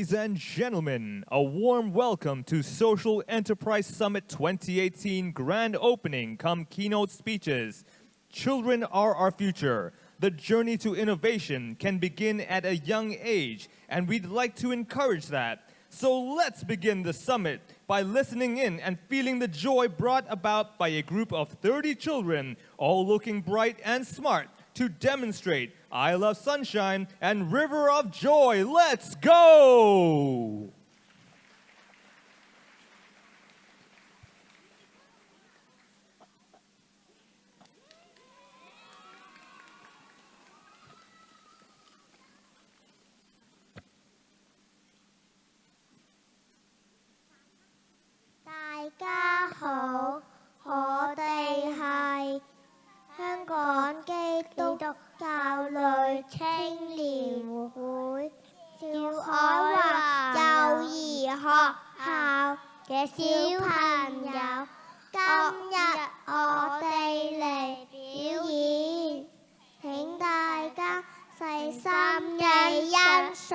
Ladies and gentlemen, a warm welcome to Social Enterprise Summit 2018 Grand Opening cum Keynote Speeches. Children are our future. The journey to innovation can begin at a young age, and we'd like to encourage that. So let's begin the summit by listening in and feeling the joy brought about by a group of 30 children, all looking bright and smart, to demonstrate I Love Sunshine and River of Joy. Let's go! Đại家好，我哋係香港基督教女青年會小海華幼兒學校嘅小朋友，今日我哋嚟表演，請大家細心地欣賞。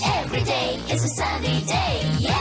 Every day is a sunny day, yeah.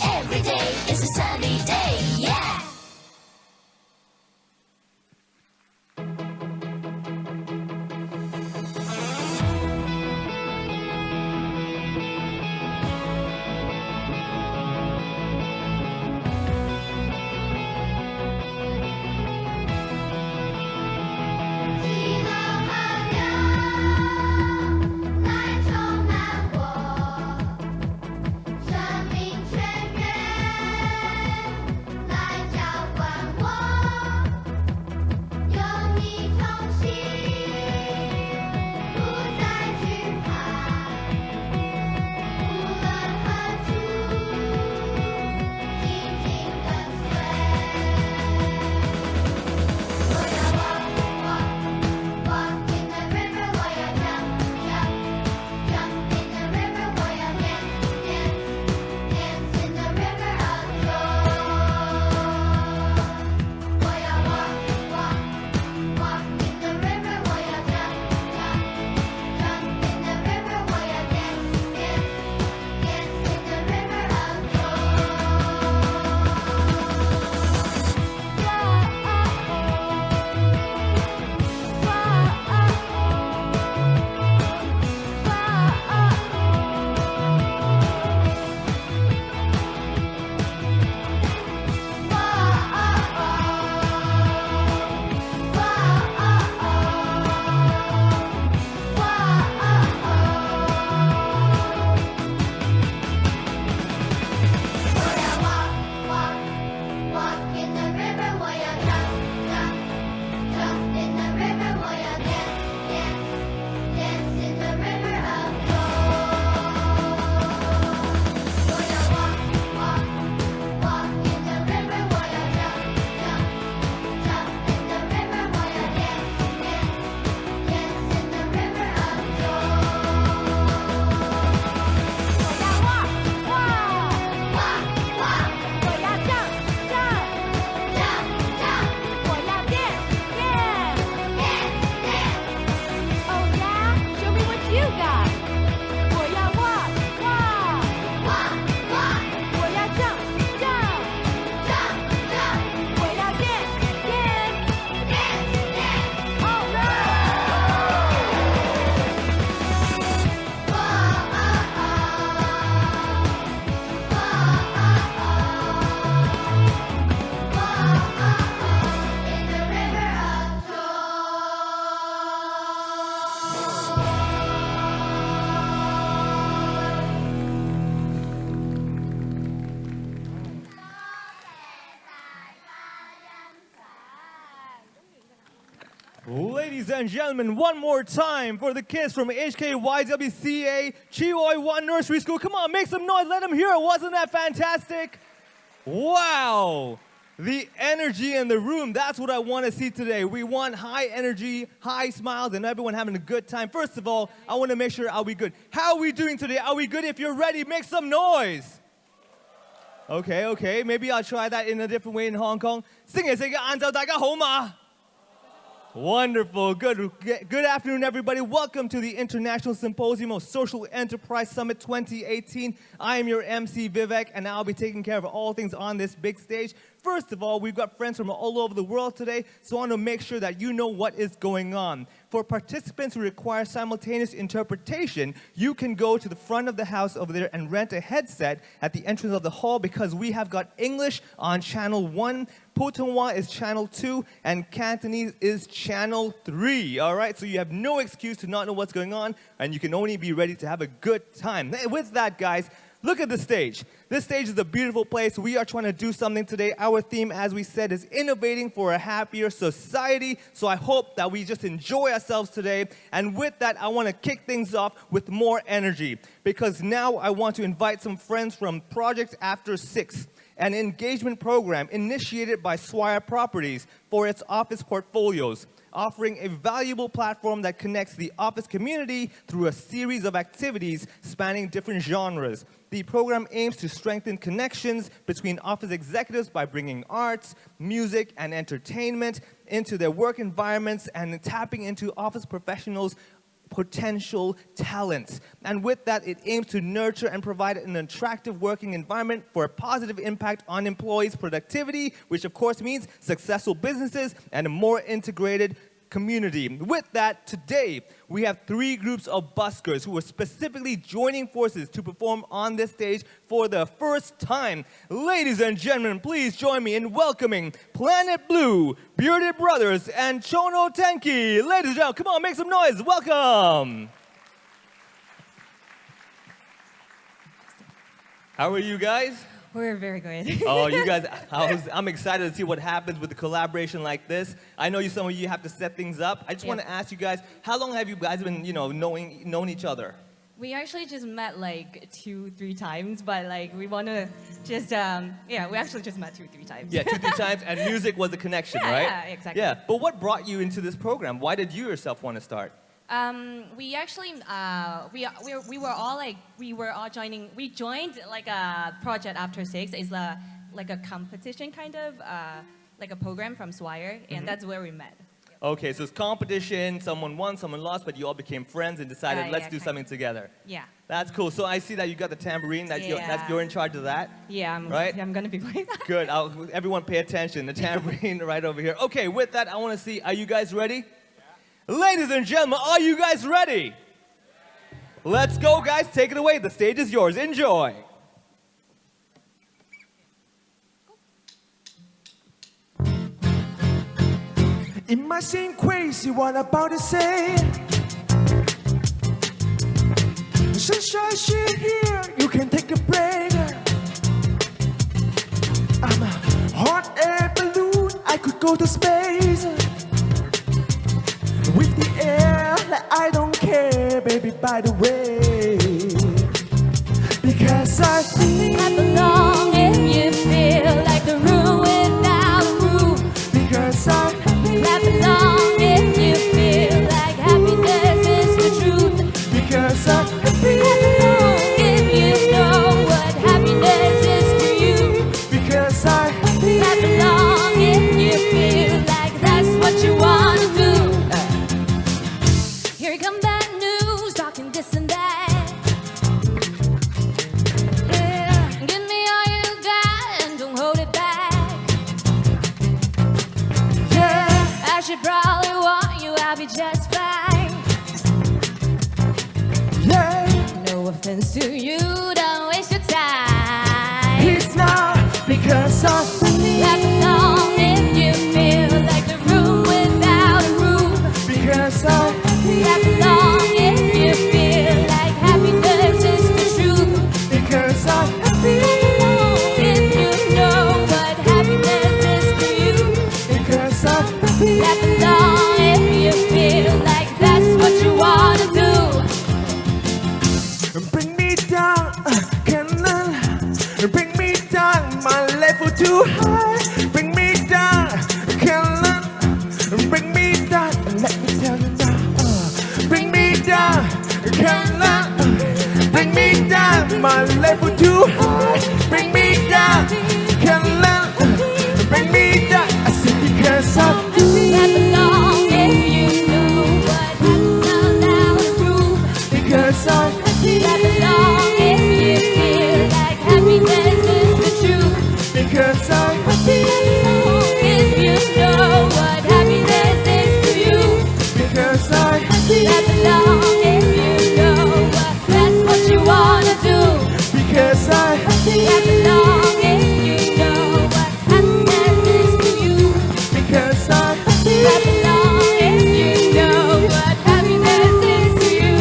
Every day is a sunny day, yeah. 《Ladies and gentlemen, one more time for the kids from HKYWCA Chioi 1 Nursery School. Come on, make some noise, let them hear it. Wasn't that fantastic? Wow. The energy in the room, that's what I want to see today. We want high energy, high smiles, and everyone having a good time. First of all, I want to make sure, are we good? How are we doing today? Are we good? If you're ready, make some noise. Okay. Maybe I'll try that in a different way in Hong Kong. 星期四嘅晏晝大家好嘛? Wonderful. Good afternoon, everybody. Welcome to the International Symposium of Social Enterprise Summit 2018. I am your MC, Vivek, and I'll be taking care of all things on this big stage. First of all, we've got friends from all over the world today, so I want to make sure that you know what is going on. For participants who require simultaneous interpretation, you can go to the front of the house over there and rent a headset at the entrance of the hall because we have got English on channel 1, Putonghua is channel 2, and Cantonese is channel 3. All right, so you have no excuse to not know what's going on, and you can only be ready to have a good time. With that, guys, look at the stage. This stage is a beautiful place. We are trying to do something today. Our theme, as we said, is innovating for a happier society. So I hope that we just enjoy ourselves today. And with that, I want to kick things off with more energy. Because now I want to invite some friends from Project After 6, an engagement program initiated by Swire Properties for its office portfolios, offering a valuable platform that connects the office community through a series of activities spanning different genres. The program aims to strengthen connections between office executives by bringing arts, music, and entertainment into their work environments and tapping into office professionals' potential talents. And with that, it aims to nurture and provide an attractive working environment for a positive impact on employees' productivity, which of course means successful businesses and a more integrated community. With that, today, we have 3 groups of buskers who are specifically joining forces to perform on this stage for the first time. Ladies and gentlemen, please join me in welcoming Planet Blue, Bearded Brothers, and Chono Tenki. Ladies and gentlemen, come on, make some noise. Welcome. How are you guys? We're very good. Oh, you guys, I'm excited to see what happens with a collaboration like this. I know some of you have to set things up. I just want to ask you guys, how long have you guys been, known each other? We actually just met like 2-3 times, but like we want to just, we actually just met 2-3 times. Yeah, 2-3 times, and music was the connection, right? Yeah, exactly. Yeah, but what brought you into this program? Why did you yourself want to start? We actually, we were all joining, we joined like a Project After 6. It's like a competition kind of, like a program from Swire, and that's where we met. Okay, so it's competition, someone won, someone lost, but you all became friends and decided, let's do something together. Yeah. That's cool. So I see that you got the tambourine, you're in charge of that? Yeah, I'm going to be playing that. Good, everyone pay attention, the tambourine right over here. Okay, with that, I want to see, are you guys ready? Ladies and gentlemen, are you guys ready? Let's go, guys. Take it away. The stage is yours. Enjoy. It might seem crazy what I'm about to say. Sunshine shit here, you can take a break. I'm a hot air balloon, I could go to space. With the air, like I don't care, baby, by the way. Because I Clap along if you feel like the room without a roof. Because I Clap along if you feel like happiness is the truth. Because I'm Clap along if you know what happiness is to you. Because I Clap along if you feel like that's what you want to do. Here come bad news, talking this and that. Yeah. Give me too high, bring me down. Can't let, bring me down. Let me tell you now. Bring me down. Can't let, bring me down. My level too high, bring me down. Can't let, bring me down. I said because I'm Clap along if you know what happens down the groove. because I'm Clap along if you feel like happiness is the truth. because I'm Clap along if you know what happiness is to you. because I'm Clap along if you know that's what you wanna do. because I'm Clap along if you know what happiness is to you. because I'm Clap along if you know what happiness is to you.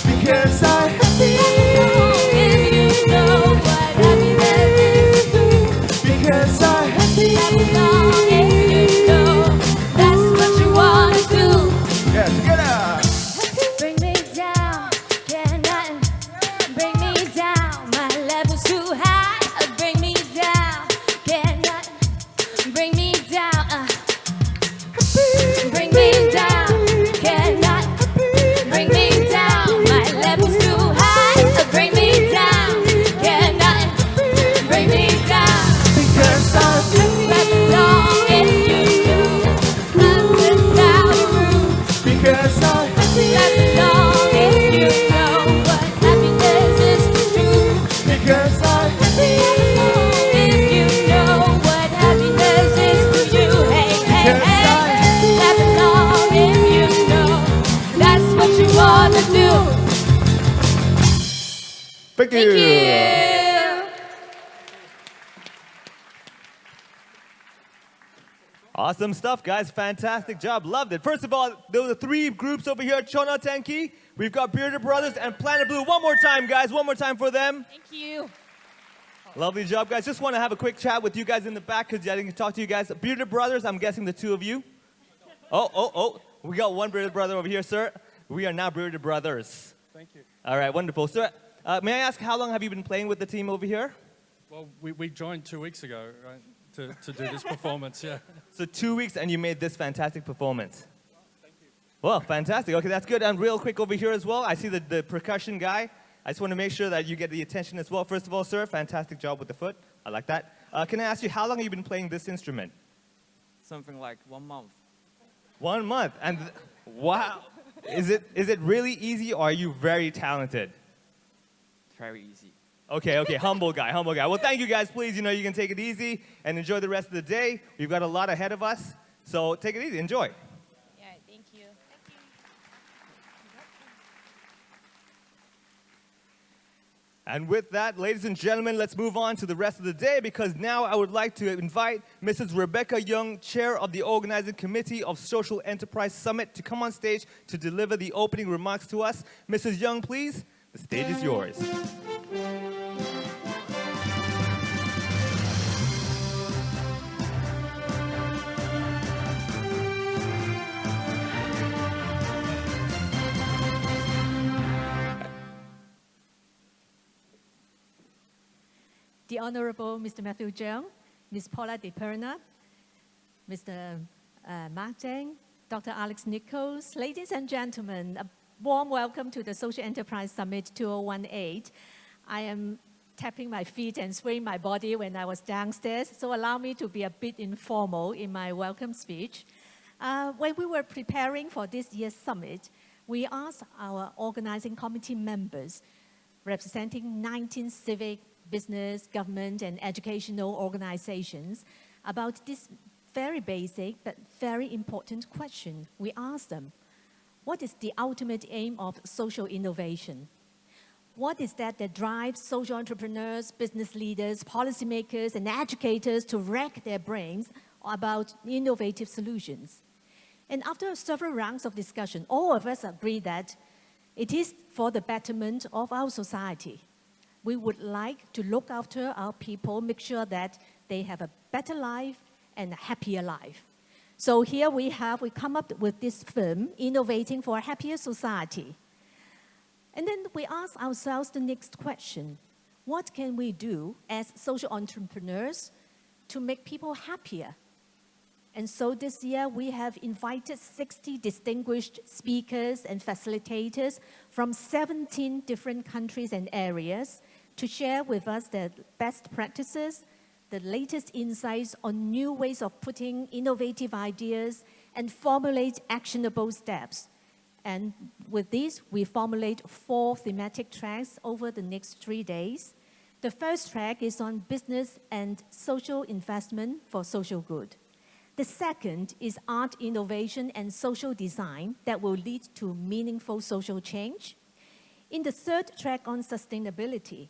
because I'm Clap along if you know what happiness is to you. because I'm Clap along if you know that's what you wanna do. yeah together. Bring me down, can nothing bring me down. My level's too high. Bring me down, can nothing bring me down. Bring me down, can nothing bring me down. My level's too high. Bring me down, can nothing bring me down. Because I'm Clap along if you know I'm without a roof. because I'm Clap along if you know what happiness is to you. because I'm Clap along if you know what happiness is to you. Hey, hey, hey. Clap along if you know that's what you wanna do. thank Thank you. Awesome stuff, guys. Fantastic job. Loved it. First of all, there were the three groups over here. Chona Tenki. We've got Bearded Brothers and Planet Blue. One more time, guys. One more time for them. Thank you. Lovely job, guys. Just want to have a quick chat with you guys in the back because I didn't talk to you guys. Bearded Brothers, I'm guessing the two of you. Oh. We got one Bearded Brother over here, sir. We are now Bearded Brothers. Thank you. All right, wonderful. Sir, may I ask how long have you been playing with the team over here? Well, we joined 2 weeks ago, right, to do this performance, yeah. So 2 weeks and you made this fantastic performance. Thank you. Well, fantastic. Okay, that's good. And real quick over here as well, I see the percussion guy. I just want to make sure that you get the attention as well. First of all, sir, fantastic job with the foot. I like that. Can I ask you, how long have you been playing this instrument? Something like 1 month. 1 month. And wow. Is it really easy or are you very talented? Very easy. Okay, humble guy. Well, thank you guys. Please, you can take it easy and enjoy the rest of the day. We've got a lot ahead of us, so take it easy. Enjoy. Yeah, thank you. And with that, ladies and gentlemen, let's move on to the rest of the day because now I would like to invite Mrs. Rebecca Young, Chair of the Organizing Committee of Social Enterprise Summit, to come on stage to deliver the opening remarks to us. Mrs. Young, please, the stage is yours. The Honourable Mr. Matthew Cheung, Ms. Paula De Perna, Mr. Mark Cheng, Dr. Alex Nicholls, ladies and gentlemen, a warm welcome to the Social Enterprise Summit 2018. I am tapping my feet and swaying my body when I was downstairs, so allow me to be a bit informal in my welcome speech. When we were preparing for this year's summit, we asked our organizing committee members, representing 19 civic, business, government, and educational organizations, about this very basic but very important question. We asked them, what is the ultimate aim of social innovation? What is that drives social entrepreneurs, business leaders, policymakers, and educators to rack their brains about innovative solutions? And after several rounds of discussion, all of us agree that it is for the betterment of our society. We would like to look after our people, make sure that they have a better life and a happier life. So here we come up with this film, Innovating for a Happier Society. And then we ask ourselves the next question. What can we do as social entrepreneurs to make people happier. And so this year, we have invited 60 distinguished speakers and facilitators from 17 different countries and areas to share with us their best practices, the latest insights on new ways of putting innovative ideas and formulate actionable steps. And with this, we formulate 4 thematic tracks over the next 3 days. The first track is on business and social investment for social good. The second is art innovation and social design that will lead to meaningful social change. In the third track on sustainability,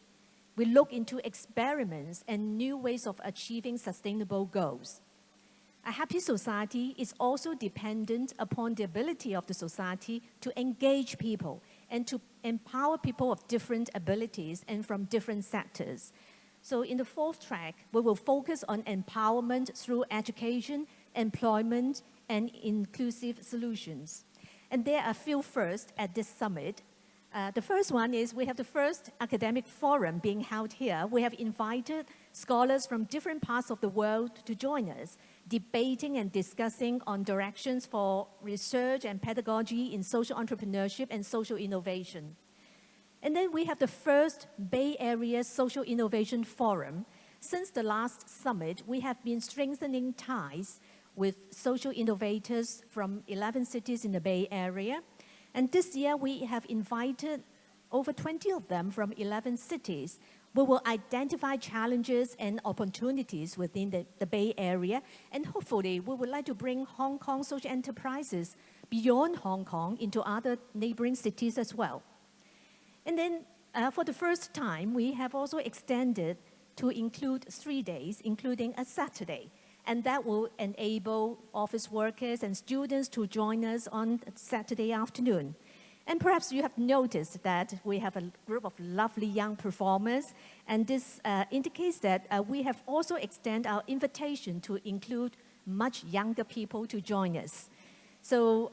we look into experiments and new ways of achieving sustainable goals. A happy society is also dependent upon the ability of the society to engage people and to empower people of different abilities and from different sectors. So in the fourth track, we will focus on empowerment through education, employment, and inclusive solutions. And there are a few firsts at this summit. The first one is we have the first academic forum being held here. We have invited scholars from different parts of the world to join us, debating and discussing on directions for research and pedagogy in social entrepreneurship and social innovation. And then we have the first Bay Area Social Innovation Forum. Since the last summit, we have been strengthening ties with social innovators from 11 cities in the Bay Area. And this year, we have invited over 20 of them from 11 cities. We will identify challenges and opportunities within the Bay Area, and hopefully, we would like to bring Hong Kong social enterprises beyond Hong Kong into other neighboring cities as well. And then, for the first time, we have also extended to include 3 days, including a Saturday. And that will enable office workers and students to join us on Saturday afternoon. And perhaps you have noticed that we have a group of lovely young performers, and this indicates that we have also extended our invitation to include much younger people to join us. So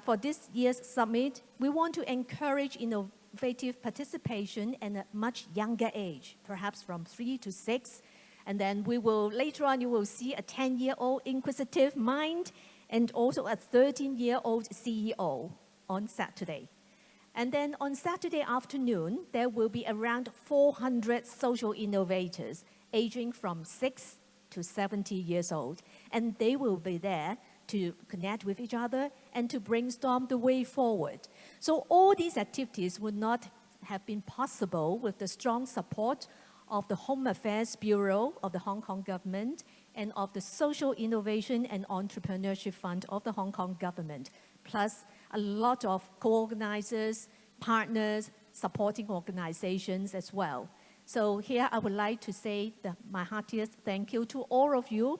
for this year's summit, we want to encourage innovative participation at a much younger age, perhaps from 3 to 6. And then we will, later on, you will see a 10-year-old inquisitive mind and also a 13-year-old CEO on Saturday. And then on Saturday afternoon, there will be around 400 social innovators aging from 6 to 70 years old. And they will be there to connect with each other and to brainstorm the way forward. So all these activities would not have been possible with the strong support of the Home Affairs Bureau of the Hong Kong government and of the Social Innovation and Entrepreneurship Fund of the Hong Kong government, plus a lot of co-organizers, partners, supporting organizations as well. So here I would like to say my heartiest thank you to all of you.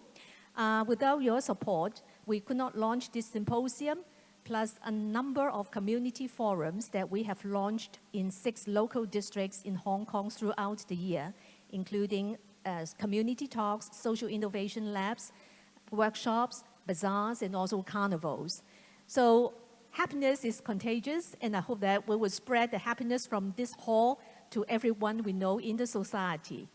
Without your support, we could not launch this symposium, plus a number of community forums that we have launched in 6 local districts in Hong Kong throughout the year, including community talks, social innovation labs, workshops, bazaars, and also carnivals. So happiness is contagious, and I hope that we will spread the happiness from this hall to everyone we know in the society.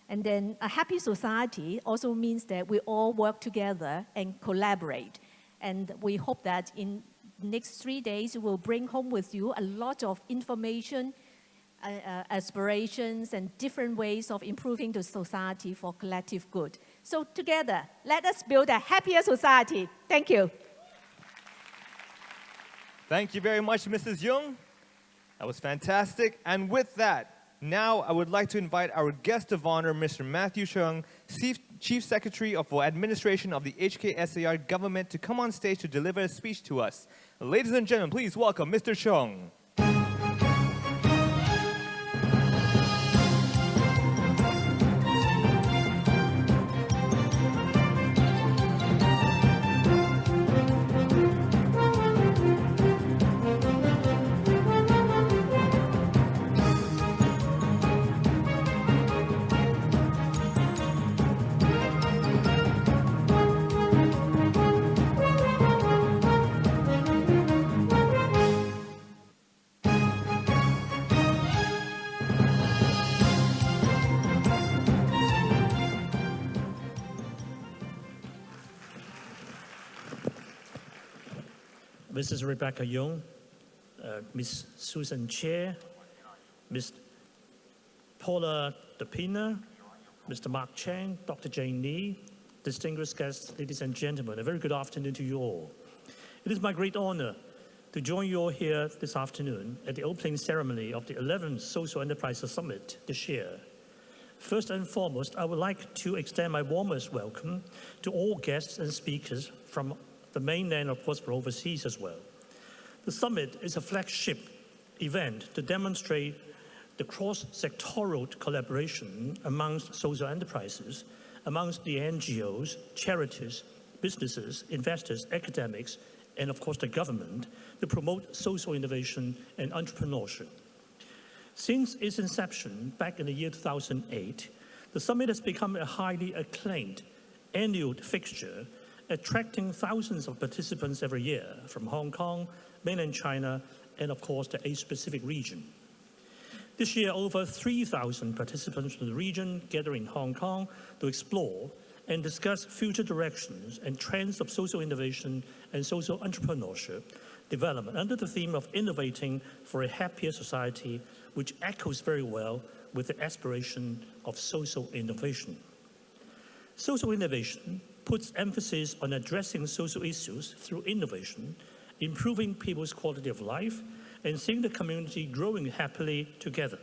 And then a happy society also means that we all work together and collaborate. And we hope that in the next 3 days, you will bring home with you a lot of information, aspirations, and different ways of improving the society for collective good. So together, let us build a happier society. Thank you. Thank you very much, Mrs. Yeung. That was fantastic. And with that, now I would like to invite our guest of honor, Mr. Matthew Cheung, Chief Secretary for Administration of the HKSAR Government, to come on stage to deliver a speech to us. Ladies and gentlemen, please welcome Mr. Cheung. Mrs. Rebecca Young, Ms. Susan Chair, Ms. Paula DePina, Mr. Mark Cheng, Dr. Jane Lee, distinguished guests, ladies and gentlemen, a very good afternoon to you all. It is my great honor to join you all here this afternoon at the opening ceremony of the 11th Social Enterprise Summit this year. First and foremost, I would like to extend my warmest welcome to all guests and speakers from the mainland, of course, but overseas as well. The summit is a flagship event to demonstrate the cross-sectoral collaboration amongst social enterprises, amongst the NGOs, charities, businesses, investors, academics, and of course the government to promote social innovation and entrepreneurship. Since its inception back in the year 2008, the summit has become a highly acclaimed annual fixture, attracting thousands of participants every year from Hong Kong, mainland China, and of course the Asia-Pacific region. This year, over 3,000 participants from the region gather in Hong Kong to explore and discuss future directions and trends of social innovation and social entrepreneurship development under the theme of innovating for a happier society, which echoes very well with the aspiration of social innovation. Social innovation puts emphasis on addressing social issues through innovation, improving people's quality of life, and seeing the community growing happily together.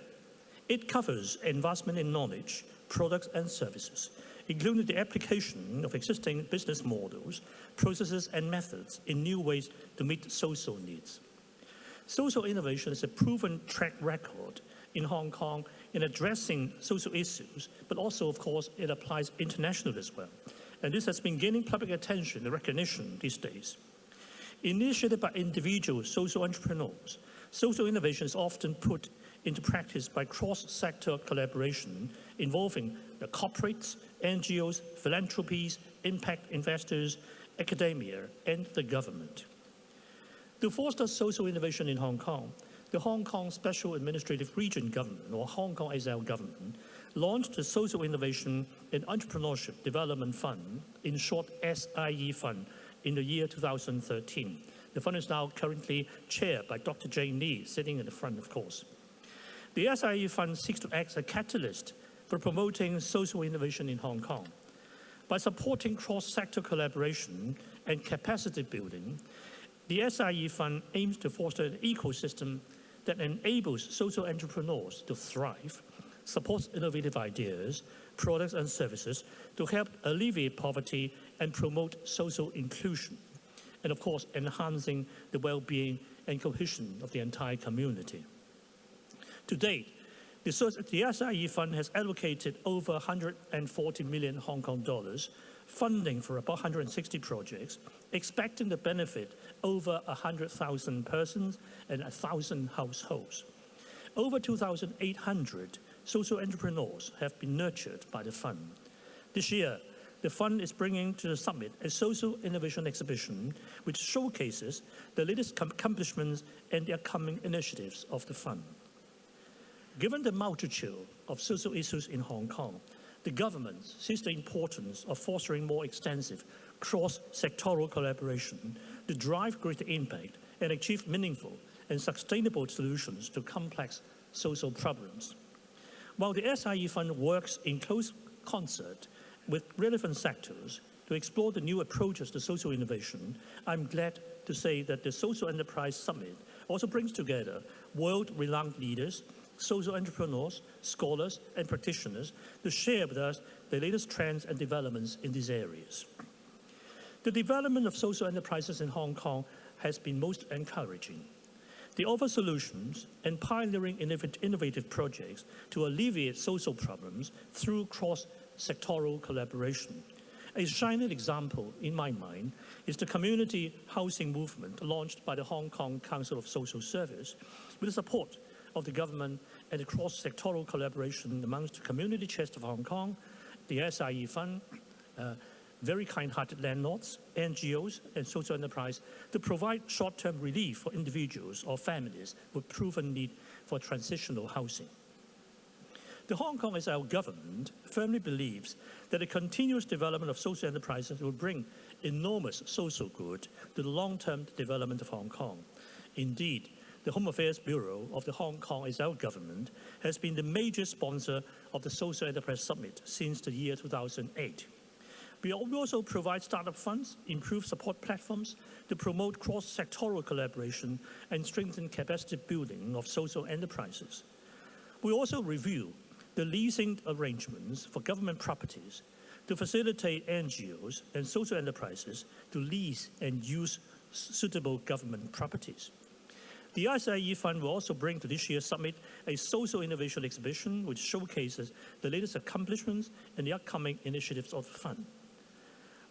It covers advancement in knowledge, products and services, including the application of existing business models, processes and methods in new ways to meet social needs. Social innovation is a proven track record in Hong Kong in addressing social issues, but also, of course, it applies internationally as well. And this has been gaining public attention and recognition these days. Initiated by individual social entrepreneurs, social innovation is often put into practice by cross-sector collaboration involving the corporates, NGOs, philanthropies, impact investors, academia, and the government. To foster social innovation in Hong Kong, the Hong Kong Special Administrative Region Government, or Hong Kong SL Government, launched the Social Innovation and Entrepreneurship Development Fund, in short SIE Fund, in the year 2013. The fund is now currently chaired by Dr. Jane Lee, sitting in the front, of course. The SIE Fund seeks to act as a catalyst for promoting social innovation in Hong Kong. By supporting cross-sector collaboration and capacity building, the SIE Fund aims to foster an ecosystem that enables social entrepreneurs to thrive, supports innovative ideas, products and services to help alleviate poverty and promote social inclusion, and of course enhancing the well-being and cohesion of the entire community. To date, the SIE Fund has allocated over 140 million Hong Kong dollars funding for about 160 projects, expecting to benefit over 100,000 persons and 1,000 households. Over 2,800 social entrepreneurs have been nurtured by the fund. This year, the fund is bringing to the summit a social innovation exhibition which showcases the latest accomplishments and the upcoming initiatives of the fund. Given the multitude of social issues in Hong Kong, the government sees the importance of fostering more extensive cross-sectoral collaboration to drive greater impact and achieve meaningful and sustainable solutions to complex social problems. While the SIE Fund works in close concert with relevant sectors to explore the new approaches to social innovation, I'm glad to say that the Social Enterprise Summit also brings together world-renowned leaders, social entrepreneurs, scholars, and practitioners to share with us the latest trends and developments in these areas. The development of social enterprises in Hong Kong has been most encouraging. They offer solutions and pioneering innovative projects to alleviate social problems through cross-sectoral collaboration. A shining example, in my mind, is the community housing movement launched by the Hong Kong Council of Social Service with the support of the government and the cross-sectoral collaboration amongst the Community Chest of Hong Kong, the SIE Fund, very kind-hearted landlords, NGOs, and social enterprise to provide short-term relief for individuals or families with proven need for transitional housing. The Hong Kong SAR government firmly believes that the continuous development of social enterprises will bring enormous social good to the long-term development of Hong Kong. Indeed, the Home Affairs Bureau of the Hong Kong SAR government has been the major sponsor of the Social Enterprise Summit since the year 2008. We also provide startup funds, improve support platforms to promote cross-sectoral collaboration and strengthen capacity building of social enterprises. We also review the leasing arrangements for government properties to facilitate NGOs and social enterprises to lease and use suitable government properties. The ISIE Fund will also bring to this year's summit a social innovation exhibition which showcases the latest accomplishments and the upcoming initiatives of the fund.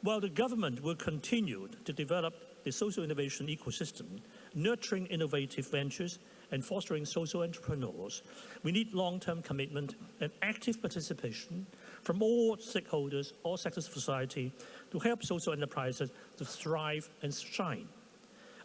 While the government will continue to develop the social innovation ecosystem, nurturing innovative ventures and fostering social entrepreneurs, we need long-term commitment and active participation from all stakeholders, all sectors of society, to help social enterprises to thrive and shine.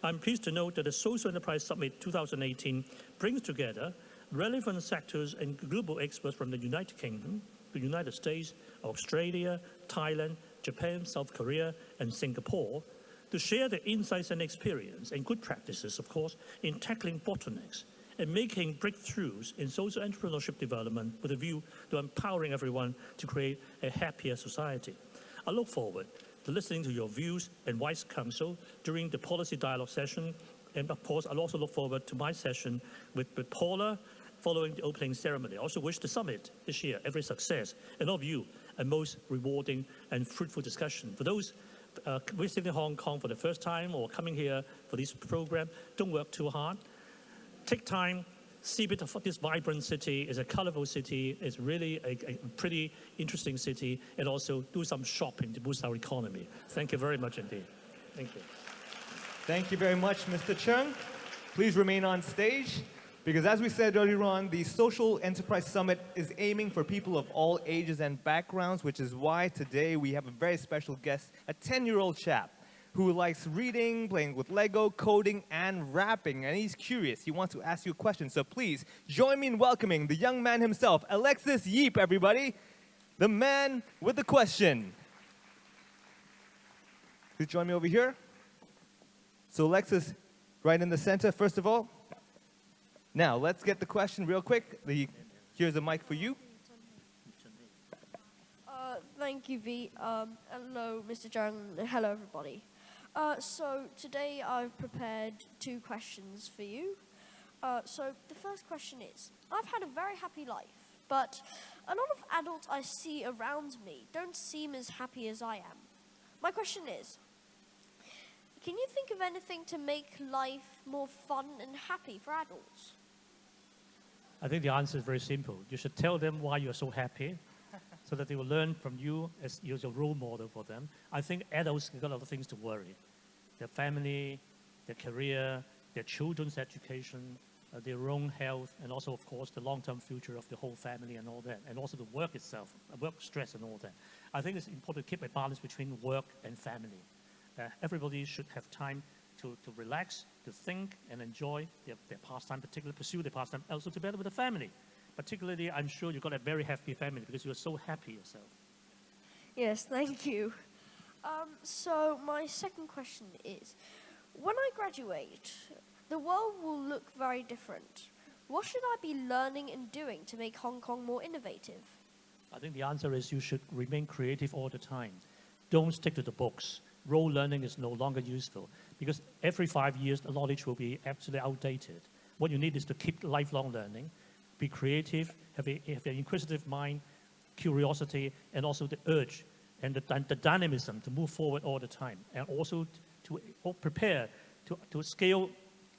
I'm pleased to note that the Social Enterprise Summit 2018 brings together relevant sectors and global experts from the United Kingdom, the United States, Australia, Thailand, Japan, South Korea, and Singapore to share their insights and experience and good practices, of course, in tackling bottlenecks and making breakthroughs in social entrepreneurship development with a view to empowering everyone to create a happier society. I look forward to listening to your views and wise counsel during the policy dialogue session. And of course, I'll also look forward to my session with Paula following the opening ceremony. I also wish the summit this year every success and all of you a most rewarding and fruitful discussion. For those visiting Hong Kong for the first time or coming here for this program, don't work too hard. Take time, see a bit of this vibrant city. It's a colorful city. It's really a pretty interesting city. And also do some shopping to boost our economy. Thank you very much indeed. Thank you. Thank you very much, Mr. Cheung. Please remain on stage, because as we said earlier on, the Social Enterprise Summit is aiming for people of all ages and backgrounds, which is why today we have a very special guest, a 10-year-old chap who likes reading, playing with Lego, coding, and rapping. And he's curious. He wants to ask you a question. So please join me in welcoming the young man himself, Alexis Yeep, everybody. The man with the question. Please join me over here. So Alexis, right in the center, first of all. Now, let's get the question real quick. Here's a mic for you. Thank you, V. Hello, Mr. Cheung. Hello, everybody. So today I've prepared 2 questions for you. So the first question is, I've had a very happy life, but a lot of adults I see around me don't seem as happy as I am. My question is, can you think of anything to make life more fun and happy for adults? I think the answer is very simple. You should tell them why you're so happy so that they will learn from you as you're a role model for them. I think adults have got a lot of things to worry. Their family, their career, their children's education, their own health, and also, of course, the long-term future of the whole family and all that, and also the work itself, work stress and all that. I think it's important to keep a balance between work and family. Everybody should have time to relax, to think, and enjoy their pastime, particularly pursue their pastime, also together with the family. Particularly, I'm sure you've got a very happy family because you're so happy yourself. Yes, thank you. So my second question is, when I graduate, the world will look very different. What should I be learning and doing to make Hong Kong more innovative? I think the answer is you should remain creative all the time. Don't stick to the books. Role learning is no longer useful because every 5 years, the knowledge will be absolutely outdated. What you need is to keep lifelong learning, be creative, have an inquisitive mind, curiosity, and also the urge and the dynamism to move forward all the time, and also to prepare to scale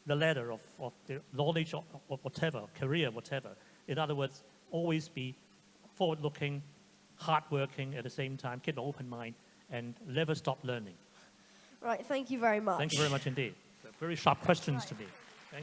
the ladder of the knowledge or whatever, career, whatever. In other words, always be forward-looking, hard-working at the same time, keep an open mind, and never stop learning. Right, thank you very much. Thank you very much indeed. Very sharp questions to me.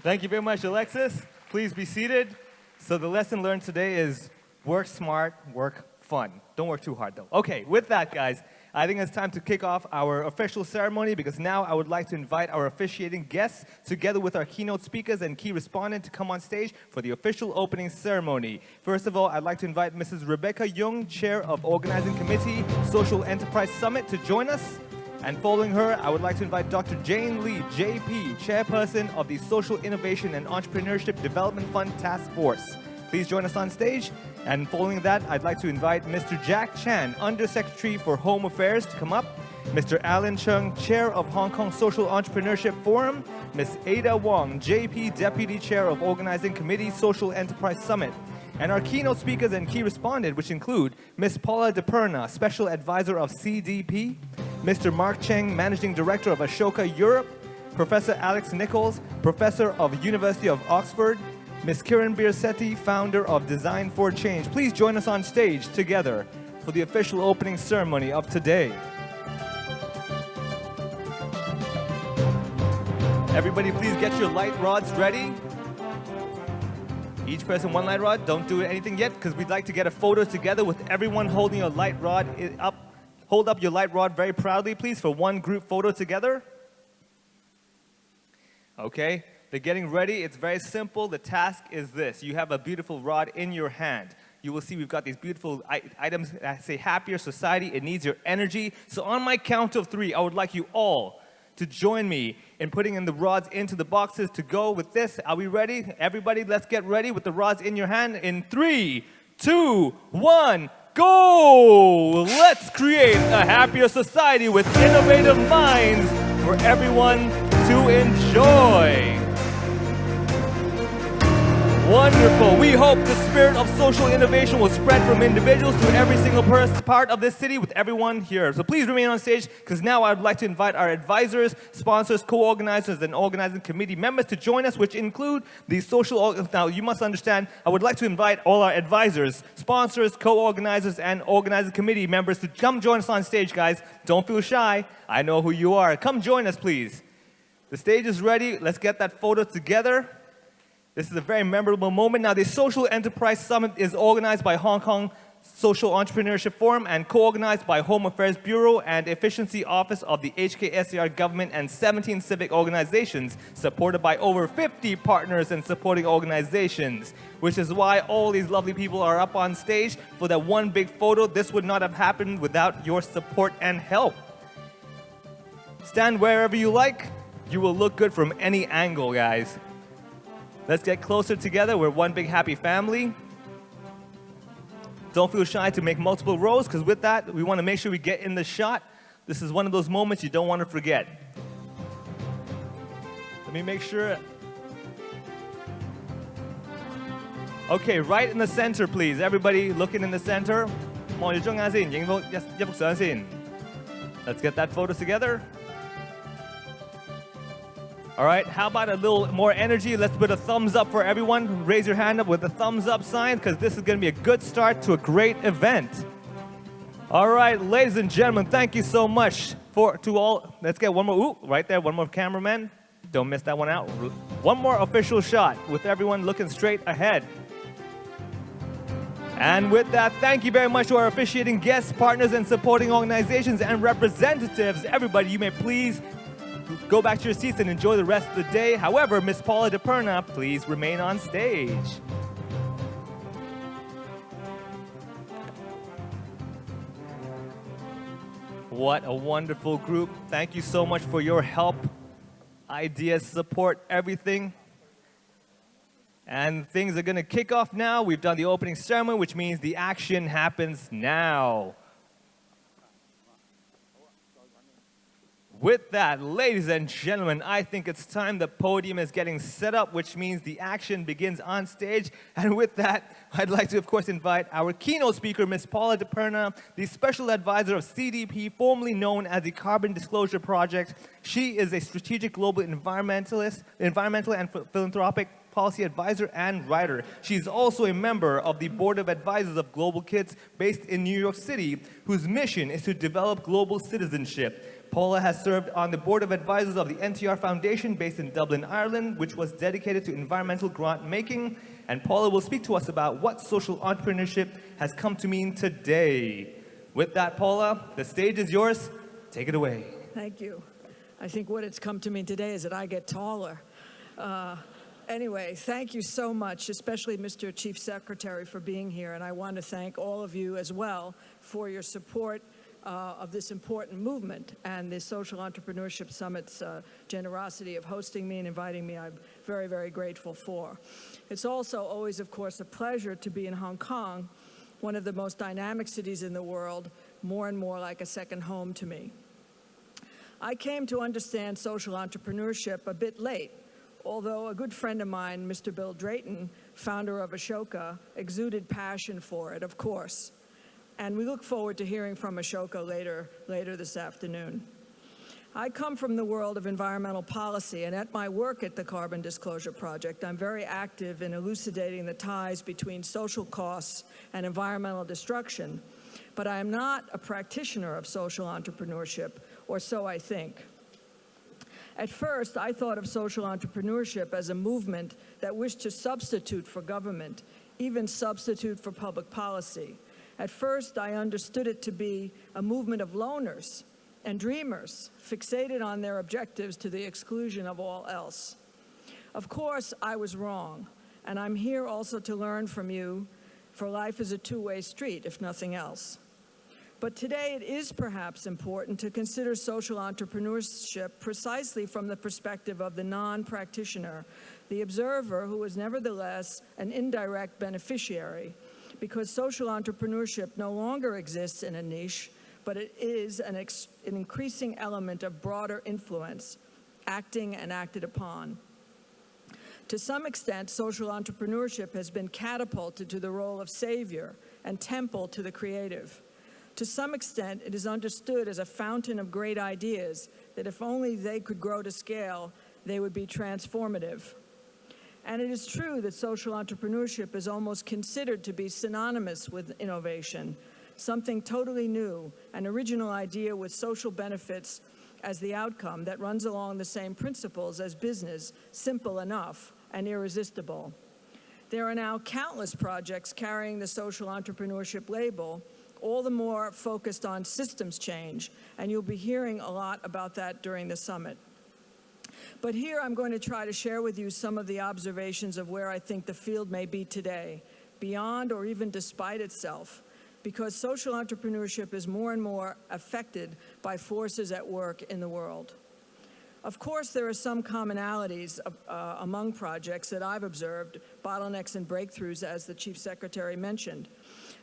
Thank you very much, Alexis. Please be seated. So the lesson learned today is work smart, work fun. Don't work too hard, though. Okay, with that, guys, I think it's time to kick off our official ceremony because now I would like to invite our officiating guests together with our keynote speakers and key respondent to come on stage for the official opening ceremony. First of all, I'd like to invite Mrs. Rebecca Young, Chair of Organizing Committee, Social Enterprise Summit, to join us. And following her, I would like to invite Dr. Jane Lee, JP, Chairperson of the Social Innovation and Entrepreneurship Development Fund Task Force. Please join us on stage. And following that, I'd like to invite Mr. Jack Chan, Undersecretary for Home Affairs, to come up. Mr. Alan Chung, Chair of Hong Kong Social Entrepreneurship Forum. Ms. Ada Wong, JP, Deputy Chair of Organizing Committee, Social Enterprise Summit. And our keynote speakers and key respondent, which include Ms. Paula DePerna, Special Advisor of CDP, Mr. Mark Cheng, Managing Director of Ashoka Europe, Professor Alex Nicholls, Professor of University of Oxford, Ms. Kiran Birsetti, Founder of Design for Change. Please join us on stage together for the official opening ceremony of today. Everybody, please get your light rods ready. Each person one light rod. Don't do anything yet because we'd like to get a photo together with everyone holding a light rod up. Hold up your light rod very proudly, please, for one group photo together. Okay, they're getting ready. It's very simple. The task is this. You have a beautiful rod in your hand. You will see we've got these beautiful items that say happier society. It needs your energy. So on my count of 3, I would like you all to join me in putting in the rods into the boxes to go with this. Are we ready? Everybody, let's get ready with the rods in your hand in 3, 2, 1, go! Let's create a happier society with innovative minds for everyone to enjoy. Wonderful. We hope the spirit of social innovation will spread from individuals to every single part of this city with everyone here. So please remain on stage because now I would like to invite our advisors, sponsors, co-organizers, and organizing committee members to join us, which include the social... Now, you must understand, I would like to invite all our advisors, sponsors, co-organizers, and organizing committee members to come join us on stage, guys. Don't feel shy. I know who you are. Come join us, please. The stage is ready. Let's get that photo together. This is a very memorable moment. Now, the Social Enterprise Summit is organized by Hong Kong Social Entrepreneurship Forum and co-organized by Home Affairs Bureau and Efficiency Office of the HKSAR Government and 17 civic organizations, supported by over 50 partners and supporting organizations, which is why all these lovely people are up on stage for that one big photo. This would not have happened without your support and help. Stand wherever you like. You will look good from any angle, guys. Let's get closer together. We're one big happy family. Don't feel shy to make multiple rows, because with that, we want to make sure we get in the shot. This is one of those moments you don't want to forget. Let me make sure. Okay, right in the center, please. Everybody looking in the center. Let's get that photo together. All right, how about a little more energy? Let's put a thumbs up for everyone. Raise your hand up with the thumbs up sign because this is going to be a good start to a great event. All right, ladies and gentlemen, thank you so much to all. Let's get one more, ooh, right there, one more cameraman. Don't miss that one out. One more official shot with everyone looking straight ahead. And with that, thank you very much to our officiating guests, partners, and supporting organizations and representatives. Everybody, you may please go back to your seats and enjoy the rest of the day. However, Ms. Paula DePerna, please remain on stage. What a wonderful group. Thank you so much for your help, ideas, support, everything. And things are going to kick off now. We've done the opening ceremony, which means the action happens now. With that, ladies and gentlemen, I think it's time the podium is getting set up, which means the action begins on stage. And with that, I'd like to, of course, invite our keynote speaker, Ms. Paula DePerna, the Special Advisor of CDP, formerly known as the Carbon Disclosure Project. She is a strategic global environmental and philanthropic policy advisor and writer. She's also a member of the Board of Advisors of Global Kids based in New York City, whose mission is to develop global citizenship, Paula has served on the board of advisors of the NTR Foundation based in Dublin, Ireland, which was dedicated to environmental grant making. And Paula will speak to us about what social entrepreneurship has come to mean today. With that, Paula, the stage is yours. Take it away. Thank you. I think what it's come to mean today is that I get taller. Anyway, thank you so much, especially Mr. Chief Secretary, for being here. And I want to thank all of you as well for your support of this important movement and the Social Entrepreneurship Summit's generosity of hosting me and inviting me. I'm very, very grateful for. It's also always, of course, a pleasure to be in Hong Kong, one of the most dynamic cities in the world, more and more like a second home to me. I came to understand social entrepreneurship a bit late, although a good friend of mine, Mr. Bill Drayton, founder of Ashoka, exuded passion for it, of course. And we look forward to hearing from Ashoka later this afternoon. I come from the world of environmental policy, and at my work at the Carbon Disclosure Project, I'm very active in elucidating the ties between social costs and environmental destruction. But I am not a practitioner of social entrepreneurship, or so I think. At first, I thought of social entrepreneurship as a movement that wished to substitute for government, even substitute for public policy. At first, I understood it to be a movement of loners and dreamers, fixated on their objectives to the exclusion of all else. Of course, I was wrong, and I'm here also to learn from you, for life is a two-way street, if nothing else. But today it is perhaps important to consider social entrepreneurship precisely from the perspective of the non-practitioner, the observer who is nevertheless an indirect beneficiary, because social entrepreneurship no longer exists in a niche, but it is an increasing element of broader influence, acting and acted upon. To some extent, social entrepreneurship has been catapulted to the role of savior and temple to the creative. To some extent, it is understood as a fountain of great ideas that if only they could grow to scale, they would be transformative. And it is true that social entrepreneurship is almost considered to be synonymous with innovation, something totally new, an original idea with social benefits as the outcome that runs along the same principles as business, simple enough and irresistible. There are now countless projects carrying the social entrepreneurship label, all the more focused on systems change, and you'll be hearing a lot about that during the summit. But here I'm going to try to share with you some of the observations of where I think the field may be today, beyond or even despite itself, because social entrepreneurship is more and more affected by forces at work in the world. Of course, there are some commonalities among projects that I've observed, bottlenecks and breakthroughs, as the Chief Secretary mentioned.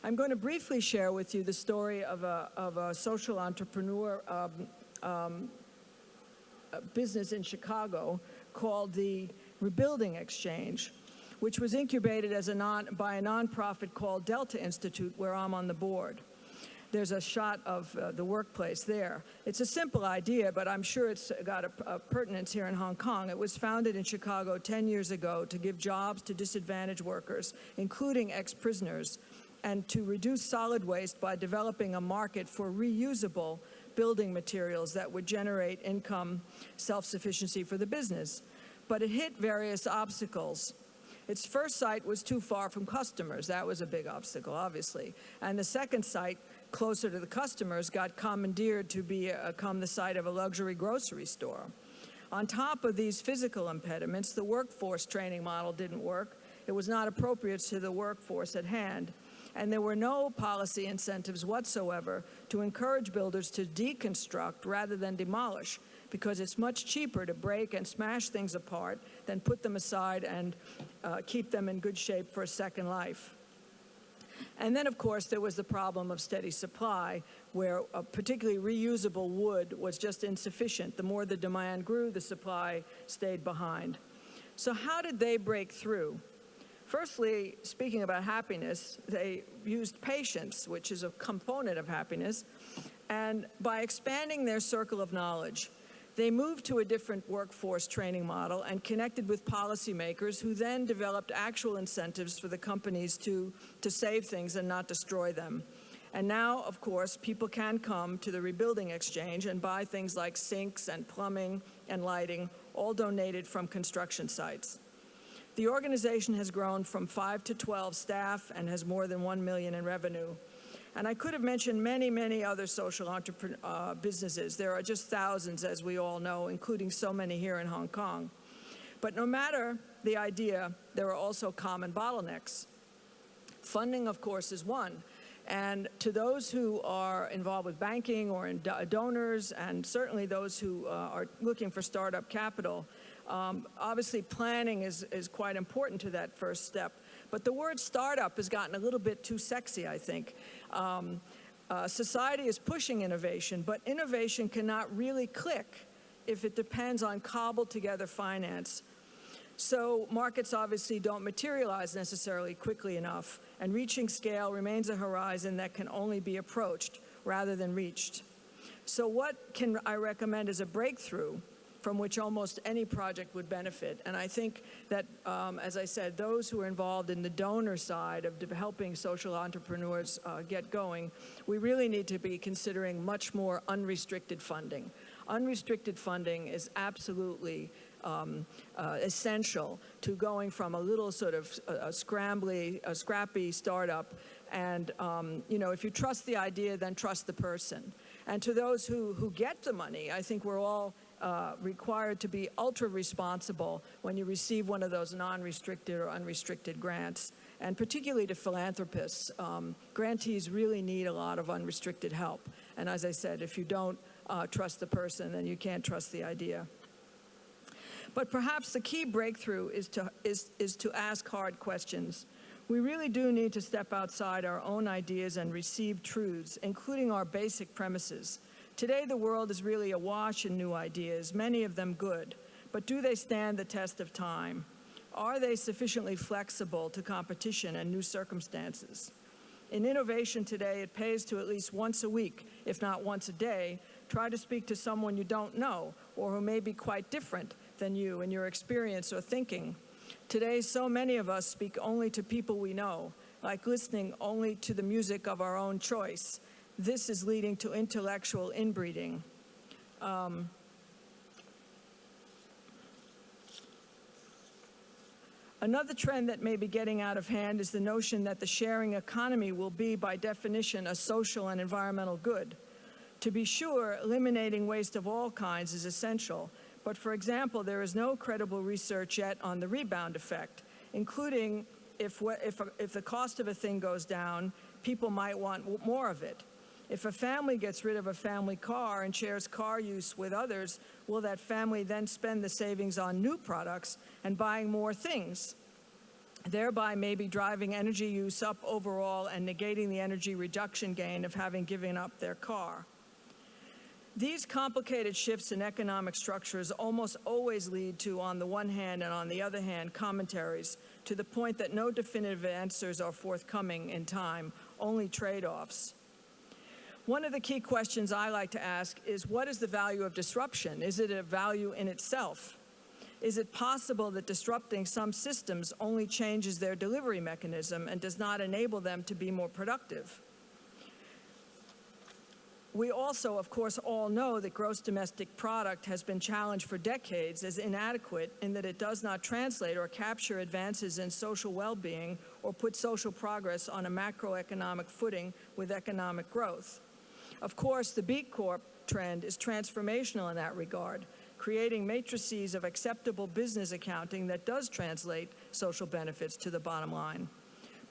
I'm going to briefly share with you the story of a social entrepreneur business in Chicago called the Rebuilding Exchange, which was incubated as by a nonprofit called Delta Institute, where I'm on the board. There's a shot of the workplace there. It's a simple idea, but I'm sure it's got a pertinence here in Hong Kong. It was founded in Chicago 10 years ago to give jobs to disadvantaged workers, including ex-prisoners, and to reduce solid waste by developing a market for reusable building materials that would generate income self-sufficiency for the business. But it hit various obstacles. Its first site was too far from customers. That was a big obstacle, obviously. And the second site, closer to the customers, got commandeered to become the site of a luxury grocery store. On top of these physical impediments, the workforce training model didn't work. It was not appropriate to the workforce at hand. And there were no policy incentives whatsoever to encourage builders to deconstruct rather than demolish, because it's much cheaper to break and smash things apart than put them aside and keep them in good shape for a second life. And then, of course, there was the problem of steady supply, where particularly reusable wood was just insufficient. The more the demand grew, the supply stayed behind. So how did they break through? Firstly, speaking about happiness, they used patience, which is a component of happiness, and by expanding their circle of knowledge, they moved to a different workforce training model and connected with policymakers who then developed actual incentives for the companies to save things and not destroy them. And now, of course, people can come to the Rebuilding Exchange and buy things like sinks and plumbing and lighting, all donated from construction sites. The organization has grown from 5 to 12 staff and has more than $1 million in revenue. And I could have mentioned many, many other social businesses. There are just thousands, as we all know, including so many here in Hong Kong. But no matter the idea, there are also common bottlenecks. Funding, of course, is one. And to those who are involved with banking or in donors, and certainly those who are looking for startup capital, obviously planning is quite important to that first step. But the word startup has gotten a little bit too sexy, I think. Society is pushing innovation, but innovation cannot really click if it depends on cobbled together finance. So markets obviously don't materialize necessarily quickly enough, and reaching scale remains a horizon that can only be approached rather than reached. So what can I recommend as a breakthrough from which almost any project would benefit? And I think that, as I said, those who are involved in the donor side of helping social entrepreneurs get going, we really need to be considering much more unrestricted funding. Unrestricted funding is absolutely essential to going from a little sort of scrappy startup. And, if you trust the idea, then trust the person. And to those who get the money, I think we're all required to be ultra responsible when you receive one of those non-restricted or unrestricted grants. And particularly to philanthropists, grantees really need a lot of unrestricted help. And as I said, if you don't trust the person, then you can't trust the idea. But perhaps the key breakthrough is to ask hard questions. We really do need to step outside our own ideas and receive truths, including our basic premises. Today, the world is really awash in new ideas, many of them good. But do they stand the test of time? Are they sufficiently flexible to competition and new circumstances? In innovation today, it pays to at least once a week, if not once a day, try to speak to someone you don't know or who may be quite different than you in your experience or thinking. Today, so many of us speak only to people we know, like listening only to the music of our own choice. This is leading to intellectual inbreeding. Another trend that may be getting out of hand is the notion that the sharing economy will be, by definition, a social and environmental good. To be sure, eliminating waste of all kinds is essential, but for example, there is no credible research yet on the rebound effect, including if the cost of a thing goes down, people might want more of it. If a family gets rid of a family car and shares car use with others, will that family then spend the savings on new products and buying more things, thereby maybe driving energy use up overall and negating the energy reduction gain of having given up their car? These complicated shifts in economic structures almost always lead to, on the one hand and on the other hand, commentaries to the point that no definitive answers are forthcoming in time, only trade-offs. One of the key questions I like to ask is, what is the value of disruption? Is it a value in itself? Is it possible that disrupting some systems only changes their delivery mechanism and does not enable them to be more productive? We also, of course, all know that gross domestic product has been challenged for decades as inadequate in that it does not translate or capture advances in social well-being or put social progress on a macroeconomic footing with economic growth. Of course, the B Corp trend is transformational in that regard, creating matrices of acceptable business accounting that does translate social benefits to the bottom line.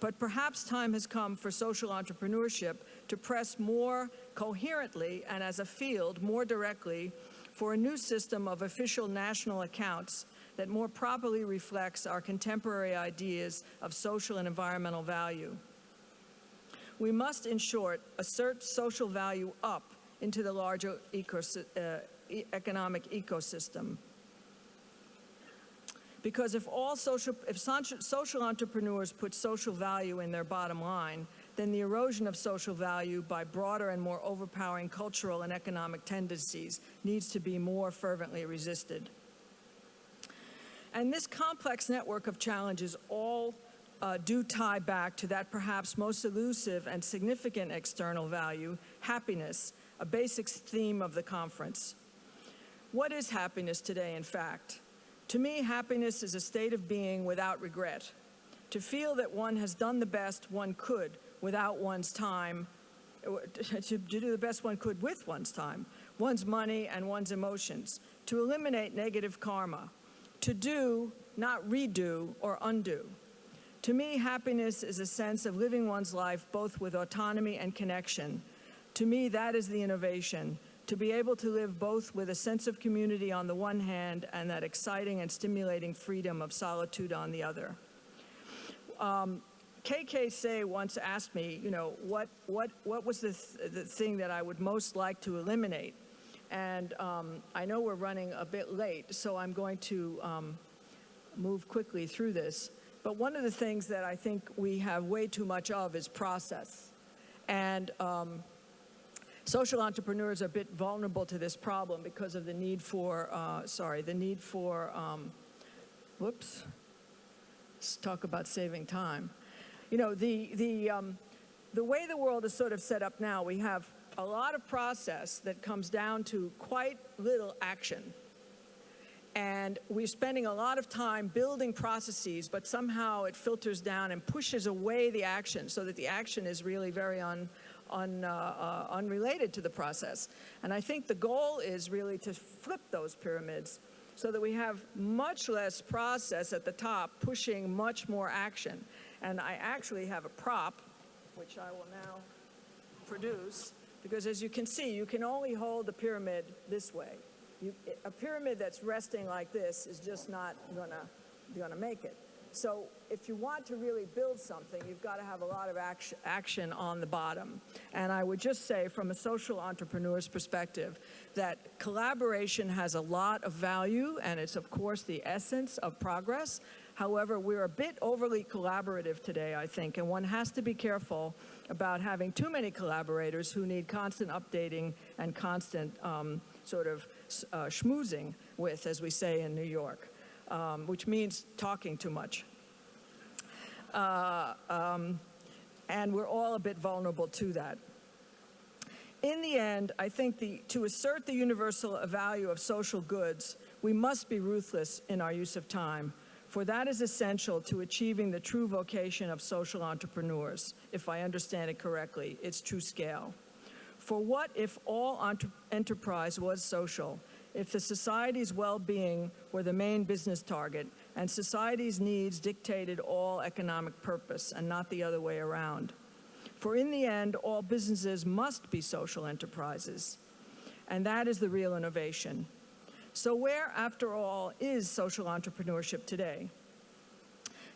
But perhaps time has come for social entrepreneurship to press more coherently and as a field more directly for a new system of official national accounts that more properly reflects our contemporary ideas of social and environmental value. We must, in short, assert social value up into the larger economic ecosystem. Because if social entrepreneurs put social value in their bottom line, then the erosion of social value by broader and more overpowering cultural and economic tendencies needs to be more fervently resisted. And this complex network of challenges all do tie back to that perhaps most elusive and significant external value, happiness, a basic theme of the conference. What is happiness today, in fact? To me, happiness is a state of being without regret, to feel that one has done the best one could without one's time, to do the best one could with one's time, one's money, and one's emotions, to eliminate negative karma, to do, not redo or undo. To me, happiness is a sense of living one's life both with autonomy and connection. To me, that is the innovation, to be able to live both with a sense of community on the one hand and that exciting and stimulating freedom of solitude on the other. KK Say once asked me, you know, what was the thing that I would most like to eliminate? And I know we're running a bit late, so I'm going to move quickly through this. But one of the things that I think we have way too much of is process. And social entrepreneurs are a bit vulnerable to this problem because of the need for, whoops, let's talk about saving time. You know, the way the world is sort of set up now, we have a lot of process that comes down to quite little action. And we're spending a lot of time building processes, but somehow it filters down and pushes away the action so that the action is really very unrelated to the process. And I think the goal is really to flip those pyramids so that we have much less process at the top pushing much more action. And I actually have a prop, which I will now produce, because as you can see, you can only hold the pyramid this way. A pyramid that's resting like this is just not gonna make it. So if you want to really build something, you've got to have a lot of action on the bottom. And I would just say from a social entrepreneur's perspective that collaboration has a lot of value, and it's of course the essence of progress. However, we're a bit overly collaborative today, I think, and one has to be careful about having too many collaborators who need constant updating and constant schmoozing with, as we say in New York, which means talking too much. And we're all a bit vulnerable to that. In the end, I think to assert the universal value of social goods, we must be ruthless in our use of time, for that is essential to achieving the true vocation of social entrepreneurs, if I understand it correctly, its true scale. For what if all enterprise was social, if the society's well-being were the main business target, and society's needs dictated all economic purpose, and not the other way around? For in the end, all businesses must be social enterprises, and that is the real innovation. So where, after all, is social entrepreneurship today?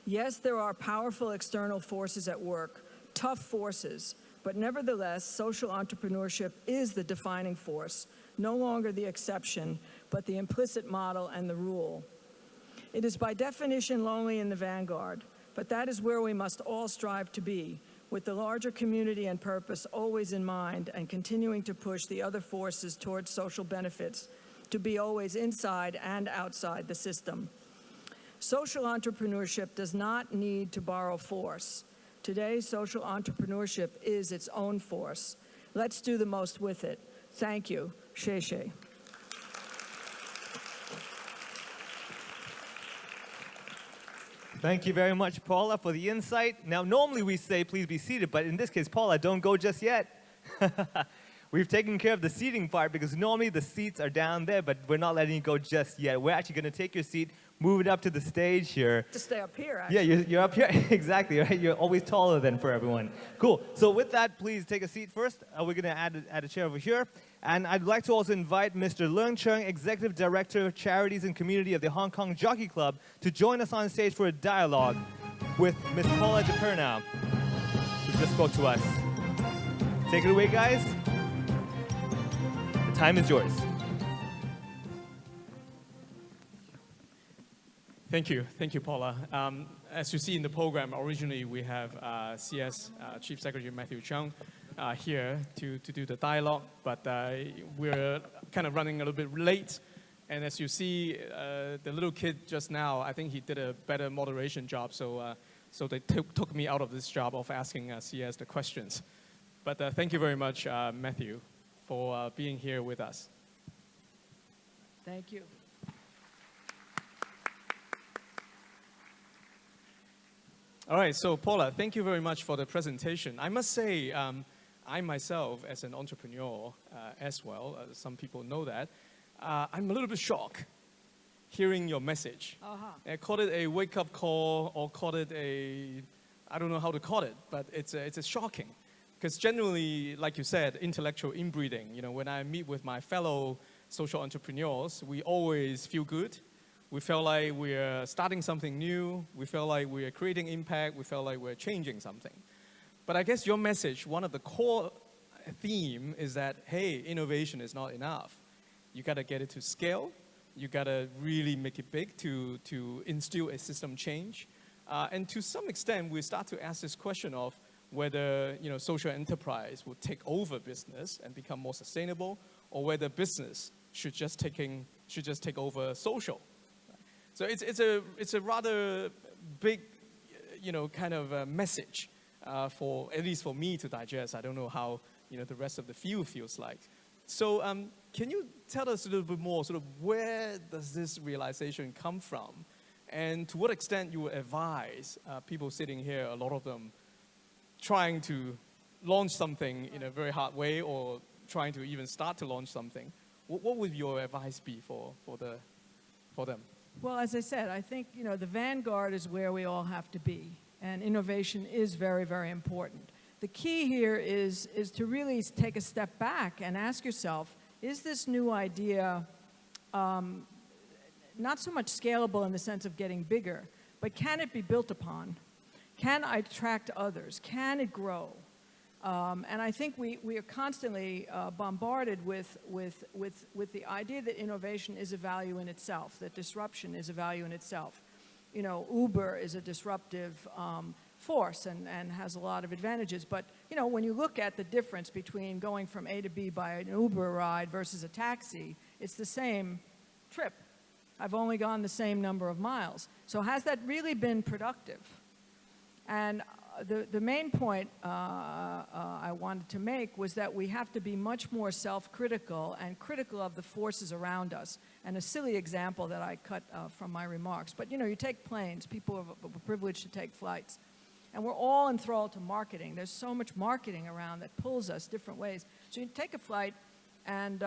Yes, there are powerful external forces at work, tough forces, but nevertheless, social entrepreneurship is the defining force, no longer the exception, but the implicit model and the rule. It is by definition lonely in the vanguard, but that is where we must all strive to be, with the larger community and purpose always in mind and continuing to push the other forces towards social benefits to be always inside and outside the system. Social entrepreneurship does not need to borrow force. Today, social entrepreneurship is its own force. Let's do the most with it. Thank you. Xie xie. Thank you very much, Paula, for the insight. Now, normally we say, please be seated, but in this case, Paula, don't go just yet. We've taken care of the seating part because normally the seats are down there, but we're not letting you go just yet. We're actually going to take your seat, move it up to the stage here. To stay up here, actually. Yeah, you're up here. Exactly, right? You're always taller than for everyone. Cool. So with that, please take a seat first. We're going to add a chair over here. And I'd like to also invite Mr. Leung Cheung, Executive Director of Charities and Community of the Hong Kong Jockey Club, to join us on stage for a dialogue with Ms. Paula DePerna, who just spoke to us. Take it away, guys. The time is yours. Thank you, Paula. As you see in the program, originally we have CS Chief Secretary Matthew Cheung here to do the dialogue, but we're kind of running a little bit late. And as you see, the little kid just now, I think he did a better moderation job. So So they took me out of this job of asking CS the questions. But thank you very much, Matthew, for being here with us. Thank you. All right, so Paula, thank you very much for the presentation. I must say, I myself, as an entrepreneur as well, some people know that, I'm a little bit shocked hearing your message. I call it a wake-up call, or call it a, I don't know how to call it, but it's a shocking. Because generally, like you said, intellectual inbreeding, you know, when I meet with my fellow social entrepreneurs, we always feel good. We feel like we're starting something new. We feel like we're creating impact. We feel like we're changing something. But I guess your message, one of the core theme is that, hey, innovation is not enough. You got to get it to scale. You got to really make it big to instill a system change. And to some extent, we start to ask this question of whether, you know, social enterprise will take over business and become more sustainable, or whether business should just take over social. So it's a rather big, you know, kind of a message for, at least for me, to digest. I don't know how, you know, the rest of the field feels like. So can you tell us a little bit more, sort of where does this realization come from? And to what extent you would advise people sitting here, a lot of them trying to launch something in a very hard way, or trying to even start to launch something? What would your advice be for them? Well, as I said, I think, you know, the vanguard is where we all have to be, and innovation is very, very important. The key here is to really take a step back and ask yourself, is this new idea not so much scalable in the sense of getting bigger, but can it be built upon? Can I attract others? Can it grow? And I think we are constantly bombarded with the idea that innovation is a value in itself, that disruption is a value in itself. You know, Uber is a disruptive force and has a lot of advantages. But, you know, when you look at the difference between going from A to B by an Uber ride versus a taxi, it's the same trip. I've only gone the same number of miles. So has that really been productive? And the main point I wanted to make was that we have to be much more self-critical and critical of the forces around us. And a silly example that I cut from my remarks. But, you know, you take planes. People are privileged to take flights. And we're all enthralled to marketing. There's so much marketing around that pulls us different ways. So you take a flight and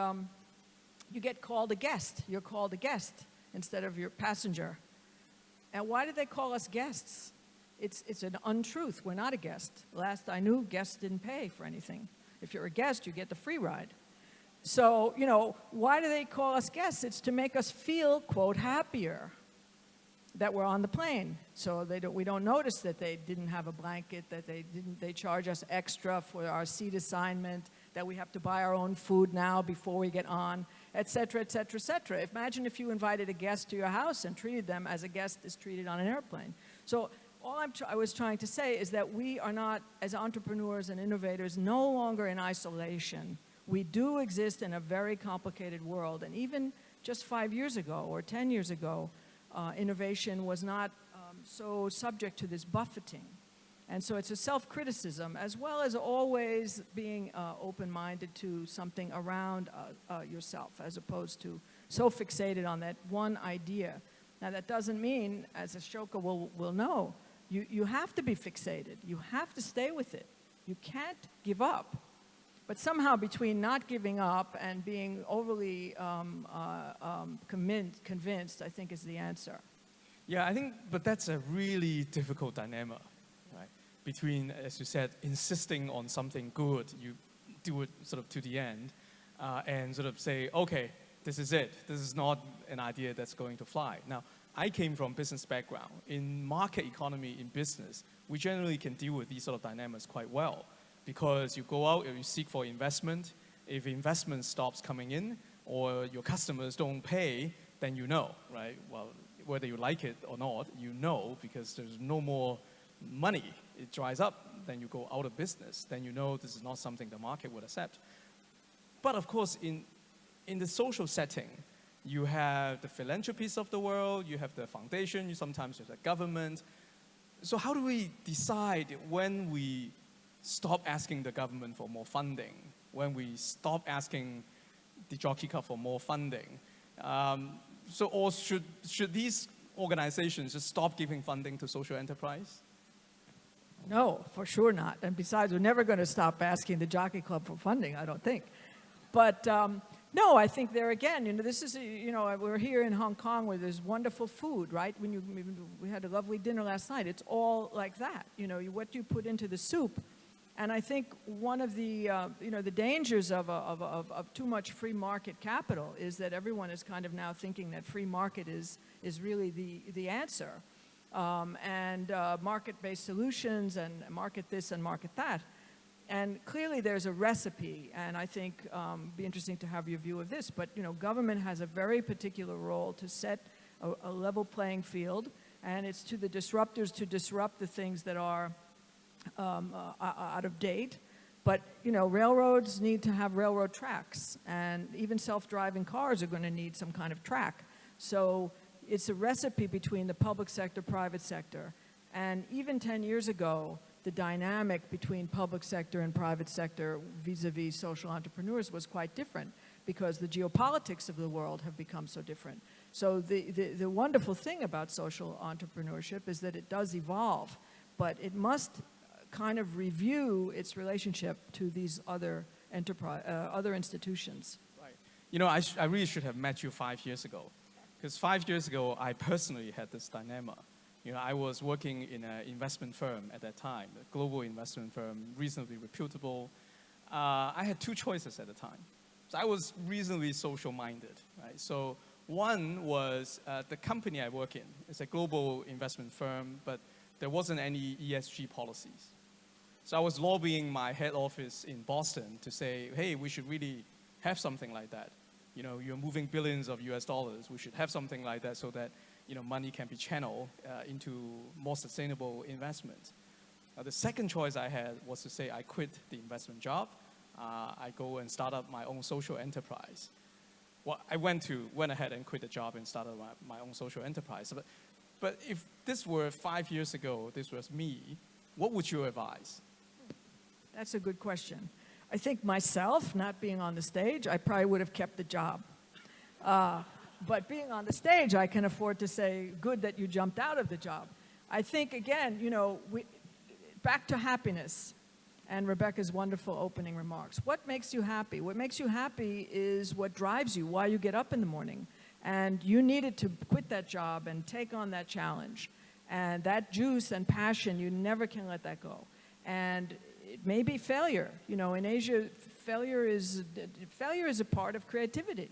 you get called a guest. You're called a guest instead of your passenger. And why did they call us guests? It's an untruth. We're not a guest. Last I knew, guests didn't pay for anything. If you're a guest, you get the free ride. So, you know, why do they call us guests? It's to make us feel, quote, happier that we're on the plane. So we don't notice that they didn't have a blanket, that they charge us extra for our seat assignment, that we have to buy our own food now before we get on, et cetera, et cetera, et cetera. Imagine if you invited a guest to your house and treated them as a guest is treated on an airplane. So all I was trying to say is that we are not, as entrepreneurs and innovators, no longer in isolation. We do exist in a very complicated world. And even just 5 years ago or 10 years ago, innovation was not so subject to this buffeting. And so it's a self-criticism, as well as always being open-minded to something around yourself, as opposed to so fixated on that one idea. Now, that doesn't mean, as Ashoka will know, you have to be fixated. You have to stay with it. You can't give up. But somehow between not giving up and being overly convinced, I think, is the answer. Yeah, I think, but that's a really difficult dilemma, right? Between, as you said, insisting on something good, you do it sort of to the end, and sort of say, okay, this is it. This is not an idea that's going to fly. Now, I came from business background. In market economy, in business, we generally can deal with these sort of dilemmas quite well, because you go out and you seek for investment. If investment stops coming in, or your customers don't pay, then you know, right? Well, whether you like it or not, you know, because there's no more money. It dries up, then you go out of business. Then you know this is not something the market would accept. But of course, in the social setting, you have the philanthropies of the world, you have the foundation, you sometimes have the government. So how do we decide when we stop asking the government for more funding, when we stop asking the Jockey Club for more funding? Or should these organizations just stop giving funding to social enterprise? No, for sure not. And besides, we're never going to stop asking the Jockey Club for funding, I don't think. But no, I think there again, this is, we're here in Hong Kong where there's wonderful food, right? We had a lovely dinner last night. It's all like that, what you put into the soup. And I think one of the, the dangers of too much free market capital is that everyone is kind of now thinking that free market is really the answer. And market-based solutions and market this and market that. And clearly there's a recipe, and I think it'd be interesting to have your view of this, but government has a very particular role to set a level playing field, and it's to the disruptors to disrupt the things that are out of date. But railroads need to have railroad tracks, and even self-driving cars are going to need some kind of track. So it's a recipe between the public sector, private sector. And even 10 years ago, the dynamic between public sector and private sector vis-a-vis social entrepreneurs was quite different because the geopolitics of the world have become so different. So the wonderful thing about social entrepreneurship is that it does evolve, but it must kind of review its relationship to these other institutions. Right. I really should have met you 5 years ago, because 5 years ago, I personally had this dilemma. I was working in an investment firm at that time, a global investment firm, reasonably reputable. I had two choices at the time. So I was reasonably social-minded, right? So one was the company I work in. It's a global investment firm, but there wasn't any ESG policies. So I was lobbying my head office in Boston to say, hey, we should really have something like that. You're moving billions of US dollars. We should have something like that so that money can be channeled into more sustainable investment. The second choice I had was to say I quit the investment job. I go and start up my own social enterprise. Well, I went ahead and quit the job and started my own social enterprise. But if this were 5 years ago, this was me, what would you advise? That's a good question. I think myself, not being on the stage, I probably would have kept the job. But being on the stage, I can afford to say, good that you jumped out of the job. I think, again, back to happiness and Rebecca's wonderful opening remarks. What makes you happy? What makes you happy is what drives you, why you get up in the morning. And you needed to quit that job and take on that challenge. And that juice and passion, you never can let that go. And it may be failure. In Asia, failure is a part of creativity.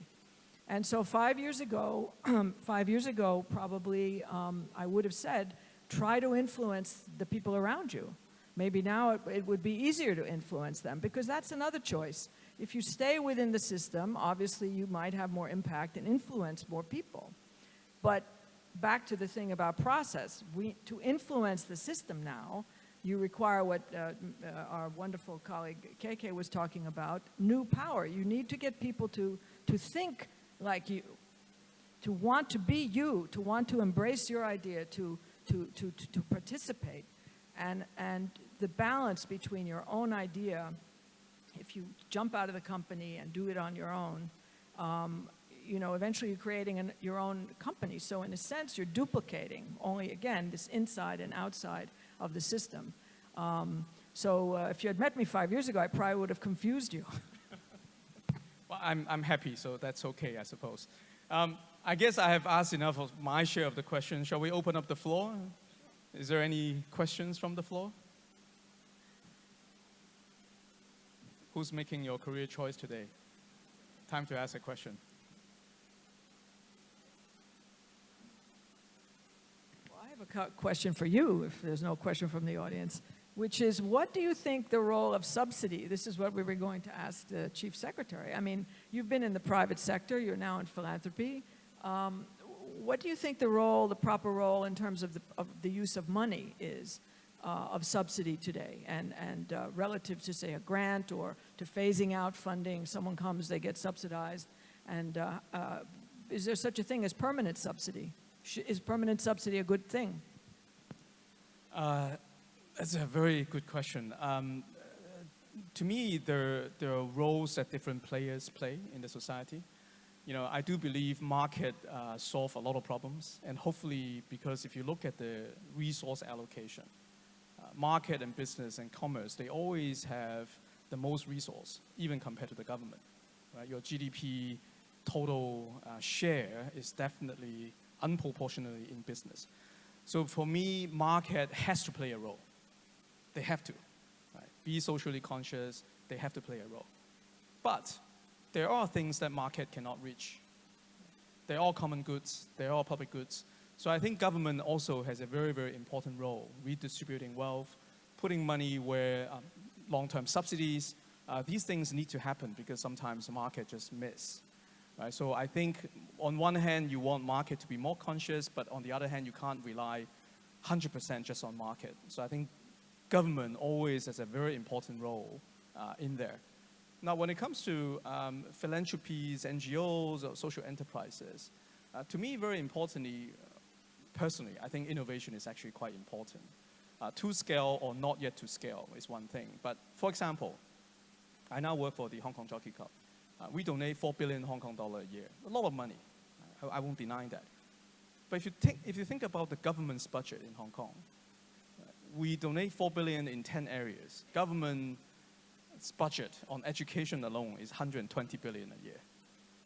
And so 5 years ago, probably I would have said, try to influence the people around you. Maybe now it would be easier to influence them because that's another choice. If you stay within the system, obviously you might have more impact and influence more people. But back to the thing about process, to influence the system now, you require what our wonderful colleague KK was talking about, new power. You need to get people to think like you, to want to be you, to want to embrace your idea, to participate. And the balance between your own idea, if you jump out of the company and do it on your own, eventually you're creating your own company. So in a sense, you're duplicating only, again, this inside and outside of the system. If you had met me 5 years ago, I probably would have confused you. Well, I'm happy, so that's okay, I suppose. I guess I have asked enough of my share of the questions. Shall we open up the floor? Is there any questions from the floor? Who's making your career choice today? Time to ask a question. Well, I have a question for you, if there's no question from the audience, which is, what do you think the role of subsidy, this is what we were going to ask the Chief Secretary. I mean, you've been in the private sector, you're now in philanthropy. What do you think the proper role in terms of the use of money is, of subsidy today, and relative to, say, a grant or to phasing out funding? Someone comes, they get subsidized, and is there such a thing as permanent subsidy? Is permanent subsidy a good thing? That's a very good question. To me, there are roles that different players play in the society. I do believe market solve a lot of problems, and hopefully, because if you look at the resource allocation, market and business and commerce, they always have the most resource, even compared to the government. Right? Your GDP total share is definitely unproportionately in business. So for me, market has to play a role. They have to. Right? Be socially conscious, they have to play a role. But there are things that market cannot reach. They're all common goods, they're all public goods. So I think government also has a very, very important role, redistributing wealth, putting money where long-term subsidies, these things need to happen because sometimes the market just miss. Right? So I think on one hand, you want market to be more conscious, but on the other hand, you can't rely 100% just on market. So I think government always has a very important role in there. Now, when it comes to philanthropies, NGOs, or social enterprises, to me, very importantly, personally, I think innovation is actually quite important. To scale or not yet to scale is one thing. But for example, I now work for the Hong Kong Jockey Club. We donate 4 billion Hong Kong dollar a year. A lot of money. I won't deny that. But if you think about the government's budget in Hong Kong, we donate 4 billion in 10 areas. Government's budget on education alone is 120 billion a year.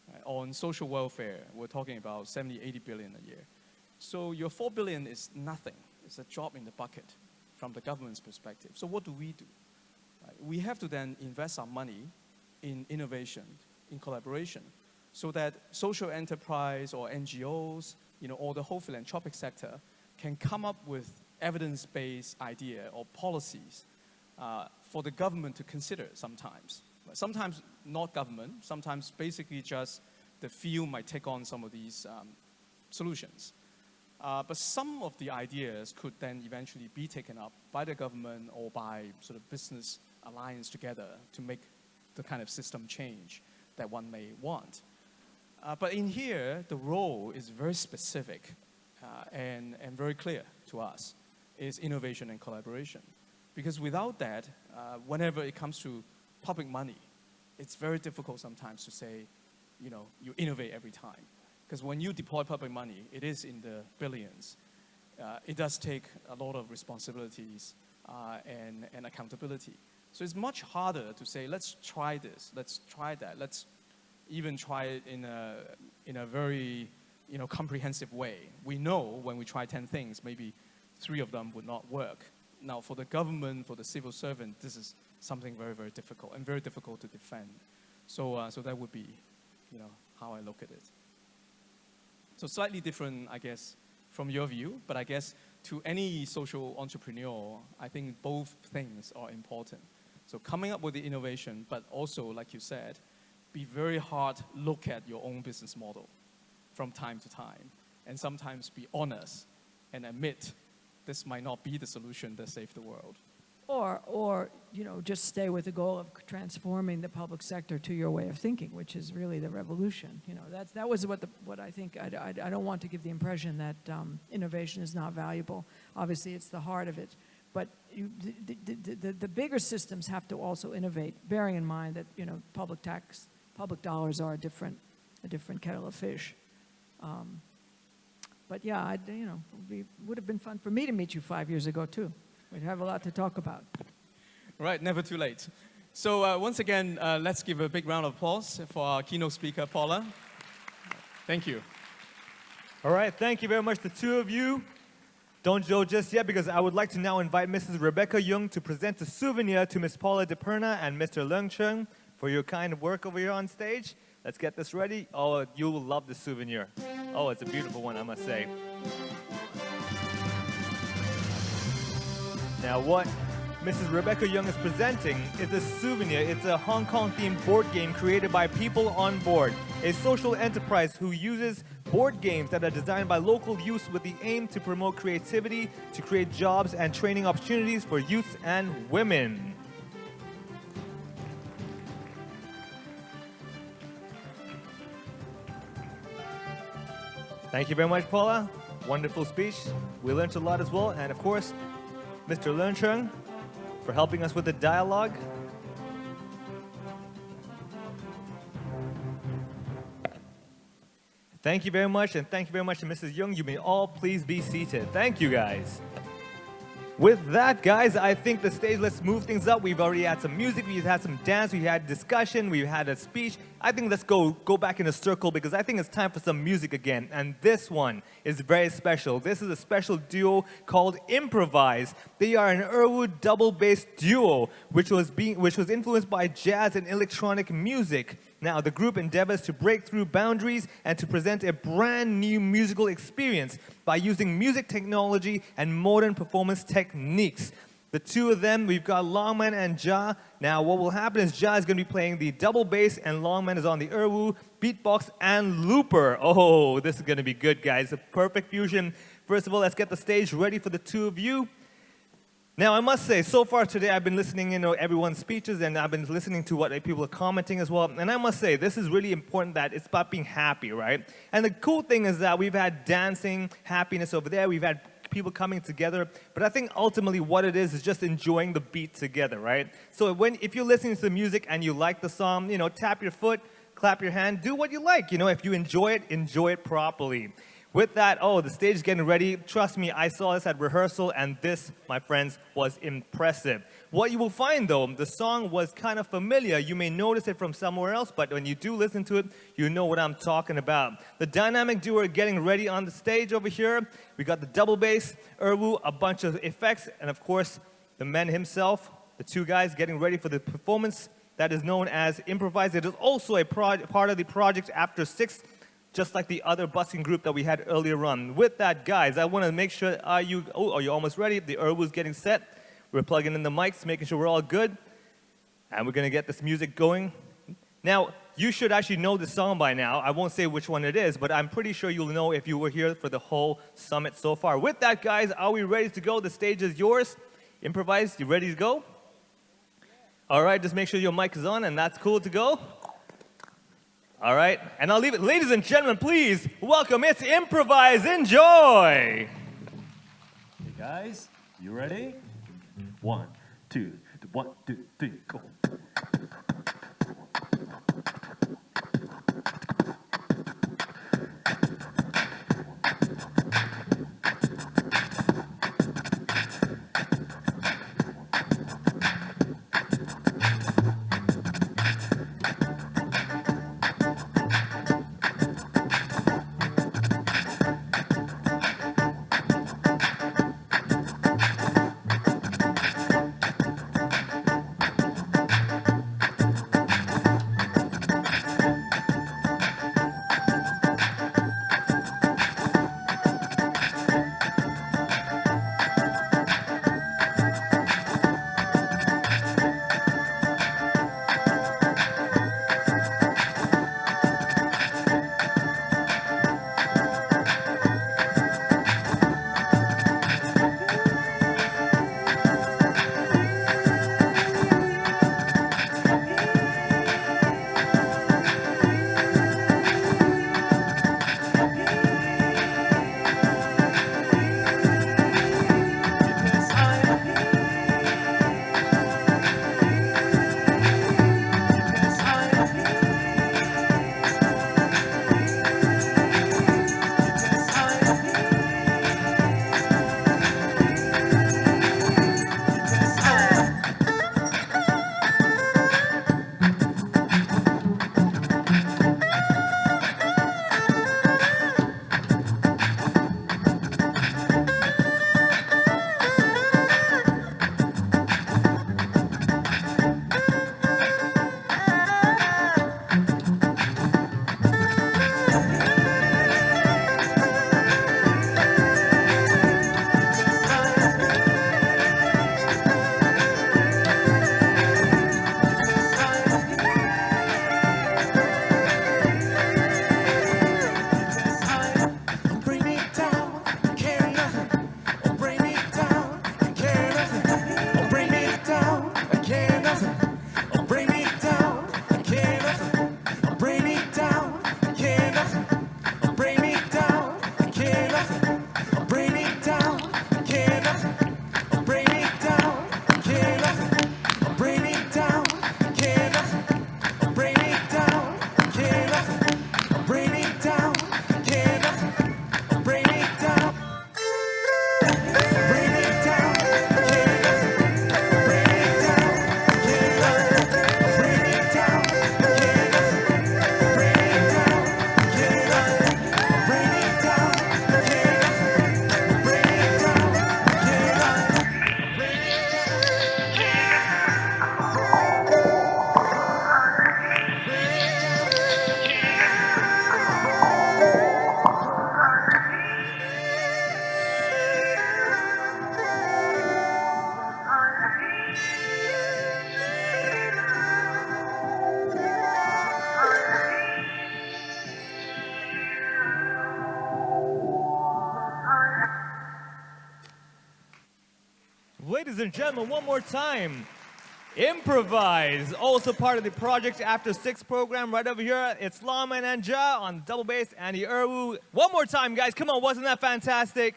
Right? On social welfare, we're talking about 70, 80 billion a year. So your 4 billion is nothing. It's a drop in the bucket from the government's perspective. So what do? Right? We have to then invest our money in innovation, in collaboration, so that social enterprise or NGOs, or the whole philanthropic sector can come up with evidence-based idea or policies for the government to consider sometimes. Sometimes not government, sometimes basically just the field might take on some of these solutions. But some of the ideas could then eventually be taken up by the government or by sort of business alliance together to make the kind of system change that one may want. But in here, the role is very specific and very clear to us, is innovation and collaboration. Because without that, whenever it comes to public money, it's very difficult sometimes to say, you innovate every time. Because when you deploy public money, it is in the billions. It does take a lot of responsibilities and accountability. So it's much harder to say, let's try this, let's try that, let's even try it in a very comprehensive way. We know when we try 10 things, maybe 3 of them would not work. Now for the government, for the civil servant, this is something very, very difficult and very difficult to defend. So that would be how I look at it. So slightly different, I guess, from your view, but I guess to any social entrepreneur, I think both things are important. So coming up with the innovation, but also, like you said, be very hard, look at your own business model from time to time, and sometimes be honest and admit this might not be the solution that saves the world. Or just stay with the goal of transforming the public sector to your way of thinking, which is really the revolution. That was what I think. I don't want to give the impression that innovation is not valuable. Obviously, it's the heart of it. But the bigger systems have to also innovate, bearing in mind that public dollars are a different kettle of fish. But yeah, it would have been fun for me to meet you 5 years ago too. We'd have a lot to talk about. Right, never too late. So once again, let's give a big round of applause for our keynote speaker, Paula. Thank you. All right, thank you very much, the two of you. Don't go just yet, because I would like to now invite Mrs. Rebecca Young to present a souvenir to Ms. Paula DePerna and Mr. Leung Chung for your kind work over here on stage. Let's get this ready. Oh, you will love the souvenir. Oh, it's a beautiful one, I must say. Now, what Mrs. Rebecca Young is presenting is a souvenir. It's a Hong Kong-themed board game created by People on Board, a social enterprise who uses board games that are designed by local youth with the aim to promote creativity, to create jobs and training opportunities for youth and women. Thank you very much, Paula. Wonderful speech. We learned a lot as well. And of course, Mr. Leung Chung, for helping us with the dialogue. Thank you very much, and thank you very much to Mrs. Young. You may all please be seated. Thank you, guys. With that, guys, I think the stage, let's move things up. We've already had some music, we've had some dance, we've had discussion, we've had a speech. I think let's go back in a circle because I think it's time for some music again. And this one is very special. This is a special duo called Improvise. They are an Erwood double-bass duo, which was influenced by jazz and electronic music. Now, the group endeavors to break through boundaries and to present a brand new musical experience by using music technology and modern performance techniques. The two of them, we've got Longman and Ja. Now, what will happen is Ja is going to be playing the double bass and Longman is on the erwu, beatbox, and looper. Oh, this is going to be good, guys. A perfect fusion. First of all, let's get the stage ready for the two of you. Now, I must say, so far today, I've been listening to everyone's speeches, and I've been listening to what people are commenting as well. And I must say, this is really important that it's about being happy, right? And the cool thing is that we've had dancing, happiness over there. We've had people coming together. But I think ultimately what it is just enjoying the beat together, right? So if you're listening to the music and you like the song, tap your foot, clap your hand, do what you like. If you enjoy it properly. With that, the stage is getting ready. Trust me, I saw this at rehearsal, and this, my friends, was impressive. What you will find, though, the song was kind of familiar. You may notice it from somewhere else, but when you do listen to it, you know what I'm talking about. The dynamic duo are getting ready on the stage over here. We got the double bass, erwu, a bunch of effects, and of course, the man himself, the two guys getting ready for the performance that is known as Improvise. It is also a part of the project After 6, just like the other busking group that we had earlier on. With that, guys, I want to make sure, are you almost ready? The erwu is getting set. We're plugging in the mics, making sure we're all good. And we're going to get this music going. Now, you should actually know the song by now. I won't say which one it is, but I'm pretty sure you'll know if you were here for the whole summit so far. With that, guys, are we ready to go? The stage is yours. Improvise, you ready to go? All right, just make sure your mic is on, and that's cool to go. All right, and I'll leave it. Ladies and gentlemen, please welcome, it's Improvise. Enjoy! Hey guys, you ready? 1, 2, 1, 2, 3, go. ladies and gentlemen, one more time. Improvise, also part of the Project After 6 program right over here. It's Lama and Anja on double bass, Andy Erwu. One more time, guys. Come on, wasn't that fantastic?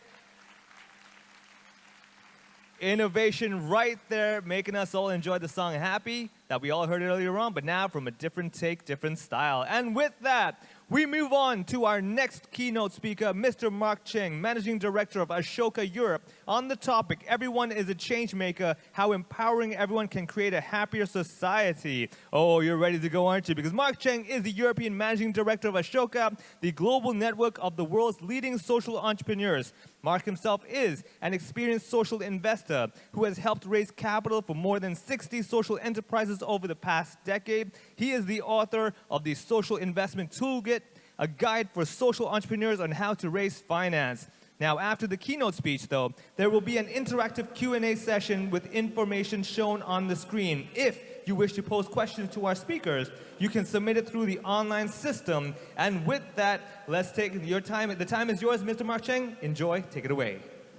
Innovation right there, making us all enjoy the song Happy that we all heard earlier on, but now from a different take, different style. And with that, we move on to our next keynote speaker, Mr. Mark Cheng, Managing Director of Ashoka Europe, on the topic, Everyone is a Changemaker, how empowering everyone can create a happier society. Oh, you're ready to go, aren't you? Because Mark Cheng is the European Managing Director of Ashoka, the global network of the world's leading social entrepreneurs. Mark himself is an experienced social investor who has helped raise capital for more than 60 social enterprises over the past decade. He is the author of the Social Investment Toolkit, a guide for social entrepreneurs on how to raise finance. Now, after the keynote speech, though, there will be an interactive Q&A session with information shown on the screen. If you wish to pose questions to our speakers, you can submit it through the online system. And with that, let's take your time. The time is yours, Mr. Mark Cheng. Enjoy. Take it away.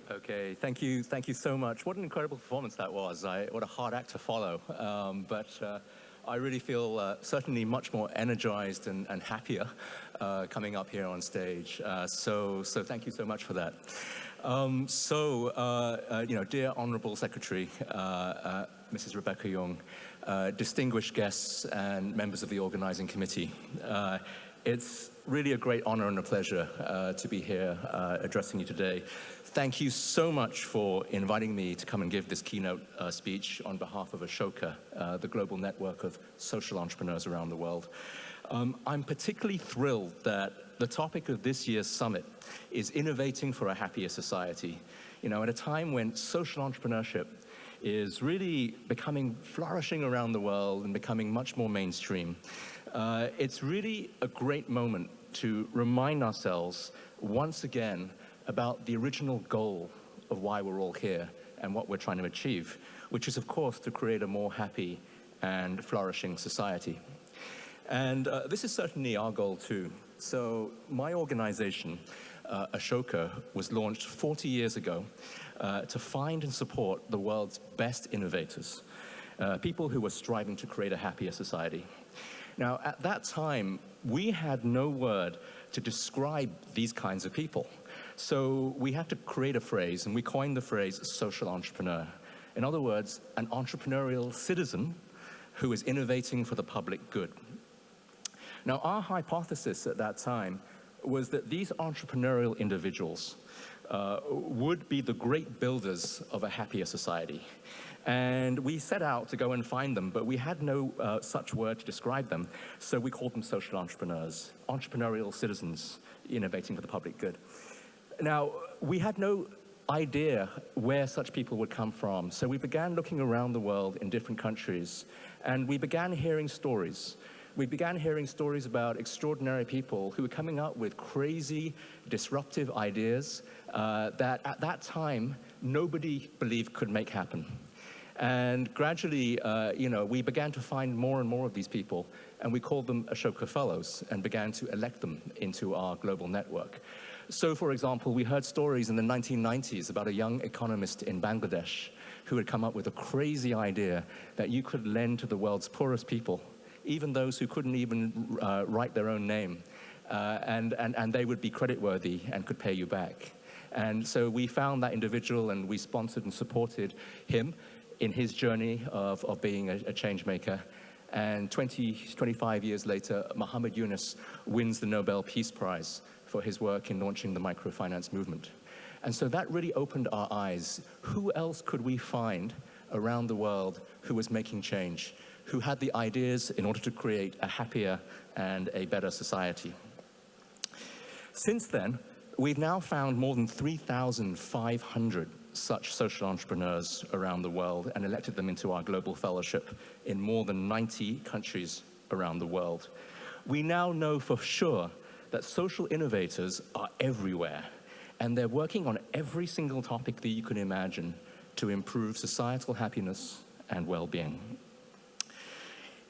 Okay, thank you so much. What an incredible performance that was. What a hard act to follow. But I really feel certainly much more energized and happier coming up here on stage. So thank you so much for that. Dear Honourable Secretary, Mrs. Rebecca Young, distinguished guests and members of the Organising Committee, it's really a great honour and a pleasure to be here addressing you today. Thank you so much for inviting me to come and give this keynote speech on behalf of Ashoka, the global network of social entrepreneurs around the world. I'm particularly thrilled that the topic of this year's summit is innovating for a happier society. You know, at a time when social entrepreneurship is really flourishing around the world and becoming much more mainstream. It's really a great moment to remind ourselves once again about the original goal of why we're all here and what we're trying to achieve, which is, of course, to create a more happy and flourishing society. And this is certainly our goal, too. So my organization, Ashoka, was launched 40 years ago to find and support the world's best innovators, people who were striving to create a happier society. Now, at that time, we had no word to describe these kinds of people. So we had to create a phrase, and we coined the phrase social entrepreneur. In other words, an entrepreneurial citizen who is innovating for the public good. Now, our hypothesis at that time was that these entrepreneurial individuals would be the great builders of a happier society. And we set out to go and find them, but we had no such word to describe them. So we called them social entrepreneurs, entrepreneurial citizens innovating for the public good. Now, we had no idea where such people would come from. So we began looking around the world in different countries, and we began hearing stories. We began hearing stories about extraordinary people who were coming up with crazy, disruptive ideas that at that time, nobody believed could make happen. And gradually, we began to find more and more of these people, and we called them Ashoka Fellows and began to elect them into our global network. So, for example, we heard stories in the 1990s about a young economist in Bangladesh who had come up with a crazy idea that you could lend to the world's poorest people, even those who couldn't even write their own name, and they would be creditworthy and could pay you back. And so we found that individual, and we sponsored and supported him in his journey of being a change maker. And 25 years later, Muhammad Yunus wins the Nobel Peace Prize for his work in launching the microfinance movement. And so that really opened our eyes. Who else could we find around the world who was making change, who had the ideas in order to create a happier and a better society? Since then, we've now found more than 3,500 such social entrepreneurs around the world and elected them into our global fellowship in more than 90 countries around the world. We now know for sure that social innovators are everywhere, and they're working on every single topic that you can imagine to improve societal happiness and well-being.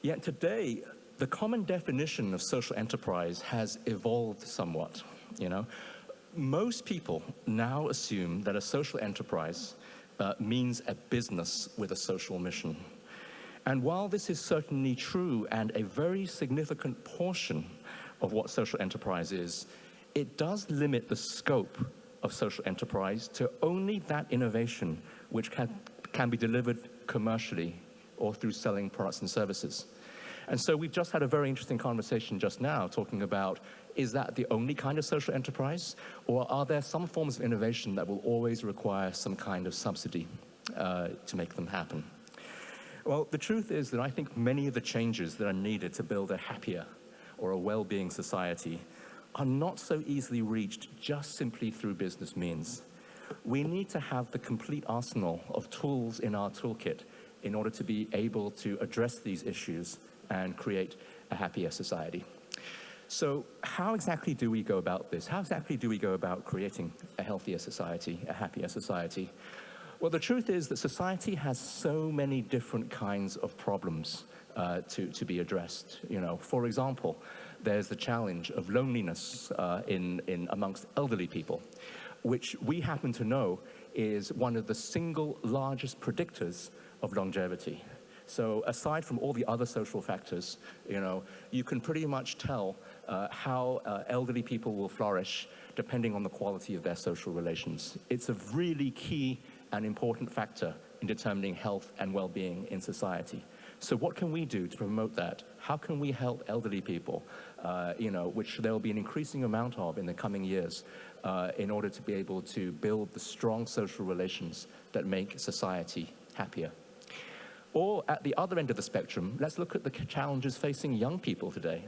Yet today, the common definition of social enterprise has evolved somewhat, Most people now assume that a social enterprise means a business with a social mission. And while this is certainly true and a very significant portion of what social enterprise is, it does limit the scope of social enterprise to only that innovation which can be delivered commercially or through selling products and services. And so we've just had a very interesting conversation just now talking about, is that the only kind of social enterprise, or are there some forms of innovation that will always require some kind of subsidy to make them happen? Well, the truth is that I think many of the changes that are needed to build a happier or a well-being society are not so easily reached just simply through business means. We need to have the complete arsenal of tools in our toolkit in order to be able to address these issues and create a happier society. So how exactly do we go about this? How exactly do we go about creating a healthier society, a happier society? Well, the truth is that society has so many different kinds of problems to be addressed. You know, for example, there's the challenge of loneliness amongst elderly people, which we happen to know is one of the single largest predictors of longevity. So aside from all the other social factors, you know, you can pretty much tell how elderly people will flourish depending on the quality of their social relations. It's a really key and important factor in determining health and well-being in society. So what can we do to promote that? How can we help elderly people, you know, which there will be an increasing amount of in the coming years, in order to be able to build the strong social relations that make society happier? Or at the other end of the spectrum, let's look at the challenges facing young people today.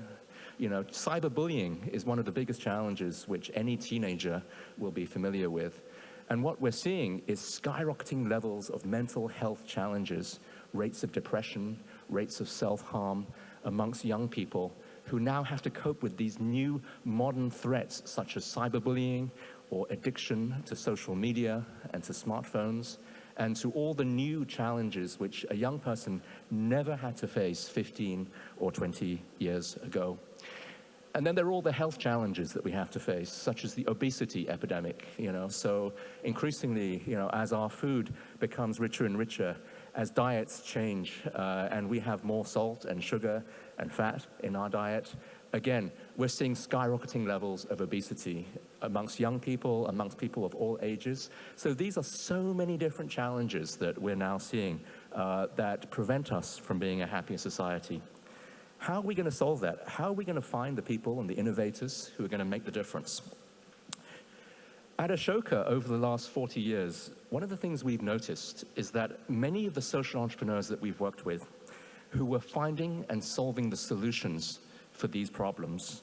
You know, cyberbullying is one of the biggest challenges which any teenager will be familiar with. And what we're seeing is skyrocketing levels of mental health challenges, rates of depression, rates of self-harm amongst young people who now have to cope with these new modern threats such as cyberbullying or addiction to social media and to smartphones, and to all the new challenges which a young person never had to face 15 or 20 years ago. And then there are all the health challenges that we have to face, such as the obesity epidemic, you know. So increasingly, you know, as our food becomes richer and richer, as diets change, and we have more salt and sugar and fat in our diet, again, we're seeing skyrocketing levels of obesity amongst young people, amongst people of all ages. So these are so many different challenges that we're now seeing that prevent us from being a happier society. How are we going to solve that? How are we going to find the people and the innovators who are going to make the difference? At Ashoka, over the last 40 years, one of the things we've noticed is that many of the social entrepreneurs that we've worked with who were finding and solving the solutions for these problems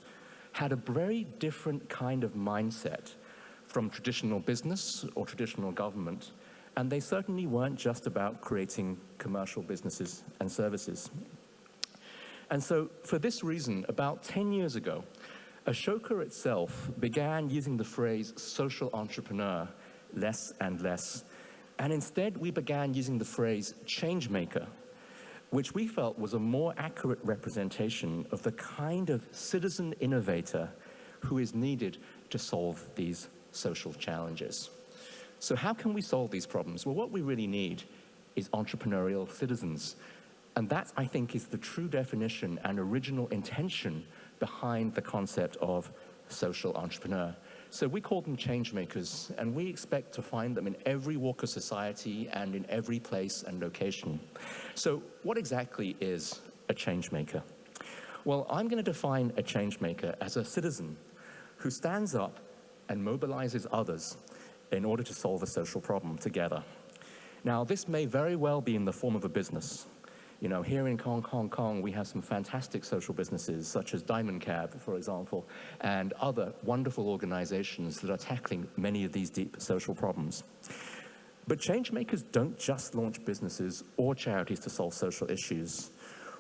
had a very different kind of mindset from traditional business or traditional government, and they certainly weren't just about creating commercial businesses and services. And so, for this reason, about 10 years ago, Ashoka itself began using the phrase social entrepreneur less and less, and instead we began using the phrase changemaker, which we felt was a more accurate representation of the kind of citizen innovator who is needed to solve these social challenges. So how can we solve these problems? Well, what we really need is entrepreneurial citizens. And that, I think, is the true definition and original intention behind the concept of social entrepreneur. So we call them changemakers, and we expect to find them in every walk of society and in every place and location. So what exactly is a changemaker? Well, I'm going to define a changemaker as a citizen who stands up and mobilizes others in order to solve a social problem together. Now, this may very well be in the form of a business. You know, here in Hong Kong, we have some fantastic social businesses, such as Diamond Cab, for example, and other wonderful organizations that are tackling many of these deep social problems. But changemakers don't just launch businesses or charities to solve social issues.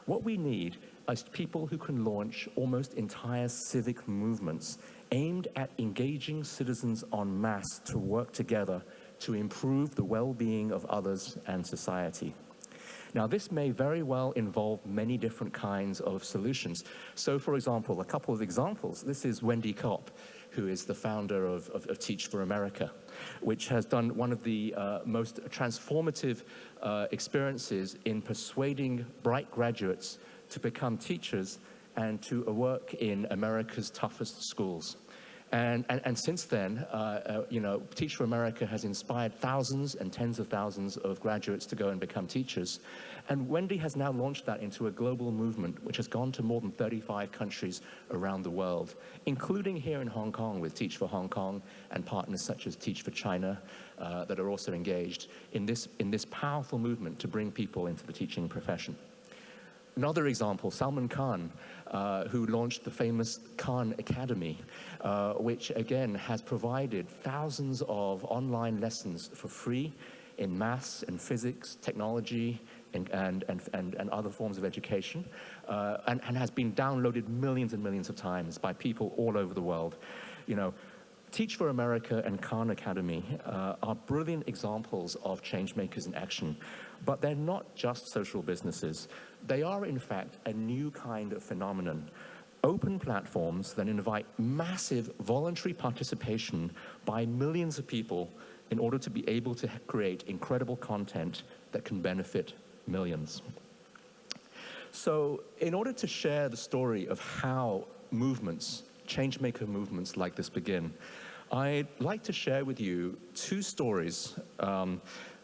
What we need is people who can launch almost entire civic movements aimed at engaging citizens en masse to work together to improve the well-being of others and society. Now, this may very well involve many different kinds of solutions. So, for example, a couple of examples. This is Wendy Kopp, who is the founder of Teach for America, which has done one of the most transformative experiences in persuading bright graduates to become teachers and to work in America's toughest schools. And since then, Teach for America has inspired thousands and tens of thousands of graduates to go and become teachers. And Wendy has now launched that into a global movement, which has gone to more than 35 countries around the world, including here in Hong Kong with Teach for Hong Kong and partners such as Teach for China that are also engaged in this powerful movement to bring people into the teaching profession. Another example, Salman Khan, who launched the famous Khan Academy, which again has provided thousands of online lessons for free in maths and physics, technology, and other forms of education, and has been downloaded millions and millions of times by people all over the world. Teach for America and Khan Academy are brilliant examples of changemakers in action, but they're not just social businesses. They are, in fact, a new kind of phenomenon. Open platforms that invite massive voluntary participation by millions of people in order to be able to create incredible content that can benefit millions. So, in order to share the story of how movements, changemaker movements like this begin, I'd like to share with you two stories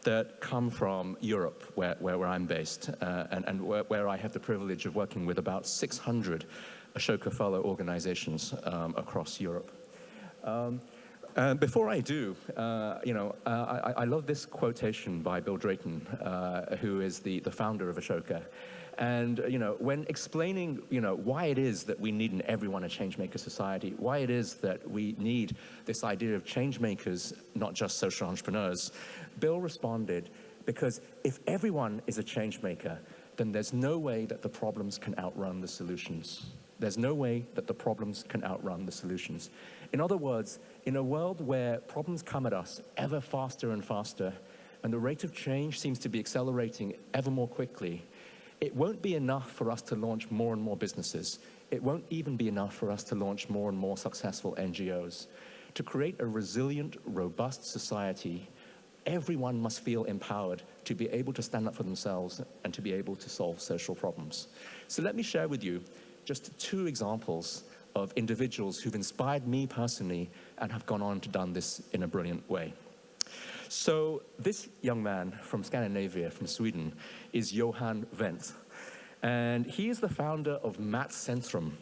that come from Europe, where I'm based, and where I have the privilege of working with about 600 Ashoka Fellow organizations across Europe. Before I do, I love this quotation by Bill Drayton, who is the founder of Ashoka. And, when explaining, why it is that we need in everyone a changemaker society, why it is that we need this idea of changemakers, not just social entrepreneurs, Bill responded, because if everyone is a changemaker, then there's no way that the problems can outrun the solutions. There's no way that the problems can outrun the solutions. In other words, in a world where problems come at us ever faster and faster, and the rate of change seems to be accelerating ever more quickly, it won't be enough for us to launch more and more businesses. It won't even be enough for us to launch more and more successful NGOs. To create a resilient, robust society, everyone must feel empowered to be able to stand up for themselves and to be able to solve social problems. So let me share with you just two examples of individuals who've inspired me personally and have gone on to done this in a brilliant way. So this young man from Scandinavia, from Sweden, is Johan Wendt. And he is the founder of Mathcentrum,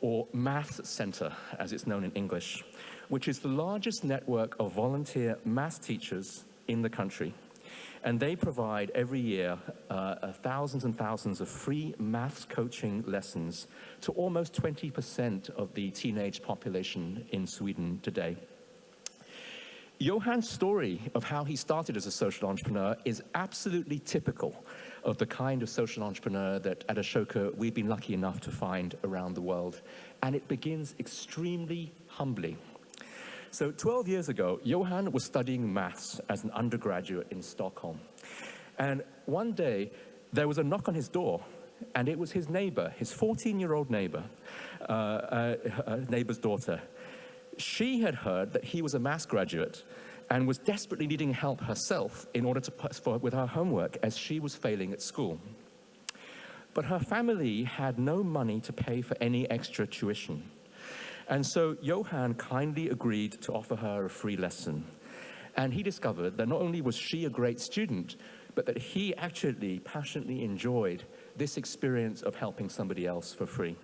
or Math Center, as it's known in English, which is the largest network of volunteer math teachers in the country. And they provide every year thousands and thousands of free maths coaching lessons to almost 20% of the teenage population in Sweden today. Johan's story of how he started as a social entrepreneur is absolutely typical of the kind of social entrepreneur that at Ashoka we've been lucky enough to find around the world. And it begins extremely humbly. So 12 years ago, Johan was studying maths as an undergraduate in Stockholm. And one day, there was a knock on his door, and it was his neighbor, his 14-year-old neighbor, neighbor's daughter. She had heard that he was a maths graduate and was desperately needing help herself in order with her homework as she was failing at school. But her family had no money to pay for any extra tuition. And so Johan kindly agreed to offer her a free lesson. And he discovered that not only was she a great student, but that he actually passionately enjoyed this experience of helping somebody else for free.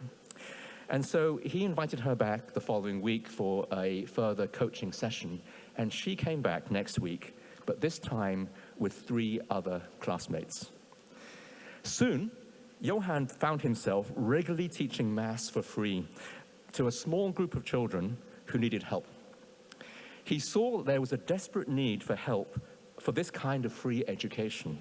And so he invited her back the following week for a further coaching session, and she came back next week, but this time with 3 other classmates. Soon, Johan found himself regularly teaching maths for free to a small group of children who needed help. He saw there was a desperate need for help for this kind of free education,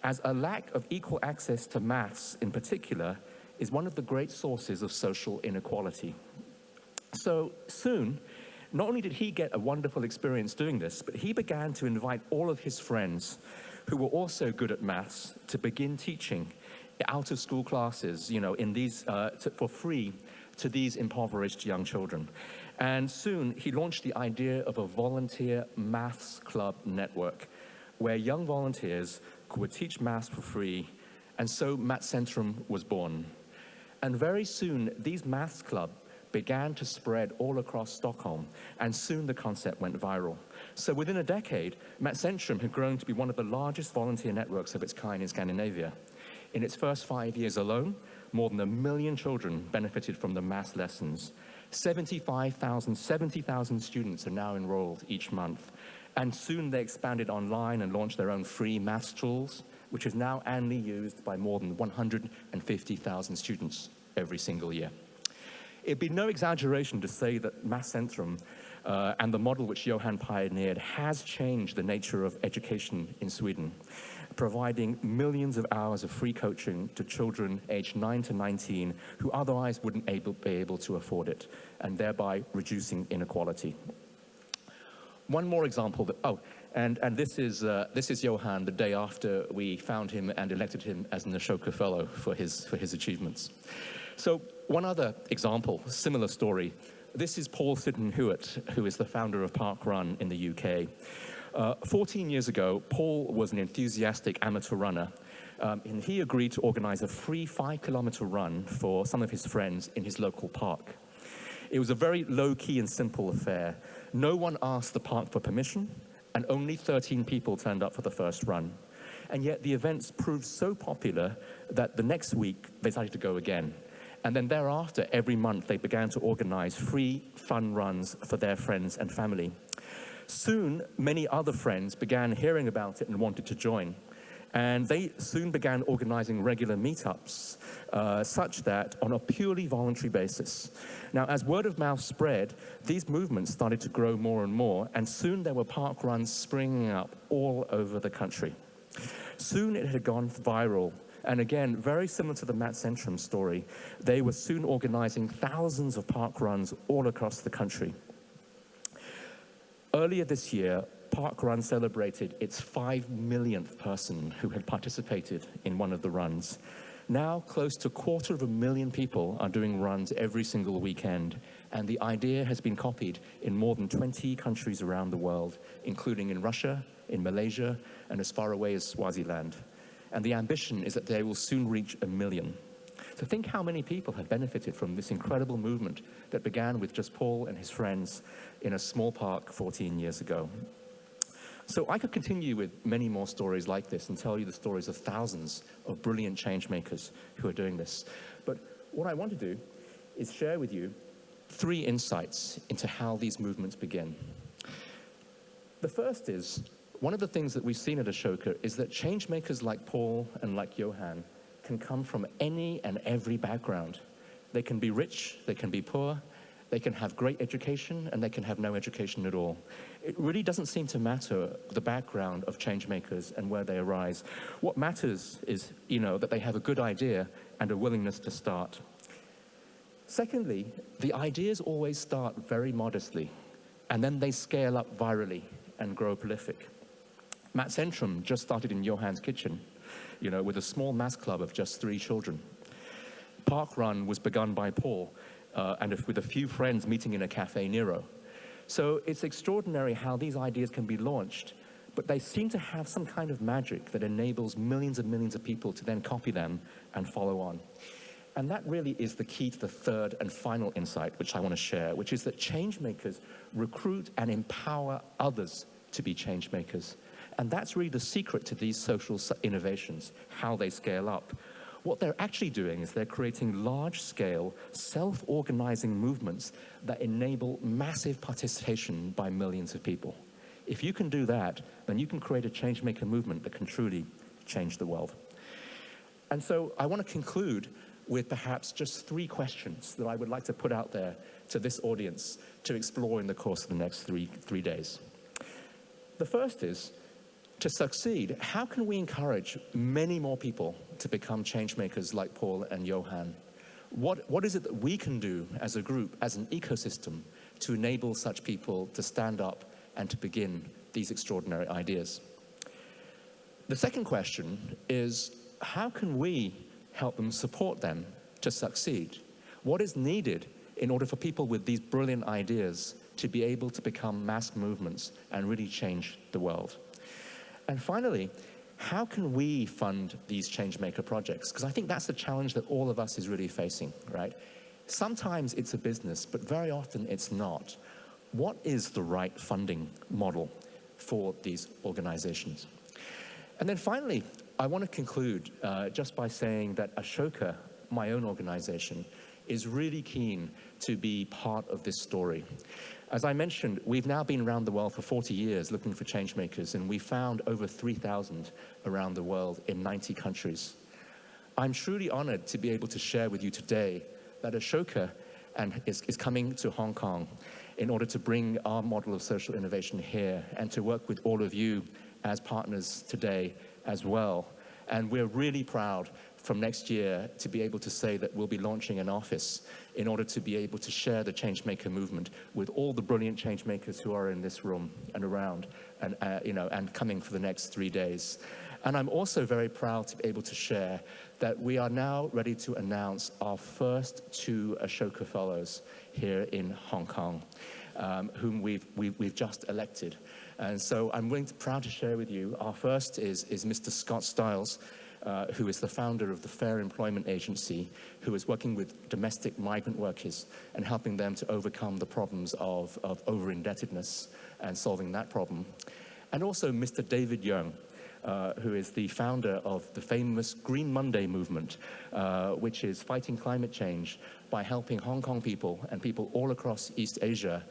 as a lack of equal access to maths in particular is one of the great sources of social inequality. So soon, not only did he get a wonderful experience doing this, but he began to invite all of his friends who were also good at maths to begin teaching out of school classes, in these, for free to these impoverished young children. And soon he launched the idea of a volunteer maths club network where young volunteers could teach maths for free, and so Mathcentrum was born. And very soon these maths clubs began to spread all across Stockholm, and soon the concept went viral. So within a decade, Mathcentrum had grown to be one of the largest volunteer networks of its kind in Scandinavia. In its first 5 years alone, more than 1 million children benefited from the maths lessons. 70,000 students are now enrolled each month. And soon they expanded online and launched their own free maths tools, which is now annually used by more than 150,000 students every single year. It'd be no exaggeration to say that Mathcentrum and the model which Johan pioneered has changed the nature of education in Sweden, providing millions of hours of free coaching to children aged 9 to 19 who otherwise wouldn't be able to afford it, and thereby reducing inequality. One more example, and this is Johan the day after we found him and elected him as an Ashoka Fellow for his achievements. So one other example, similar story. This is Paul Sidden Hewitt, who is the founder of Park Run in the UK. 14 years ago, Paul was an enthusiastic amateur runner, and he agreed to organize a free 5-kilometer run for some of his friends in his local park. It was a very low-key and simple affair. No one asked the park for permission, and only 13 people turned up for the first run. And yet the events proved so popular that the next week they decided to go again. And then thereafter, every month, they began to organize free, fun runs for their friends and family. Soon, many other friends began hearing about it and wanted to join. And they soon began organizing regular meetups, such that on a purely voluntary basis. Now, as word of mouth spread, these movements started to grow more and more, and soon there were park runs springing up all over the country. Soon it had gone viral. And again, very similar to the Mathcentrum story, they were soon organizing thousands of park runs all across the country. Earlier this year, Park Run celebrated its 5 millionth person who had participated in one of the runs. Now, close to 250,000 people are doing runs every single weekend, and the idea has been copied in more than 20 countries around the world, including in Russia, in Malaysia, and as far away as Swaziland. And the ambition is that they will soon reach 1 million. So think how many people have benefited from this incredible movement that began with just Paul and his friends in a small park 14 years ago. So I could continue with many more stories like this and tell you the stories of thousands of brilliant change makers who are doing this. But what I want to do is share with you 3 insights into how these movements begin. The first is, one of the things that we've seen at Ashoka is that change makers like Paul and like Johan can come from any and every background. They can be rich, they can be poor, they can have great education, and they can have no education at all. It really doesn't seem to matter the background of change makers and where they arise. What matters is, that they have a good idea and a willingness to start. Secondly, the ideas always start very modestly, and then they scale up virally and grow prolific. Mathcentrum just started in Johan's kitchen, with a small maths club of just 3 children. Park Run was begun by Paul, and with a few friends meeting in a cafe Nero. So it's extraordinary how these ideas can be launched, but they seem to have some kind of magic that enables millions and millions of people to then copy them and follow on. And that really is the key to the third and final insight, which I want to share, which is that change makers recruit and empower others to be change makers. And that's really the secret to these social innovations, how they scale up. What they're actually doing is they're creating large-scale, self-organizing movements that enable massive participation by millions of people. If you can do that, then you can create a change-maker movement that can truly change the world. And so I want to conclude with perhaps just 3 questions that I would like to put out there to this audience to explore in the course of the next three days. The first is, to succeed, how can we encourage many more people to become change makers like Paul and Johan? What is it that we can do as a group, as an ecosystem, to enable such people to stand up and to begin these extraordinary ideas? The second question is, how can we help them support them to succeed? What is needed in order for people with these brilliant ideas to be able to become mass movements and really change the world? And finally, how can we fund these Changemaker projects? Because I think that's the challenge that all of us is really facing, right? Sometimes it's a business, but very often it's not. What is the right funding model for these organizations? And then finally, I want to conclude just by saying that Ashoka, my own organization, is really keen to be part of this story. As I mentioned, we've now been around the world for 40 years looking for changemakers, and we found over 3,000 around the world in 90 countries. I'm truly honored to be able to share with you today that Ashoka is coming to Hong Kong in order to bring our model of social innovation here and to work with all of you as partners today as well. And we're really proud from next year to be able to say that we'll be launching an office in order to be able to share the Changemaker movement with all the brilliant changemakers who are in this room and around and coming for the next 3 days. And I'm also very proud to be able to share that we are now ready to announce our first 2 Ashoka Fellows here in Hong Kong, whom we've just elected. And so I'm proud to share with you, our first is Mr. Scott Stiles, who is the founder of the Fair Employment Agency, who is working with domestic migrant workers and helping them to overcome the problems of over-indebtedness and solving that problem. And also Mr. David Young, who is the founder of the famous Green Monday movement, which is fighting climate change by helping Hong Kong people and people all across East Asia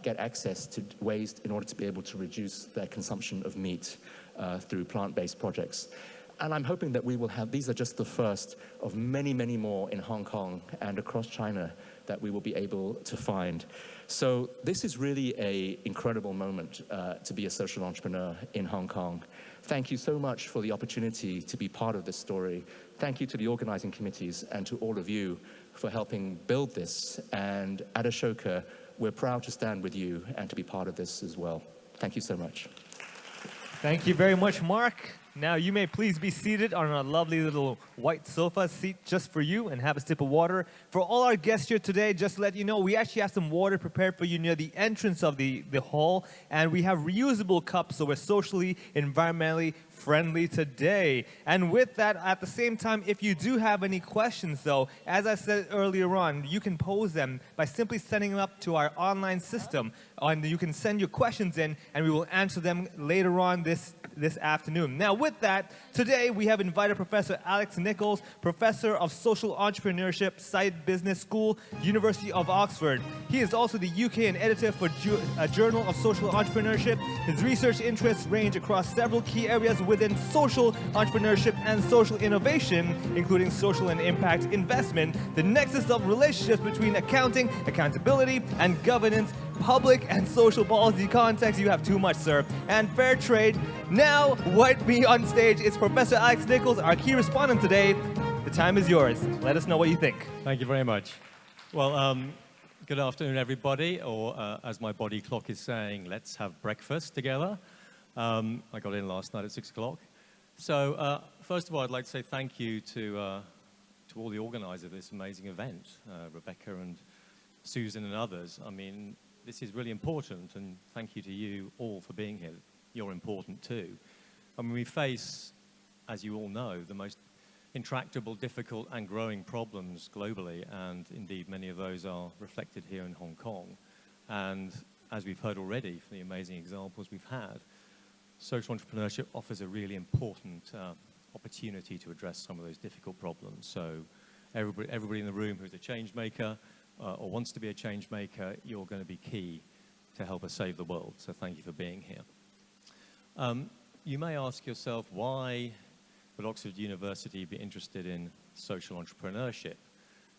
get access to ways in order to be able to reduce their consumption of meat through plant-based projects. And I'm hoping that we will have, these are just the first of many, many more in Hong Kong and across China that we will be able to find. So this is really an incredible moment to be a social entrepreneur in Hong Kong. Thank you so much for the opportunity to be part of this story. Thank you to the organizing committees and to all of you for helping build this. And at Ashoka, we're proud to stand with you and to be part of this as well. Thank you so much. Thank you very much, Mark. Now you may please be seated on a lovely little white sofa seat just for you and have a sip of water. For all our guests here today, just to let you know, we actually have some water prepared for you near the entrance of the hall, and we have reusable cups, so we're socially, environmentally friendly today. And with that, at the same time, if you do have any questions though, as I said earlier on, you can pose them by simply sending them up to our online system. And you can send your questions in and we will answer them later on this afternoon. Now with that, today we have invited Professor Alex Nicholls, Professor of Social Entrepreneurship, Saïd Business School, University of Oxford. He is also the UK and editor for a Journal of Social Entrepreneurship. His research interests range across several key areas within social entrepreneurship and social innovation, including social and impact investment, the nexus of relationships between accounting, accountability, and governance, public and social policy context. You have too much, sir. And fair trade. Now, with me on stage is Professor Alex Nicholls, our key respondent today. The time is yours. Let us know what you think. Thank you very much. Well, good afternoon, everybody, or as my body clock is saying, let's have breakfast together. I got in last night at 6 o'clock. So first of all, I'd like to say thank you to all the organizers of this amazing event, Rebecca and Susan and others. I mean, this is really important, and thank you to you all for being here. You're important too. I mean, we face, as you all know, the most intractable, difficult and growing problems globally, and indeed many of those are reflected here in Hong Kong. And as we've heard already from the amazing examples we've had, social entrepreneurship offers a really important opportunity to address some of those difficult problems. So everybody in the room who's a change maker or wants to be a change maker, you're going to be key to help us save the world. So thank you for being here. You may ask yourself, why would Oxford University be interested in social entrepreneurship?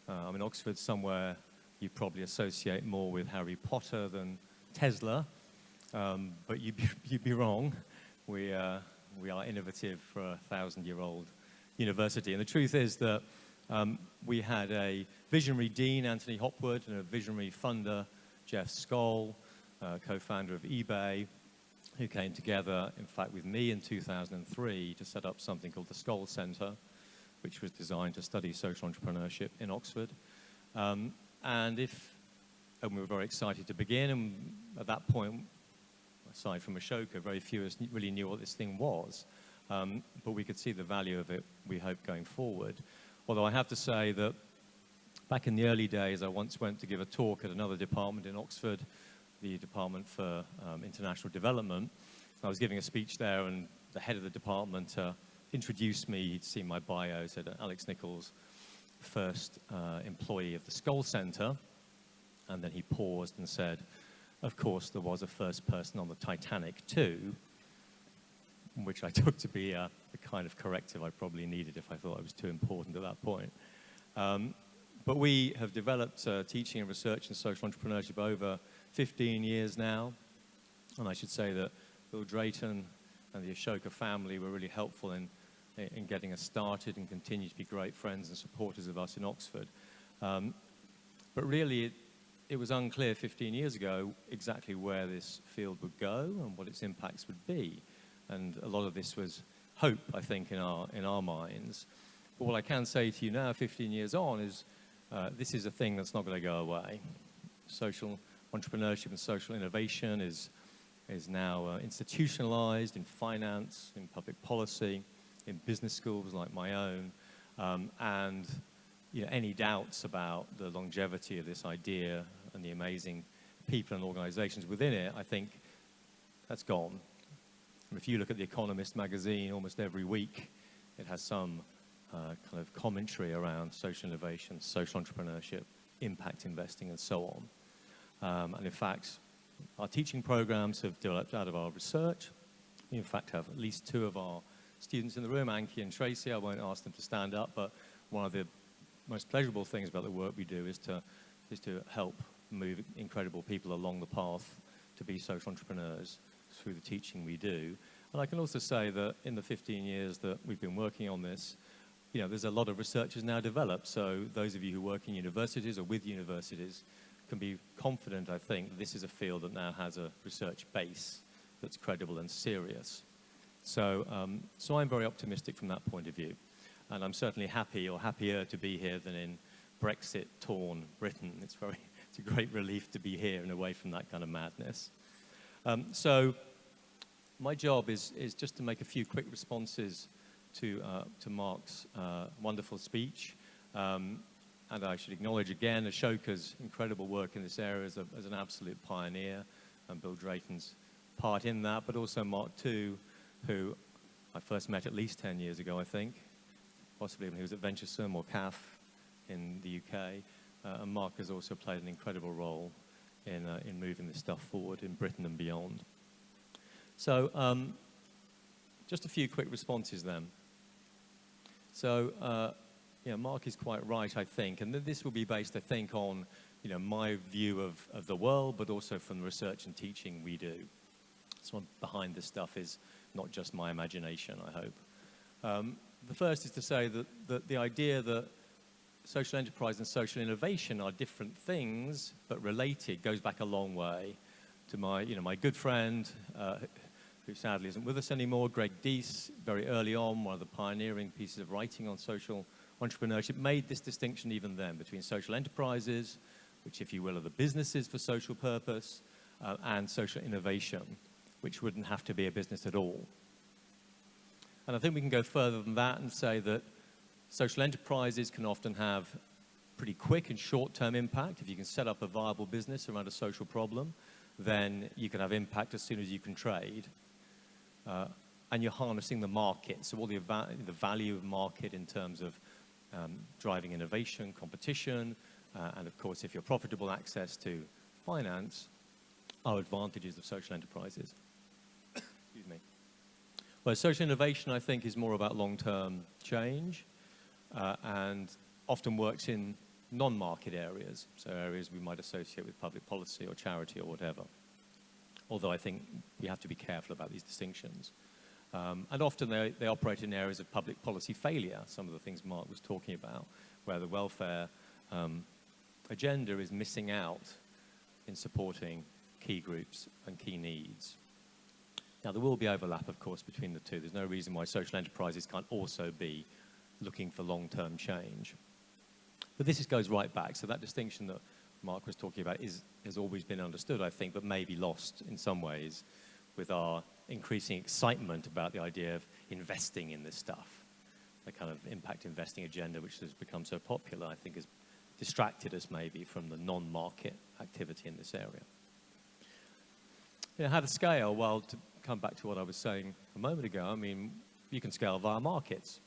I mean, Oxford's somewhere you probably associate more with Harry Potter than Tesla, but you'd be wrong. We are innovative for a 1,000-year-old university. And the truth is that we had a visionary dean, Anthony Hopwood, and a visionary funder, Jeff Skoll, co-founder of eBay, who came together, in fact, with me in 2003 to set up something called the Scholl Centre, which was designed to study social entrepreneurship in Oxford. And we were very excited to begin, and at that point, aside from Ashoka, very few of us really knew what this thing was. But we could see the value of it, we hope, going forward. Although I have to say that back in the early days, I once went to give a talk at another department in Oxford, the Department for International Development. I was giving a speech there, and the head of the department introduced me. He'd seen my bio, said Alex Nicholls, first employee of the Scholl Centre. And then he paused and said, of course, there was a first person on the Titanic too, which I took to be the kind of corrective I probably needed if I thought I was too important at that point. But we have developed teaching and research in social entrepreneurship over 15 years now. And I should say that Bill Drayton and the Ashoka family were really helpful in getting us started and continue to be great friends and supporters of us in Oxford. But really, it was unclear 15 years ago exactly where this field would go and what its impacts would be. And a lot of this was hope, I think, in our minds. But what I can say to you now, 15 years on, is this is a thing that's not going to go away. Social entrepreneurship and social innovation is now institutionalized in finance, in public policy, in business schools like my own. And any doubts about the longevity of this idea and the amazing people and organizations within it, I think that's gone. And if you look at The Economist magazine, almost every week, it has some kind of commentary around social innovation, social entrepreneurship, impact investing, and so on. And in fact, our teaching programs have developed out of our research. We, in fact, have at least two of our students in the room, Anki and Tracy. I won't ask them to stand up, but one of the most pleasurable things about the work we do is to help move incredible people along the path to be social entrepreneurs through the teaching we do. And I can also say that in the 15 years that we've been working on this, there's a lot of research has now developed. So those of you who work in universities or with universities can be confident, I think, that this is a field that now has a research base that's credible and serious. So I'm very optimistic from that point of view. And I'm certainly happy or happier to be here than in Brexit-torn Britain. It's a great relief to be here and away from that kind of madness. So my job is just to make a few quick responses to Mark's wonderful speech. And I should acknowledge again Ashoka's incredible work in this area as an absolute pioneer, and Bill Drayton's part in that, but also Mark too, who I first met at least 10 years ago, I think, possibly when he was at Venturesome or CAF in the UK. And Mark has also played an incredible role in moving this stuff forward in Britain and beyond. So just a few quick responses then. So Mark is quite right, I think, and this will be based, I think, on my view of the world, but also from the research and teaching we do. So behind this stuff is not just my imagination, I hope. The first is to say that the idea that social enterprise and social innovation are different things, but related, goes back a long way to my good friend, who sadly isn't with us anymore, Greg Deese, very early on, one of the pioneering pieces of writing on social entrepreneurship, made this distinction even then between social enterprises, which, if you will, are the businesses for social purpose, and social innovation, which wouldn't have to be a business at all. And I think we can go further than that and say that social enterprises can often have pretty quick and short-term impact. If you can set up a viable business around a social problem, then you can have impact as soon as you can trade. And you're harnessing the market, so all the value of market in terms of driving innovation, competition, and of course, if you're profitable, access to finance, are advantages of social enterprises. Excuse me. Well, social innovation, I think, is more about long-term change and often works in non-market areas, so areas we might associate with public policy or charity or whatever. Although I think we have to be careful about these distinctions. And often they operate in areas of public policy failure, some of the things Mark was talking about, where the welfare agenda is missing out in supporting key groups and key needs. Now, there will be overlap, of course, between the two. There's no reason why social enterprises can't also be looking for long-term change. But this goes right back. So that distinction that Mark was talking about has always been understood, I think, but may be lost in some ways with our increasing excitement about the idea of investing in this stuff. The kind of impact investing agenda, which has become so popular, I think has distracted us maybe from the non-market activity in this area. You know, how to scale? Well, to come back to what I was saying a moment ago, I mean, you can scale via markets.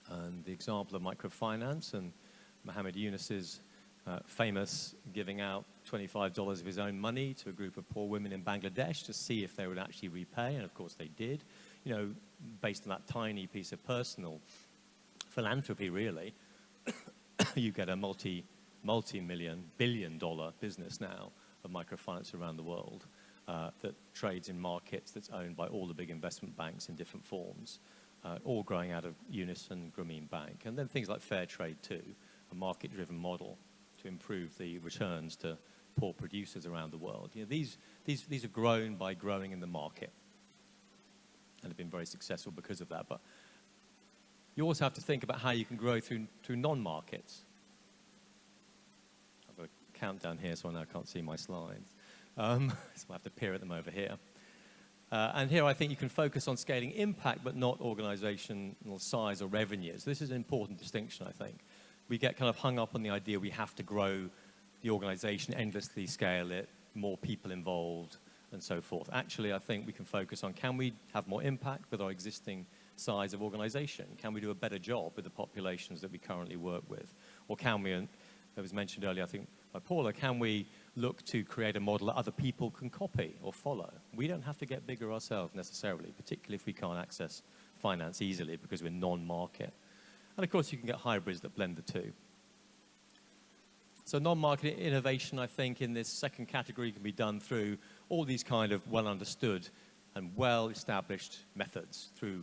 And the example of microfinance and Mohammed Yunus's famous giving out $25 of his own money to a group of poor women in Bangladesh to see if they would actually repay, and of course they did. You know, based on that tiny piece of personal philanthropy, really, you get a multi-million, billion-dollar business now of microfinance around the world that trades in markets that's owned by all the big investment banks in different forms, all growing out of Yunus and Grameen Bank. And then things like fair trade too, a market-driven model to improve the returns to poor producers around the world. You know, these have grown by growing in the market and have been very successful because of that. But you also have to think about how you can grow through non-markets. I've got a countdown here, so I now can't see my slides. So I have to peer at them over here. And here I think you can focus on scaling impact, but not organizational size or revenues. This is an important distinction, I think. We get kind of hung up on the idea we have to grow the organization, endlessly scale it, more people involved, and so forth. Actually, I think we can focus on, can we have more impact with our existing size of organization? Can we do a better job with the populations that we currently work with? Or can we, and it was mentioned earlier, I think, by Paula, can we look to create a model that other people can copy or follow? We don't have to get bigger ourselves necessarily, particularly if we can't access finance easily because we're non-market. And of course, you can get hybrids that blend the two. So non-market innovation, I think, in this second category can be done through all these kind of well-understood and well-established methods, through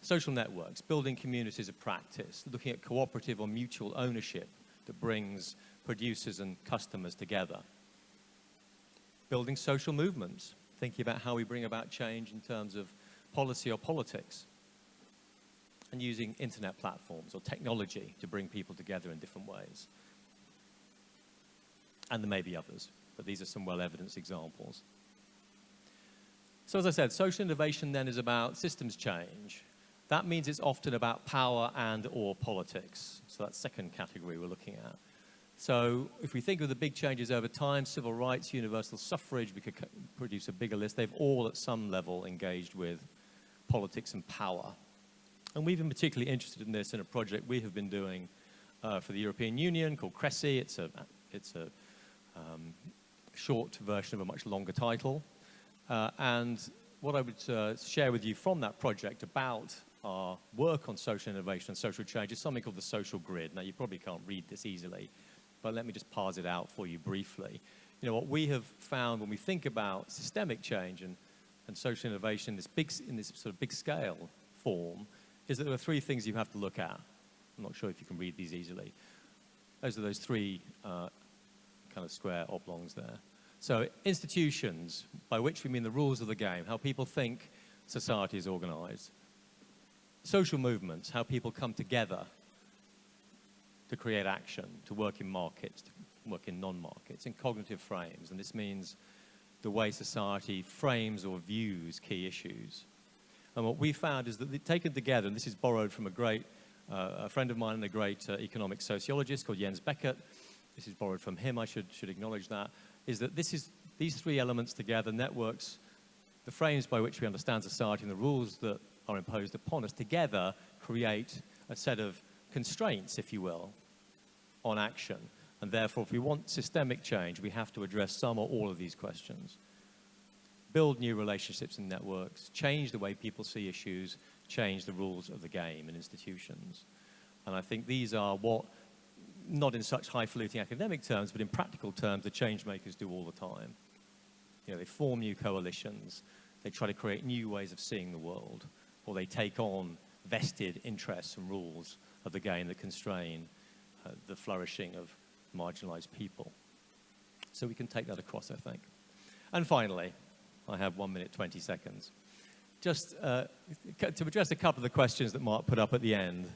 social networks, building communities of practice, looking at cooperative or mutual ownership that brings producers and customers together, building social movements, thinking about how we bring about change in terms of policy or politics, and using internet platforms or technology to bring people together in different ways. And there may be others, but these are some well-evidenced examples. So as I said, social innovation then is about systems change. That means it's often about power and or politics. So that's second category we're looking at. So if we think of the big changes over time, civil rights, universal suffrage, we could produce a bigger list. They've all at some level engaged with politics and power. And we've been particularly interested in this in a project we have been doing for the European Union called CRESI. It's a short version of a much longer title. And what I would share with you from that project about our work on social innovation and social change is something called the social grid. Now, you probably can't read this easily, but let me just parse it out for you briefly. You know, what we have found when we think about systemic change and social innovation in this sort of big scale form is that there are three things you have to look at. I'm not sure if you can read these easily. Those are those three kind of square oblongs there. So institutions, by which we mean the rules of the game, how people think society is organized. Social movements, how people come together to create action, to work in markets, to work in non-markets, in cognitive frames. And this means the way society frames or views key issues. And what we found is that taken together, and this is borrowed from a friend of mine and a great economic sociologist called Jens Beckert. This is borrowed from him, I should acknowledge that, is that these three elements together, networks, the frames by which we understand society and the rules that are imposed upon us together create a set of constraints, if you will, on action. And therefore, if we want systemic change, we have to address some or all of these questions. Build new relationships and networks, change the way people see issues, change the rules of the game in institutions. And I think these are what, not in such highfalutin academic terms, but in practical terms, the changemakers do all the time. You know, they form new coalitions, they try to create new ways of seeing the world, or they take on vested interests and rules of the game that constrain the flourishing of marginalized people. So we can take that across, I think. And finally, I have 1 minute, 20 seconds. Just to address a couple of the questions that Mark put up at the end,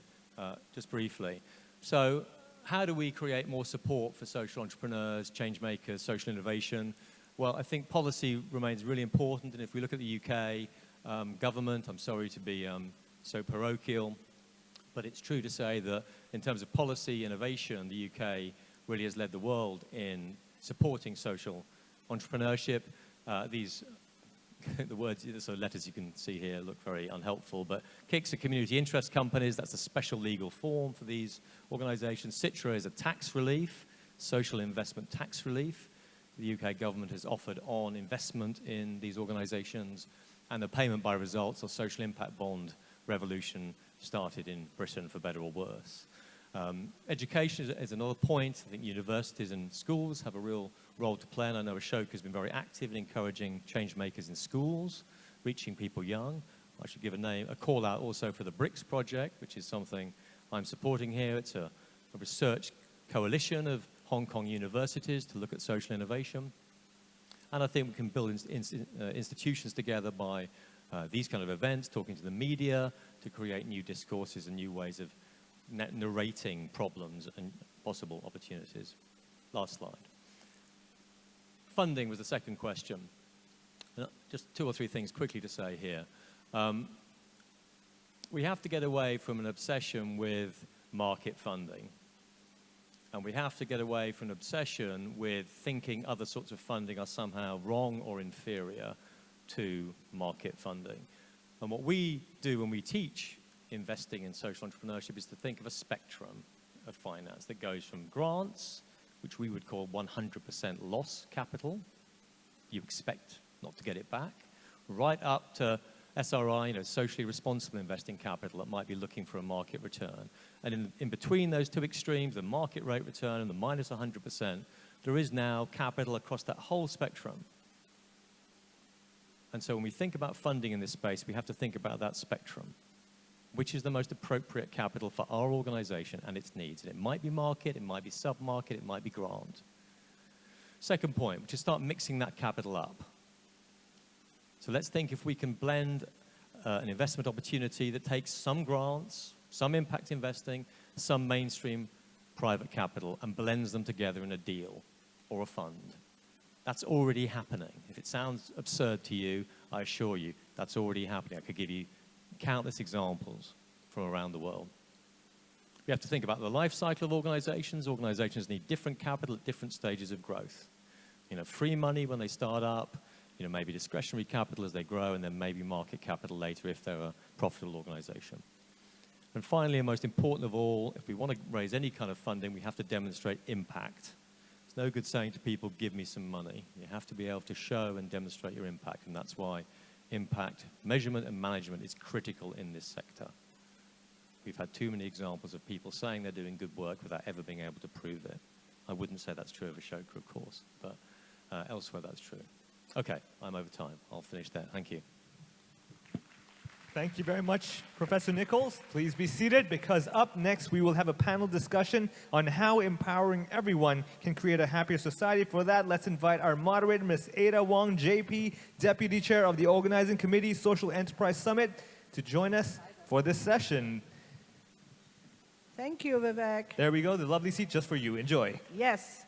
just briefly. So, how do we create more support for social entrepreneurs, change makers, social innovation? Well, I think policy remains really important, and if we look at the UK government, I'm sorry to be so parochial, but it's true to say that in terms of policy innovation, the UK really has led the world in supporting social entrepreneurship. The words, so letters you can see here look very unhelpful, but KICs are community interest companies. That's a special legal form for these organizations. CITRA is a tax relief, social investment tax relief. The UK government has offered on investment in these organizations, and the payment by results or social impact bond revolution started in Britain, for better or worse. Education is another point. I think universities and schools have a real role to play, and I know Ashoka has been very active in encouraging change makers in schools, reaching people young. I should give a call out also for the BRICS project, which is something I'm supporting here. It's a research coalition of Hong Kong universities to look at social innovation. And I think we can build institutions together by these kind of events, talking to the media, to create new discourses and new ways of narrating problems and possible opportunities. Last slide. Funding was the second question. Just 2 or 3 things quickly to say here. We have to get away from an obsession with market funding. And we have to get away from an obsession with thinking other sorts of funding are somehow wrong or inferior to market funding. And what we do when we teach investing in social entrepreneurship is to think of a spectrum of finance that goes from grants, which we would call 100% loss capital. You expect not to get it back, right up to SRI, socially responsible investing capital that might be looking for a market return. And in between those two extremes, the market rate return and the minus 100%, there is now capital across that whole spectrum. And so when we think about funding in this space, we have to think about that spectrum. Which is the most appropriate capital for our organization and its needs? And it might be market, it might be sub-market, it might be grant. Second point, which is start mixing that capital up. So let's think if we can blend an investment opportunity that takes some grants, some impact investing, some mainstream private capital, and blends them together in a deal or a fund. That's already happening. If it sounds absurd to you, I assure you, that's already happening. I could give you countless examples from around the world. We have to think about the life cycle of organizations. Organizations need different capital at different stages of growth. Free money when they start up, maybe discretionary capital as they grow, and then maybe market capital later if they're a profitable organization. And finally, and most important of all, if we want to raise any kind of funding, we have to demonstrate impact. It's no good saying to people, give me some money. You have to be able to show and demonstrate your impact, and that's why impact measurement and management is critical in this sector. We've had too many examples of people saying they're doing good work without ever being able to prove it. I wouldn't say that's true of Ashoka, of course, but elsewhere that's true. Okay, I'm over time. I'll finish there. Thank you. Thank you very much, Professor Nicholls. Please be seated, because up next we will have a panel discussion on how empowering everyone can create a happier society. For that, let's invite our moderator, Ms. Ada Wong, JP, Deputy Chair of the Organizing Committee, Social Enterprise Summit, to join us for this session. Thank you, Vivek. There we go, the lovely seat just for you. Enjoy. Yes,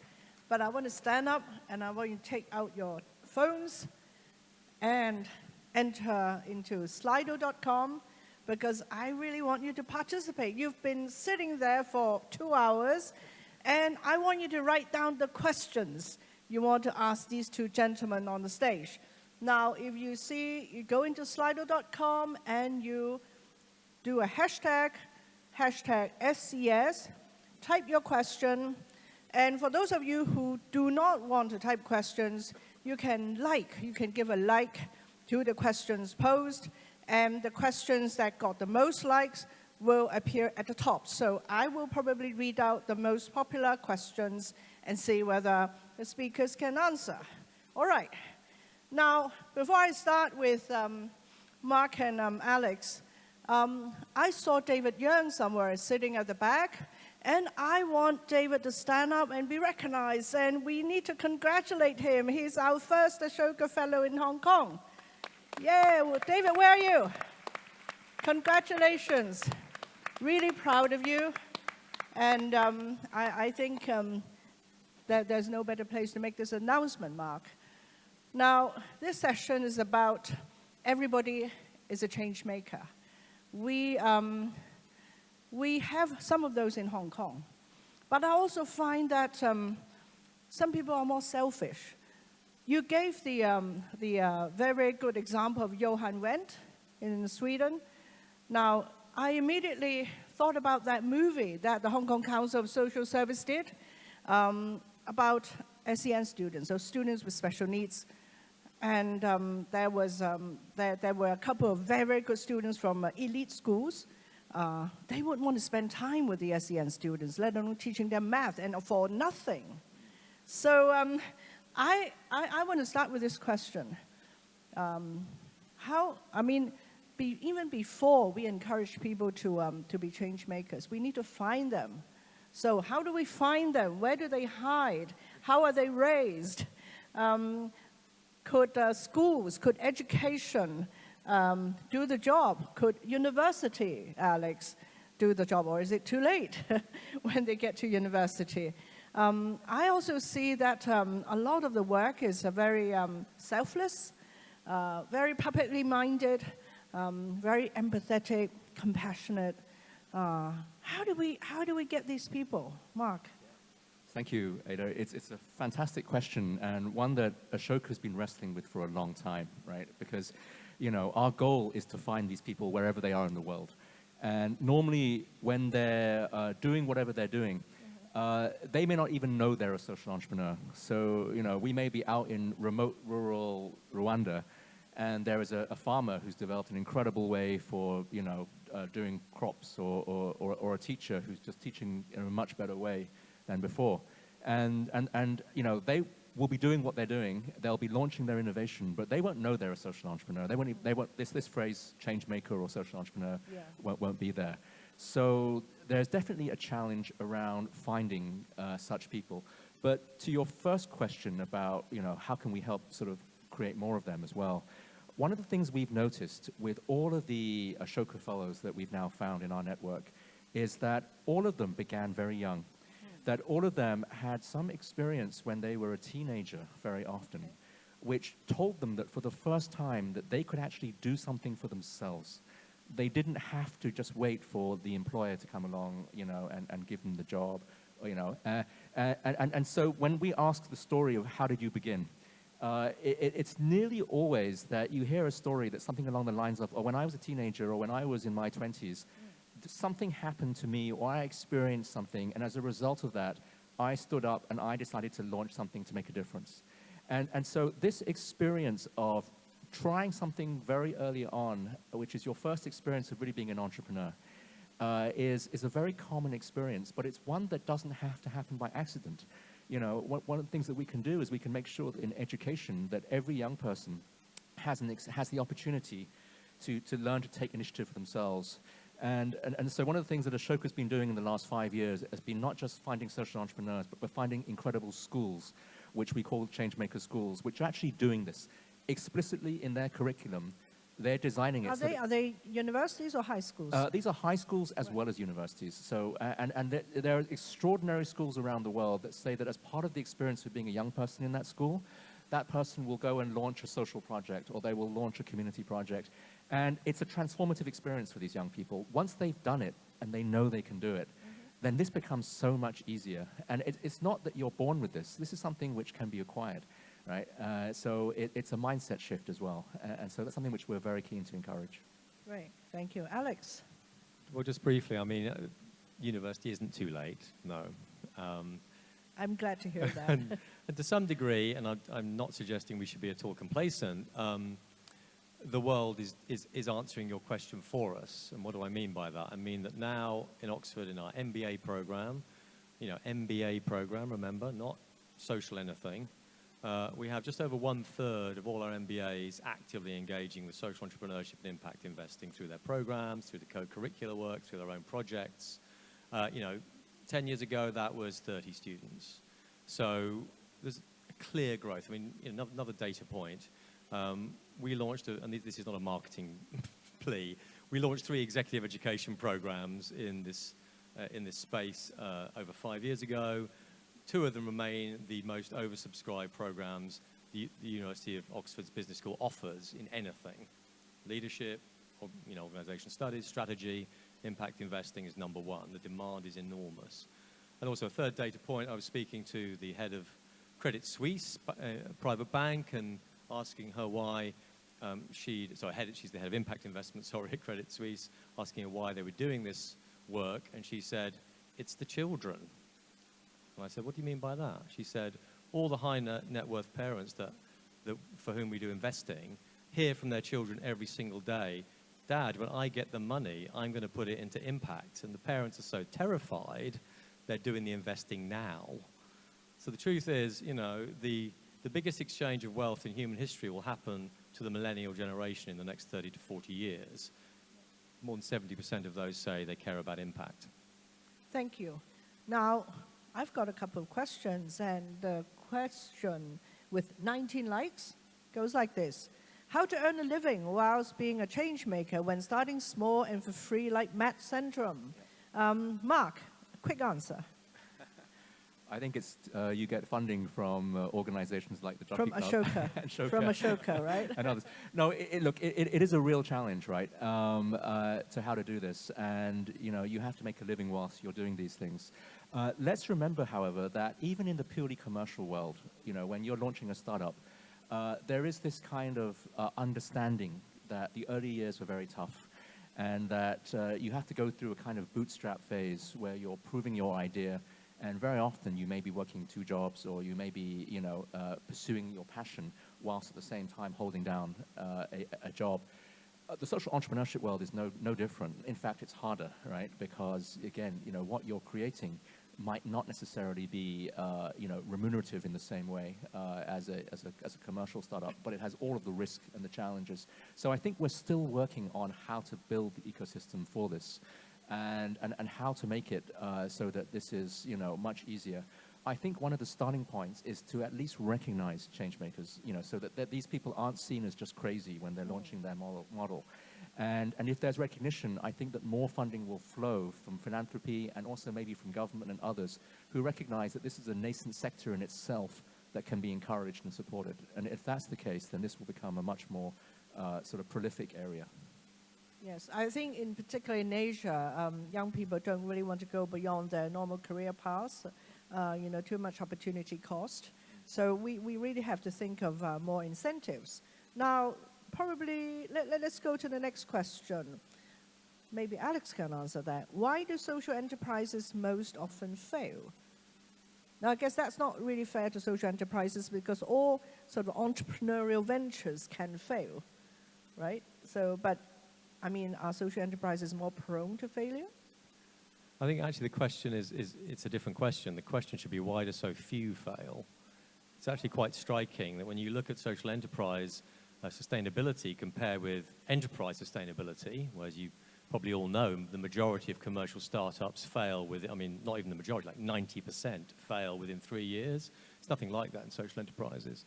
but I want to stand up and I want you to take out your phones and enter into slido.com, because I really want you to participate. You've been sitting there for 2 hours, and I want you to write down the questions you want to ask these two gentlemen on the stage. Now, if you see, you go into slido.com and you do a hashtag SCS, type your question, and for those of you who do not want to type questions, you can give a like to the questions posed, and the questions that got the most likes will appear at the top. So I will probably read out the most popular questions and see whether the speakers can answer. All right. Now, before I start with Mark and Alex, I saw David Young somewhere sitting at the back, And I want David to stand up and be recognized, and we need to congratulate him. He's our first Ashoka Fellow in Hong Kong. Yeah, well, David, where are you? Congratulations. Really proud of you. And I think that there's no better place to make this announcement, Mark. Now, this session is about everybody is a change maker. We have some of those in Hong Kong. But I also find that some people are more selfish. You gave the very good example of Johan Wendt in Sweden. Now, I immediately thought about that movie that the Hong Kong Council of Social Service did about SEN students, so students with special needs. And there were a couple of very good students from elite schools. They wouldn't want to spend time with the SEN students, let alone teaching them math, and for nothing. So I want to start with this question. Even before we encourage people to be change makers, we need to find them. So how do we find them? Where do they hide? How are they raised? Could schools, could education do the job? Could university, Alex, do the job? Or is it too late when they get to university? I also see that a lot of the work is very selfless, very publicly minded, very empathetic, compassionate. How do we get these people, Mark? Thank you, Ada. It's a fantastic question, and one that Ashoka has been wrestling with for a long time, right? Because, our goal is to find these people wherever they are in the world. And normally, when they're doing whatever they're doing, they may not even know they're a social entrepreneur. So, we may be out in remote rural Rwanda, and there is a farmer who's developed an incredible way for, doing crops, or a teacher who's just teaching in a much better way than before. And they will be doing what they're doing. They'll be launching their innovation, but they won't know they're a social entrepreneur. They won't this phrase, change maker or social entrepreneur, won't be there. So there's definitely a challenge around finding such people. But to your first question about, how can we help sort of create more of them as well, one of the things we've noticed with all of the Ashoka Fellows that we've now found in our network is that all of them began very young. That all of them had some experience when they were a teenager very often, which told them that for the first time that they could actually do something for themselves. They didn't have to just wait for the employer to come along, and give them the job, and so when we ask the story of how did you begin, it's nearly always that you hear a story that's something along the lines of, when I was a teenager or when I was in my 20s, something happened to me or I experienced something, and as a result of that, I stood up and I decided to launch something to make a difference. And so this experience of trying something very early on, which is your first experience of really being an entrepreneur, is a very common experience, but it's one that doesn't have to happen by accident. One of the things that we can do is we can make sure that in education that every young person has the opportunity to learn to take initiative for themselves. And so one of the things that Ashoka's been doing in the last 5 years has been not just finding social entrepreneurs, but we're finding incredible schools, which we call Changemaker schools, which are actually doing this explicitly in their curriculum. They're designing it. Are they universities or high schools? These are high schools as well as universities. So, and there are extraordinary schools around the world that say that as part of the experience of being a young person in that school, that person will go and launch a social project, or they will launch a community project. And it's a transformative experience for these young people. Once they've done it and they know they can do it, then this becomes so much easier. And it's not that you're born with this. This is something which can be acquired, right? So it's a mindset shift as well. And so that's something which we're very keen to encourage. Great, thank you. Alex? Well, just briefly, university isn't too late, no. I'm glad to hear that. And to some degree, and I'm not suggesting we should be at all complacent, the world is answering your question for us. And what do I mean by that? I mean that now in Oxford, in our MBA program, MBA program, remember, not social anything, we have just over 1/3 of all our MBAs actively engaging with social entrepreneurship and impact investing through their programs, through the co-curricular work, through their own projects. 10 years ago, that was 30 students. So there's a clear growth. I mean, another data point. We launched, and this is not a marketing plea, we launched 3 executive education programs in this space over 5 years ago. 2 of them remain the most oversubscribed programs the University of Oxford's Business School offers in anything. Leadership, organization studies, strategy, impact investing is number 1. The demand is enormous. And also a third data point, I was speaking to the head of Credit Suisse, private bank, and asking her why she's the head of impact investment, at Credit Suisse, asking her why they were doing this work, and she said, it's the children. And I said, what do you mean by that? She said, all the high net worth parents that for whom we do investing hear from their children every single day, Dad, when I get the money, I'm going to put it into impact. And the parents are so terrified, they're doing the investing now. So the truth is, the biggest exchange of wealth in human history will happen to the millennial generation in the next 30 to 40 years. More than 70% of those say they care about impact. Thank you. Now, I've got a couple of questions, and the question with 19 likes goes like this. How to earn a living whilst being a change maker when starting small and for free like Matt Centrum? Mark, a quick answer. I think it's you get funding from organizations like the Jockey From Club. Ashoka. From Ashoka, right? And others. No, look, it is a real challenge, right, to how to do this. And, you have to make a living whilst you're doing these things. Let's remember, however, that even in the purely commercial world, when you're launching a startup, there is this kind of understanding that the early years were very tough and that you have to go through a kind of bootstrap phase where you're proving your idea. And very often you may be working 2 jobs or you may be, pursuing your passion whilst at the same time holding down a job. The social entrepreneurship world is no different. In fact, it's harder, right? Because, again, what you're creating might not necessarily be, remunerative in the same way as a commercial startup, but it has all of the risk and the challenges. So I think we're still working on how to build the ecosystem for this. And how to make it so that this is, much easier. I think one of the starting points is to at least recognize change makers, so that these people aren't seen as just crazy when they're launching their model. And if there's recognition, I think that more funding will flow from philanthropy and also maybe from government and others who recognize that this is a nascent sector in itself that can be encouraged and supported. And if that's the case, then this will become a much more sort of prolific area. Yes, I think in particular in Asia, young people don't really want to go beyond their normal career paths, too much opportunity cost. So we really have to think of more incentives. Now, probably, let's go to the next question. Maybe Alex can answer that. Why do social enterprises most often fail? Now, I guess that's not really fair to social enterprises because all sort of entrepreneurial ventures can fail, right? So, but are social enterprises more prone to failure? I think actually the question is it's a different question. The question should be, why do so few fail? It's actually quite striking that when you look at social enterprise sustainability compared with enterprise sustainability, whereas you probably all know the majority of commercial startups fail not even the majority, like 90% fail within 3 years. It's nothing like that in social enterprises.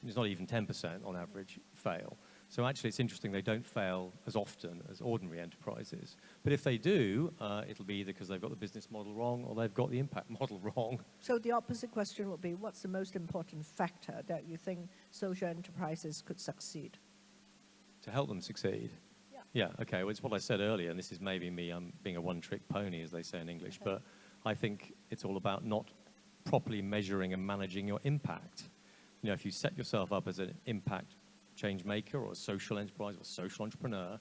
It's not even 10% on average fail. So actually, it's interesting they don't fail as often as ordinary enterprises. But if they do, it'll be either because they've got the business model wrong or they've got the impact model wrong. So the opposite question would be, what's the most important factor that you think social enterprises could succeed? To help them succeed? Yeah, okay. Well, it's what I said earlier, and this is maybe me being a one-trick pony, as they say in English, but I think it's all about not properly measuring and managing your impact. If you set yourself up as an impact change maker or a social enterprise or social entrepreneur,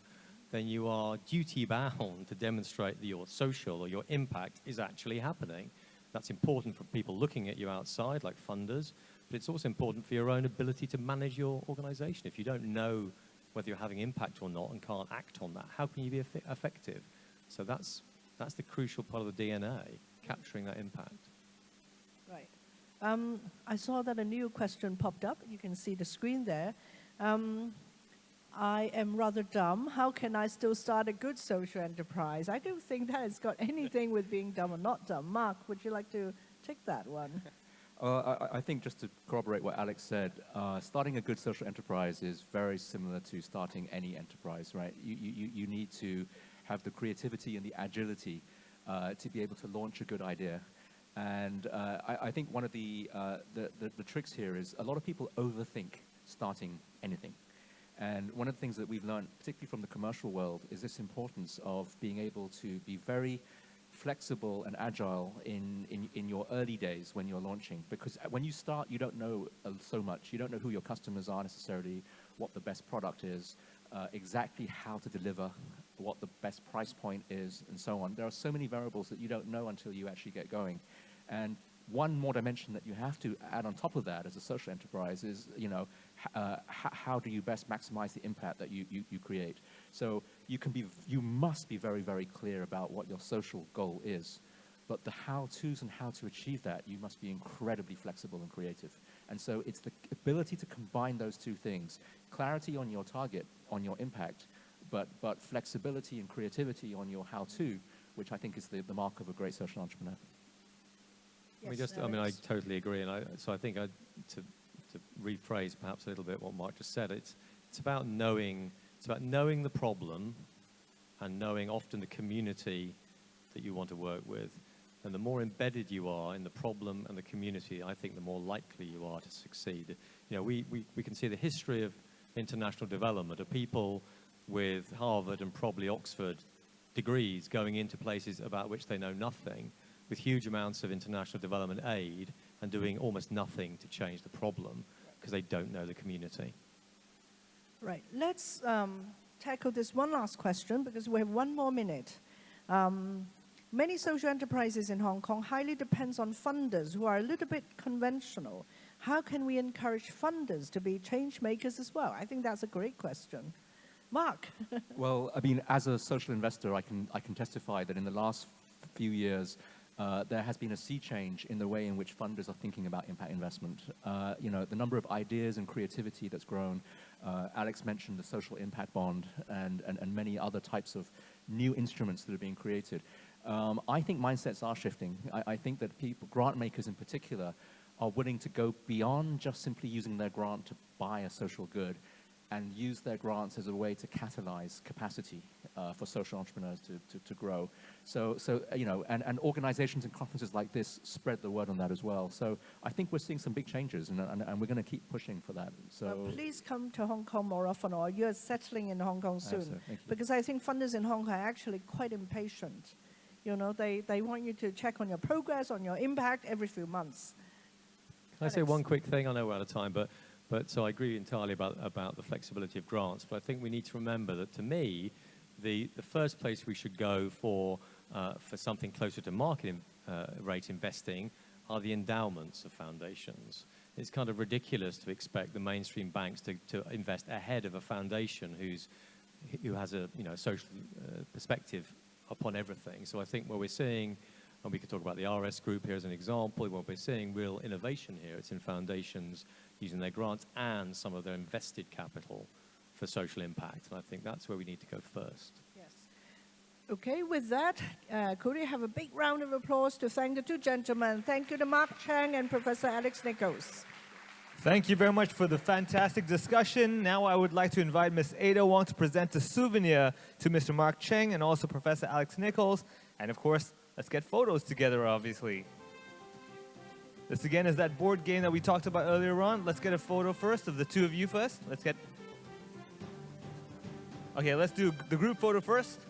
then you are duty-bound to demonstrate that your social or your impact is actually happening. That's important for people looking at you outside, like funders, but it's also important for your own ability to manage your organization. If you don't know whether you're having impact or not and can't act on that, how can you be effective? So that's the crucial part of the DNA, capturing that impact. Right. I saw that a new question popped up. You can see the screen there. I am rather dumb. How can I still start a good social enterprise? I don't think that has got anything with being dumb or not dumb. Mark, would you like to take that one? I think just to corroborate what Alex said, starting a good social enterprise is very similar to starting any enterprise, right? You need to have the creativity and the agility to be able to launch a good idea. And I think one of the tricks here is a lot of people overthink starting anything. And one of the things that we've learned, particularly from the commercial world, is this importance of being able to be very flexible and agile in your early days when you're launching. Because when you start, you don't know so much. You don't know who your customers are necessarily, what the best product is, exactly how to deliver, what the best price point is, and so on. There are so many variables that you don't know until you actually get going. And one more dimension that you have to add on top of that as a social enterprise is, how do you best maximize the impact that you create? So you must be very, very clear about what your social goal is. But the how-tos and how to achieve that, you must be incredibly flexible and creative. And so it's the ability to combine those two things, clarity on your target, on your impact, but flexibility and creativity on your how-to, which I think is the mark of a great social entrepreneur. I totally agree, and I think to rephrase perhaps a little bit what Mark just said, it's about knowing the problem, and knowing often the community that you want to work with, and the more embedded you are in the problem and the community, I think the more likely you are to succeed. We can see the history of international development of people with Harvard and probably Oxford degrees going into places about which they know nothing, with huge amounts of international development aid and doing almost nothing to change the problem because they don't know the community. Right. Let's tackle this one last question because we have one more minute. Many social enterprises in Hong Kong highly depends on funders who are a little bit conventional. How can we encourage funders to be change makers as well? I think that's a great question. Mark. Well, as a social investor, I can testify that in the last few years, there has been a sea change in the way in which funders are thinking about impact investment. The number of ideas and creativity that's grown. Alex mentioned the social impact bond and many other types of new instruments that are being created. I think mindsets are shifting. I think that grant makers in particular, are willing to go beyond just simply using their grant to buy a social good, and use their grants as a way to catalyze capacity for social entrepreneurs to grow. And organizations and conferences like this spread the word on that as well. So I think we're seeing some big changes, and we're going to keep pushing for that. So please come to Hong Kong more often, or you're settling in Hong Kong soon. Because I think funders in Hong Kong are actually quite impatient. They want you to check on your progress, on your impact every few months. Can I say one quick thing? I know we're out of time, but so I agree entirely about the flexibility of grants, but I think we need to remember that, to me, the first place we should go for something closer to market rate investing are the endowments of foundations. It's kind of ridiculous to expect the mainstream banks to invest ahead of a foundation who has a social perspective upon everything. So I think what we're seeing, and we could talk about the RS group here as an example, when we're seeing real innovation here, it's in foundations using their grants and some of their invested capital for social impact. And I think that's where we need to go first. Yes. Okay, with that, could we have a big round of applause to thank the two gentlemen. Thank you to Mark Cheng and Professor Alex Nicholls. Thank you very much for the fantastic discussion. Now I would like to invite Ms. Ada Wong to present a souvenir to Mr. Mark Cheng and also Professor Alex Nicholls. And of course, let's get photos together, obviously. This again is that board game that we talked about earlier on. Let's get a photo first of the two of you first. Okay, let's do the group photo first.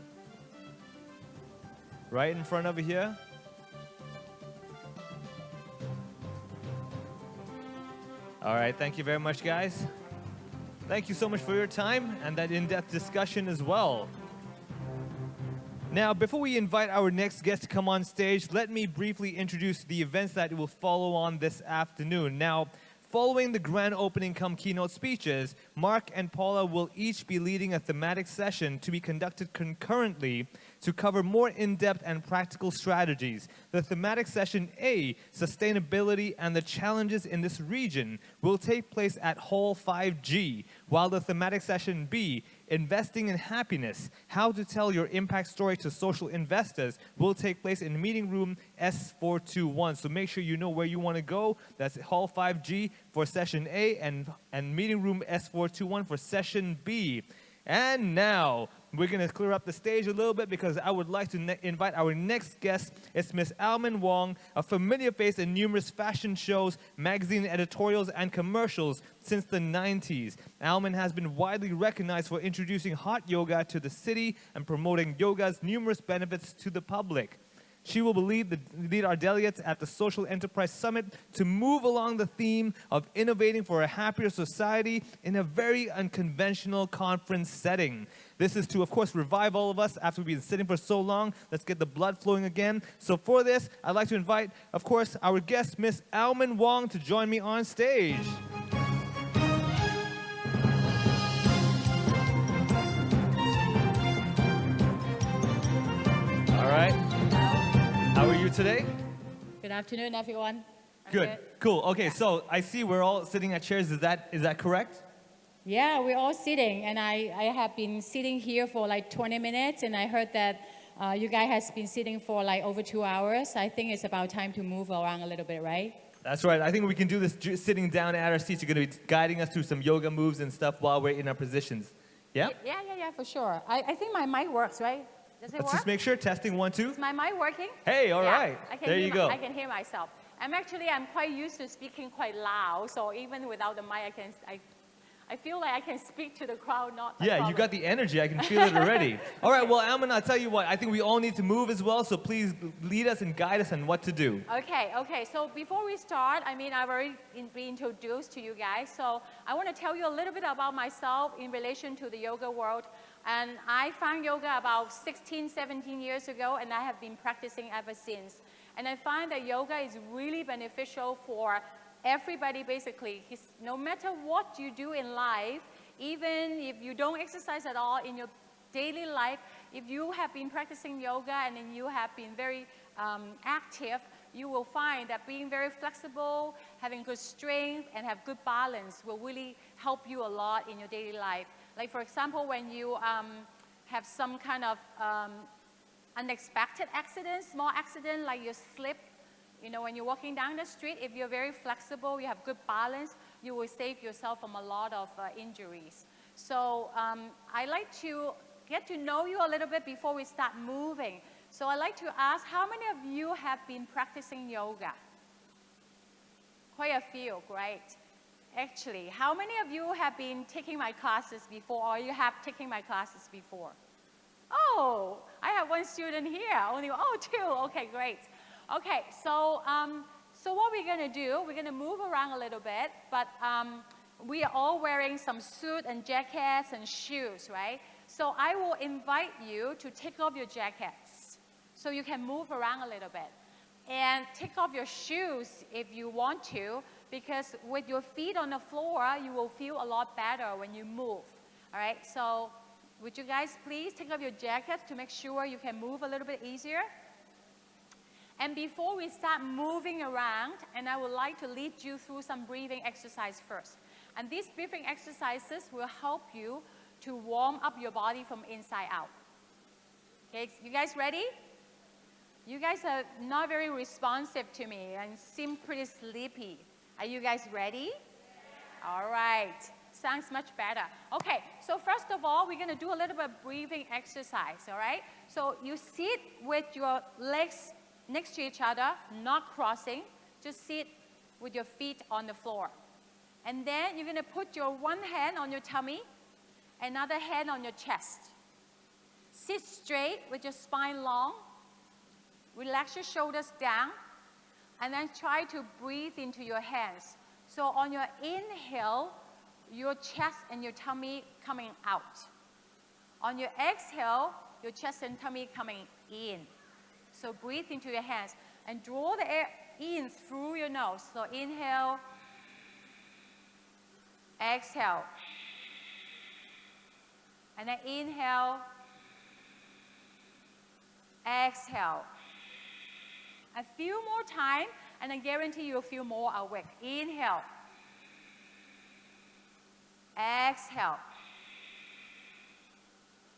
Right in front over here. All right, thank you very much, guys. Thank you so much for your time and that in-depth discussion as well. Now, before we invite our next guest to come on stage, let me briefly introduce the events that will follow on this afternoon. Now, following the grand opening keynote speeches, Mark and Paula will each be leading a thematic session to be conducted concurrently to cover more in-depth and practical strategies. The thematic session A, Sustainability and the Challenges in this Region, will take place at Hall 5G, while the thematic session B, Investing in Happiness, How to Tell Your Impact Story to Social Investors, will take place in meeting room S421. So make sure you know where you want to go. That's Hall 5G for session A and meeting room S421 for session B. And now, we're going to clear up the stage a little bit because I would like to invite our next guest. It's Miss Almond Wong, a familiar face in numerous fashion shows, magazine editorials, and commercials since the 90s. Almond has been widely recognized for introducing hot yoga to the city and promoting yoga's numerous benefits to the public. She will lead our delegates at the Social Enterprise Summit to move along the theme of innovating for a happier society in a very unconventional conference setting. This is to, of course, revive all of us after we've been sitting for so long. Let's get the blood flowing again. So for this, I'd like to invite, of course, our guest, Miss Almond Wong, to join me on stage. All right. How are you today? Good afternoon, everyone. Good. Cool. Okay, so I see we're all sitting at chairs. Is that correct? Yeah, we're all sitting, and I have been sitting here for like 20 minutes, and I heard that you guys has been sitting for like over 2 hours. I think it's about time to move around a little bit, right? That's right. I think we can do this sitting down at our seats. You're going to be guiding us through some yoga moves and stuff while we're in our positions. Yeah? Yeah, for sure. I think my mic works, right? Does it Let's work? just make sure. Testing 1, 2. Is my mic working? Hey, all Yeah, right. I can There hear you go. I can hear myself. I'm quite used to speaking quite loud, so even without the mic, I feel like I can speak to the crowd, not a Yeah, problem. you got the energy. I can feel it already. All right, well, Almond, I'll tell you what. I think we all need to move as well, so please lead us and guide us on what to do. Okay. So before we start, I've already been introduced to you guys. So I want to tell you a little bit about myself in relation to the yoga world. And I found yoga about 16, 17 years ago, and I have been practicing ever since. And I find that yoga is really beneficial for everybody, basically. No matter what you do in life, even if you don't exercise at all in your daily life, if you have been practicing yoga and then you have been very active, you will find that being very flexible, having good strength, and have good balance will really help you a lot in your daily life. Like, for example, when you have some kind of unexpected accident, small accident, like you slip, when you're walking down the street, if you're very flexible, you have good balance, you will save yourself from a lot of injuries. So I like to get to know you a little bit before we start moving. So I'd like to ask, how many of you have been practicing yoga? Quite a few, great. Actually, how many of you have been taking my classes before, or you have taken my classes before? Oh, I have one student here. Two. Okay, great. Okay, so what we're going to do, we're going to move around a little bit, but we are all wearing some suit and jackets and shoes, right? So I will invite you to take off your jackets so you can move around a little bit. And take off your shoes if you want to, because with your feet on the floor, you will feel a lot better when you move. All right, so would you guys please take off your jackets to make sure you can move a little bit easier? And before we start moving around, and I would like to lead you through some breathing exercise first. And these breathing exercises will help you to warm up your body from inside out. Okay, you guys ready? You guys are not very responsive to me and seem pretty sleepy. Are you guys ready? All right. Sounds much better. Okay, so first of all, we're going to do a little bit of breathing exercise, all right? So you sit with your legs next to each other, not crossing. Just sit with your feet on the floor. And then you're going to put your one hand on your tummy, another hand on your chest. Sit straight with your spine long. Relax your shoulders down, and then try to breathe into your hands. So on your inhale, your chest and your tummy coming out. On your exhale, your chest and tummy coming in. So breathe into your hands and draw the air in through your nose. So inhale, exhale. And then inhale, Exhale. A few more time, and I guarantee you'll feel more awake. Inhale. Exhale.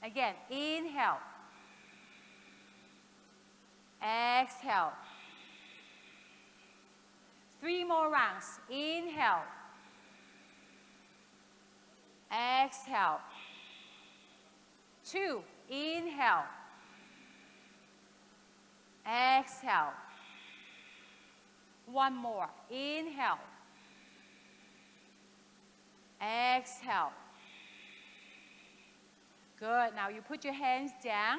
Again, inhale. Exhale. 3 more rounds. Inhale. Exhale. 2. Inhale. Exhale. 1 more. Inhale. Exhale. Good. Now you put your hands down,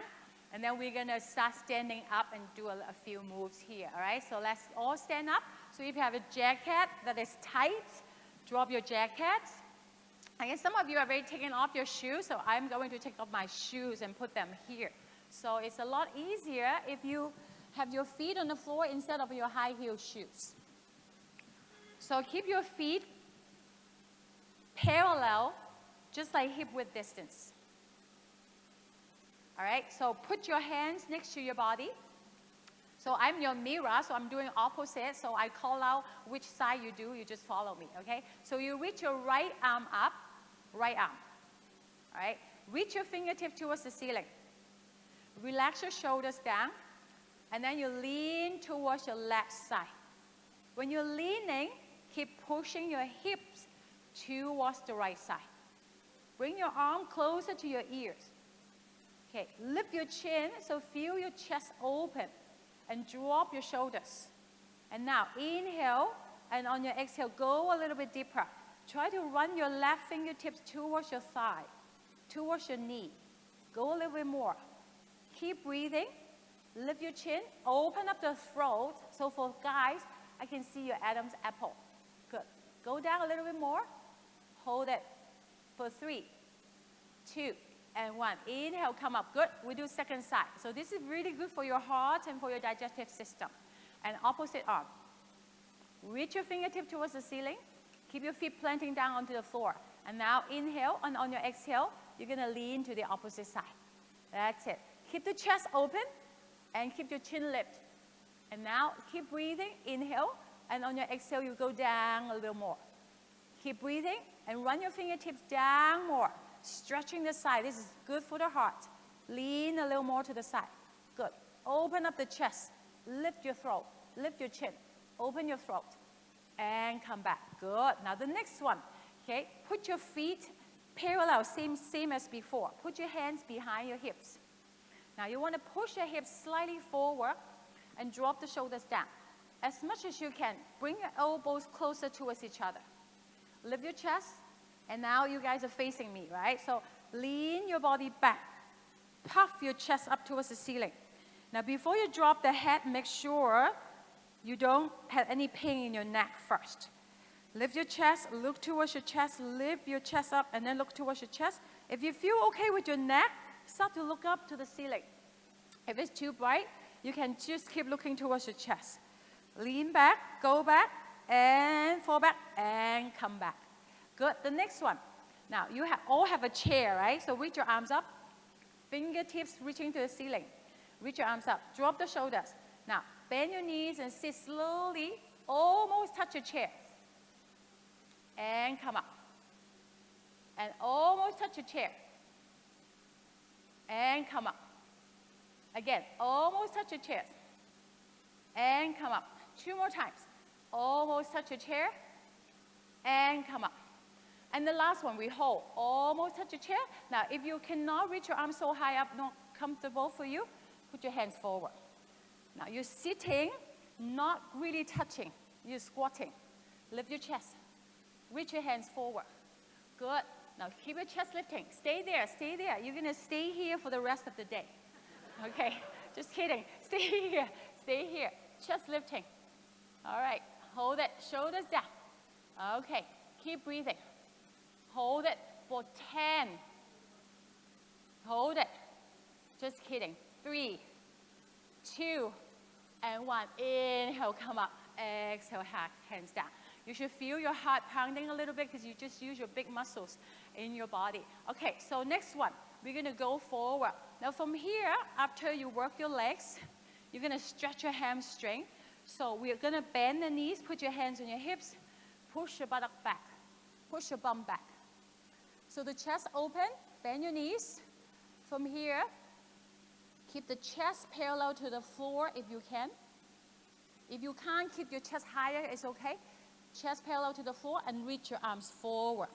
and then we're going to start standing up and do a few moves here. All right? So let's all stand up. So if you have a jacket that is tight, drop your jackets. I guess some of you are already taking off your shoes, so I'm going to take off my shoes and put them here. So it's a lot easier if you have your feet on the floor instead of your high heel shoes. So keep your feet parallel, just like hip width distance. All right, so put your hands next to your body. So I'm your mirror, so I'm doing opposite. So I call out which side you do, you just follow me, okay? So you reach your right arm up, right arm. All right, reach your fingertip towards the ceiling. Relax your shoulders down, and then you lean towards your left side. When you're leaning, keep pushing your hips towards the right side. Bring your arm closer to your ears. Okay, lift your chin, so feel your chest open, and drop your shoulders. And now inhale, and on your exhale, go a little bit deeper. Try to run your left fingertips towards your thigh, towards your knee. Go a little bit more. Keep breathing. Lift your chin, open up the throat. So for guys, I can see your Adam's apple. Good. Go down a little bit more. Hold it for 3, 2, and 1. Inhale, come up. Good. We do second side. So this is really good for your heart and for your digestive system. And opposite arm. Reach your fingertip towards the ceiling. Keep your feet planting down onto the floor. And now inhale, and on your exhale, you're going to lean to the opposite side. That's it. Keep the chest open, and keep your chin lifted. And now keep breathing. Inhale, and on your exhale, you go down a little more. Keep breathing, and run your fingertips down more. Stretching the side. This is good for the heart. Lean a little more to the side. Good. Open up the chest. Lift your throat. Lift your chin. Open your throat. And come back. Good. Now the next one. Okay. Put your feet parallel, same as before. Put your hands behind your hips. Now you want to push your hips slightly forward and drop the shoulders down. As much as you can. Bring your elbows closer towards each other. Lift your chest. And now you guys are facing me, right? So lean your body back. Puff your chest up towards the ceiling. Now before you drop the head, make sure you don't have any pain in your neck first. Lift your chest, look towards your chest, lift your chest up, and then look towards your chest. If you feel okay with your neck, start to look up to the ceiling. If it's too bright, you can just keep looking towards your chest. Lean back, go back, and fall back, and come back. Good. The next one. Now, you all have a chair, right? So reach your arms up. Fingertips reaching to the ceiling. Reach your arms up. Drop the shoulders. Now, bend your knees and sit slowly. Almost touch your chair. And come up. And almost touch your chair. And come up. Again, almost touch your chair. And come up. 2 more times. Almost touch your chair. And come up. And the last one, we hold. Almost touch your chair. Now, if you cannot reach your arms so high up, not comfortable for you, put your hands forward. Now, you're sitting, not really touching. You're squatting. Lift your chest. Reach your hands forward. Good. Now, keep your chest lifting. Stay there, stay there. You're going to stay here for the rest of the day. Okay? Just kidding. Stay here. Stay here. Chest lifting. All right. Hold it. Shoulders down. Okay. Keep breathing. Hold it for 10. Hold it. Just kidding. 3, 2, and 1. Inhale, come up. Exhale, hands down. You should feel your heart pounding a little bit because you just use your big muscles in your body. Okay, so next one. We're going to go forward. Now from here, after you work your legs, you're going to stretch your hamstring. So we're going to bend the knees, put your hands on your hips, push your buttock back, push your bum back. So the chest open, bend your knees. From here, keep the chest parallel to the floor if you can. If you can't keep your chest higher, it's okay. Chest parallel to the floor and reach your arms forward.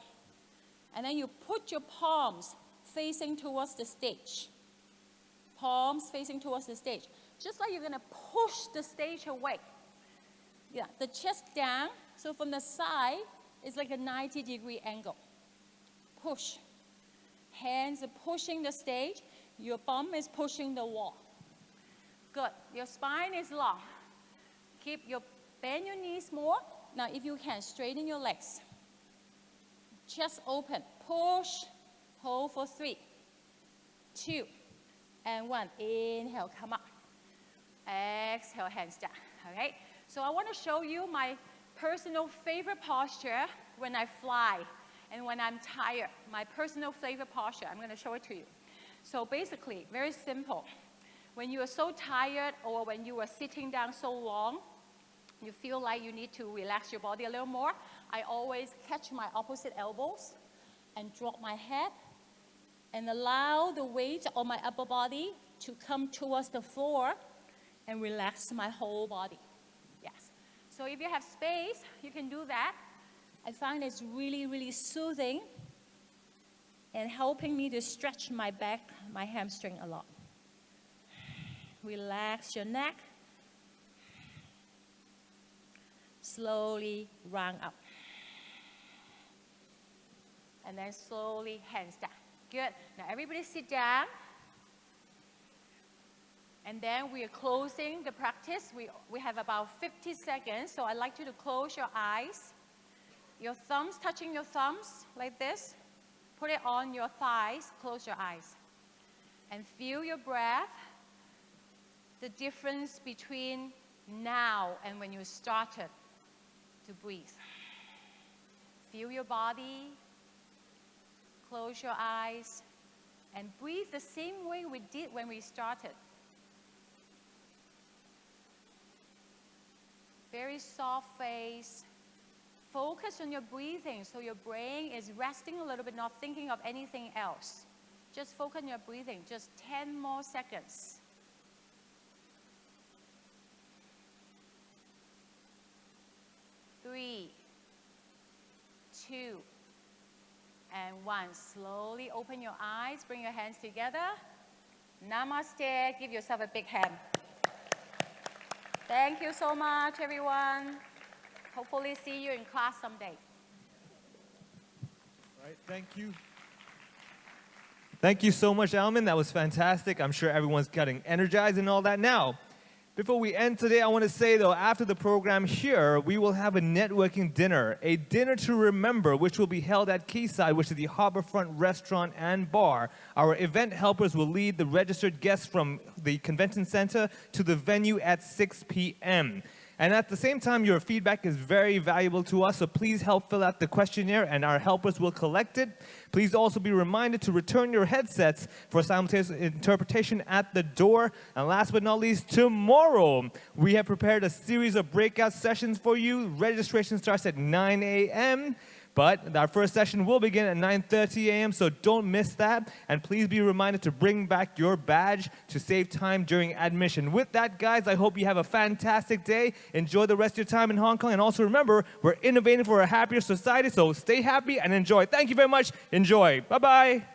And then you put your palms facing towards the stage. Palms facing towards the stage. Just like you're going to push the stage away. Yeah, the chest down. So from the side, it's like a 90-degree angle. Push. Hands are pushing the stage. Your bum is pushing the wall. Good. Your spine is long. Bend your knees more. Now, if you can, straighten your legs. Chest open. Push. Hold for 3, 2, and 1. Inhale, come up. Exhale, hands down. Okay? So I want to show you my personal favorite posture when I fly and when I'm tired. My personal favorite posture. I'm going to show it to you. So basically, very simple. When you are so tired or when you are sitting down so long, you feel like you need to relax your body a little more, I always catch my opposite elbows and drop my head and allow the weight on my upper body to come towards the floor and relax my whole body. Yes. So if you have space, you can do that. I find it's really, really soothing and helping me to stretch my back, my hamstring a lot. Relax your neck. Slowly round up. And then slowly hands down. Good. Now everybody sit down. And then we are closing the practice. We have about 50 seconds, so I'd like you to close your eyes. Your thumbs touching your thumbs like this. Put it on your thighs. Close your eyes. And feel your breath. The difference between now and when you started to breathe. Feel your body. Close your eyes. And breathe the same way we did when we started. Very soft face. Focus on your breathing so your brain is resting a little bit, not thinking of anything else. Just focus on your breathing. Just 10 more seconds. 3, 2, and 1. Slowly open your eyes. Bring your hands together. Namaste. Give yourself a big hand. Thank you so much, everyone. Hopefully see you in class someday. All right, thank you. Thank you so much, Alman. That was fantastic. I'm sure everyone's getting energized and all that. Now, before we end today, I want to say, though, after the program here, we will have a networking dinner, a dinner to remember, which will be held at Quayside, which is the Harbourfront Restaurant and Bar. Our event helpers will lead the registered guests from the convention center to the venue at 6 p.m. And at the same time, your feedback is very valuable to us, so please help fill out the questionnaire and our helpers will collect it. Please also be reminded to return your headsets for simultaneous interpretation at the door. And last but not least, tomorrow, we have prepared a series of breakout sessions for you. Registration starts at 9 a.m. But our first session will begin at 9:30 a.m., so don't miss that. And please be reminded to bring back your badge to save time during admission. With that, guys, I hope you have a fantastic day. Enjoy the rest of your time in Hong Kong. And also remember, we're innovating for a happier society, so stay happy and enjoy. Thank you very much. Enjoy. Bye-bye.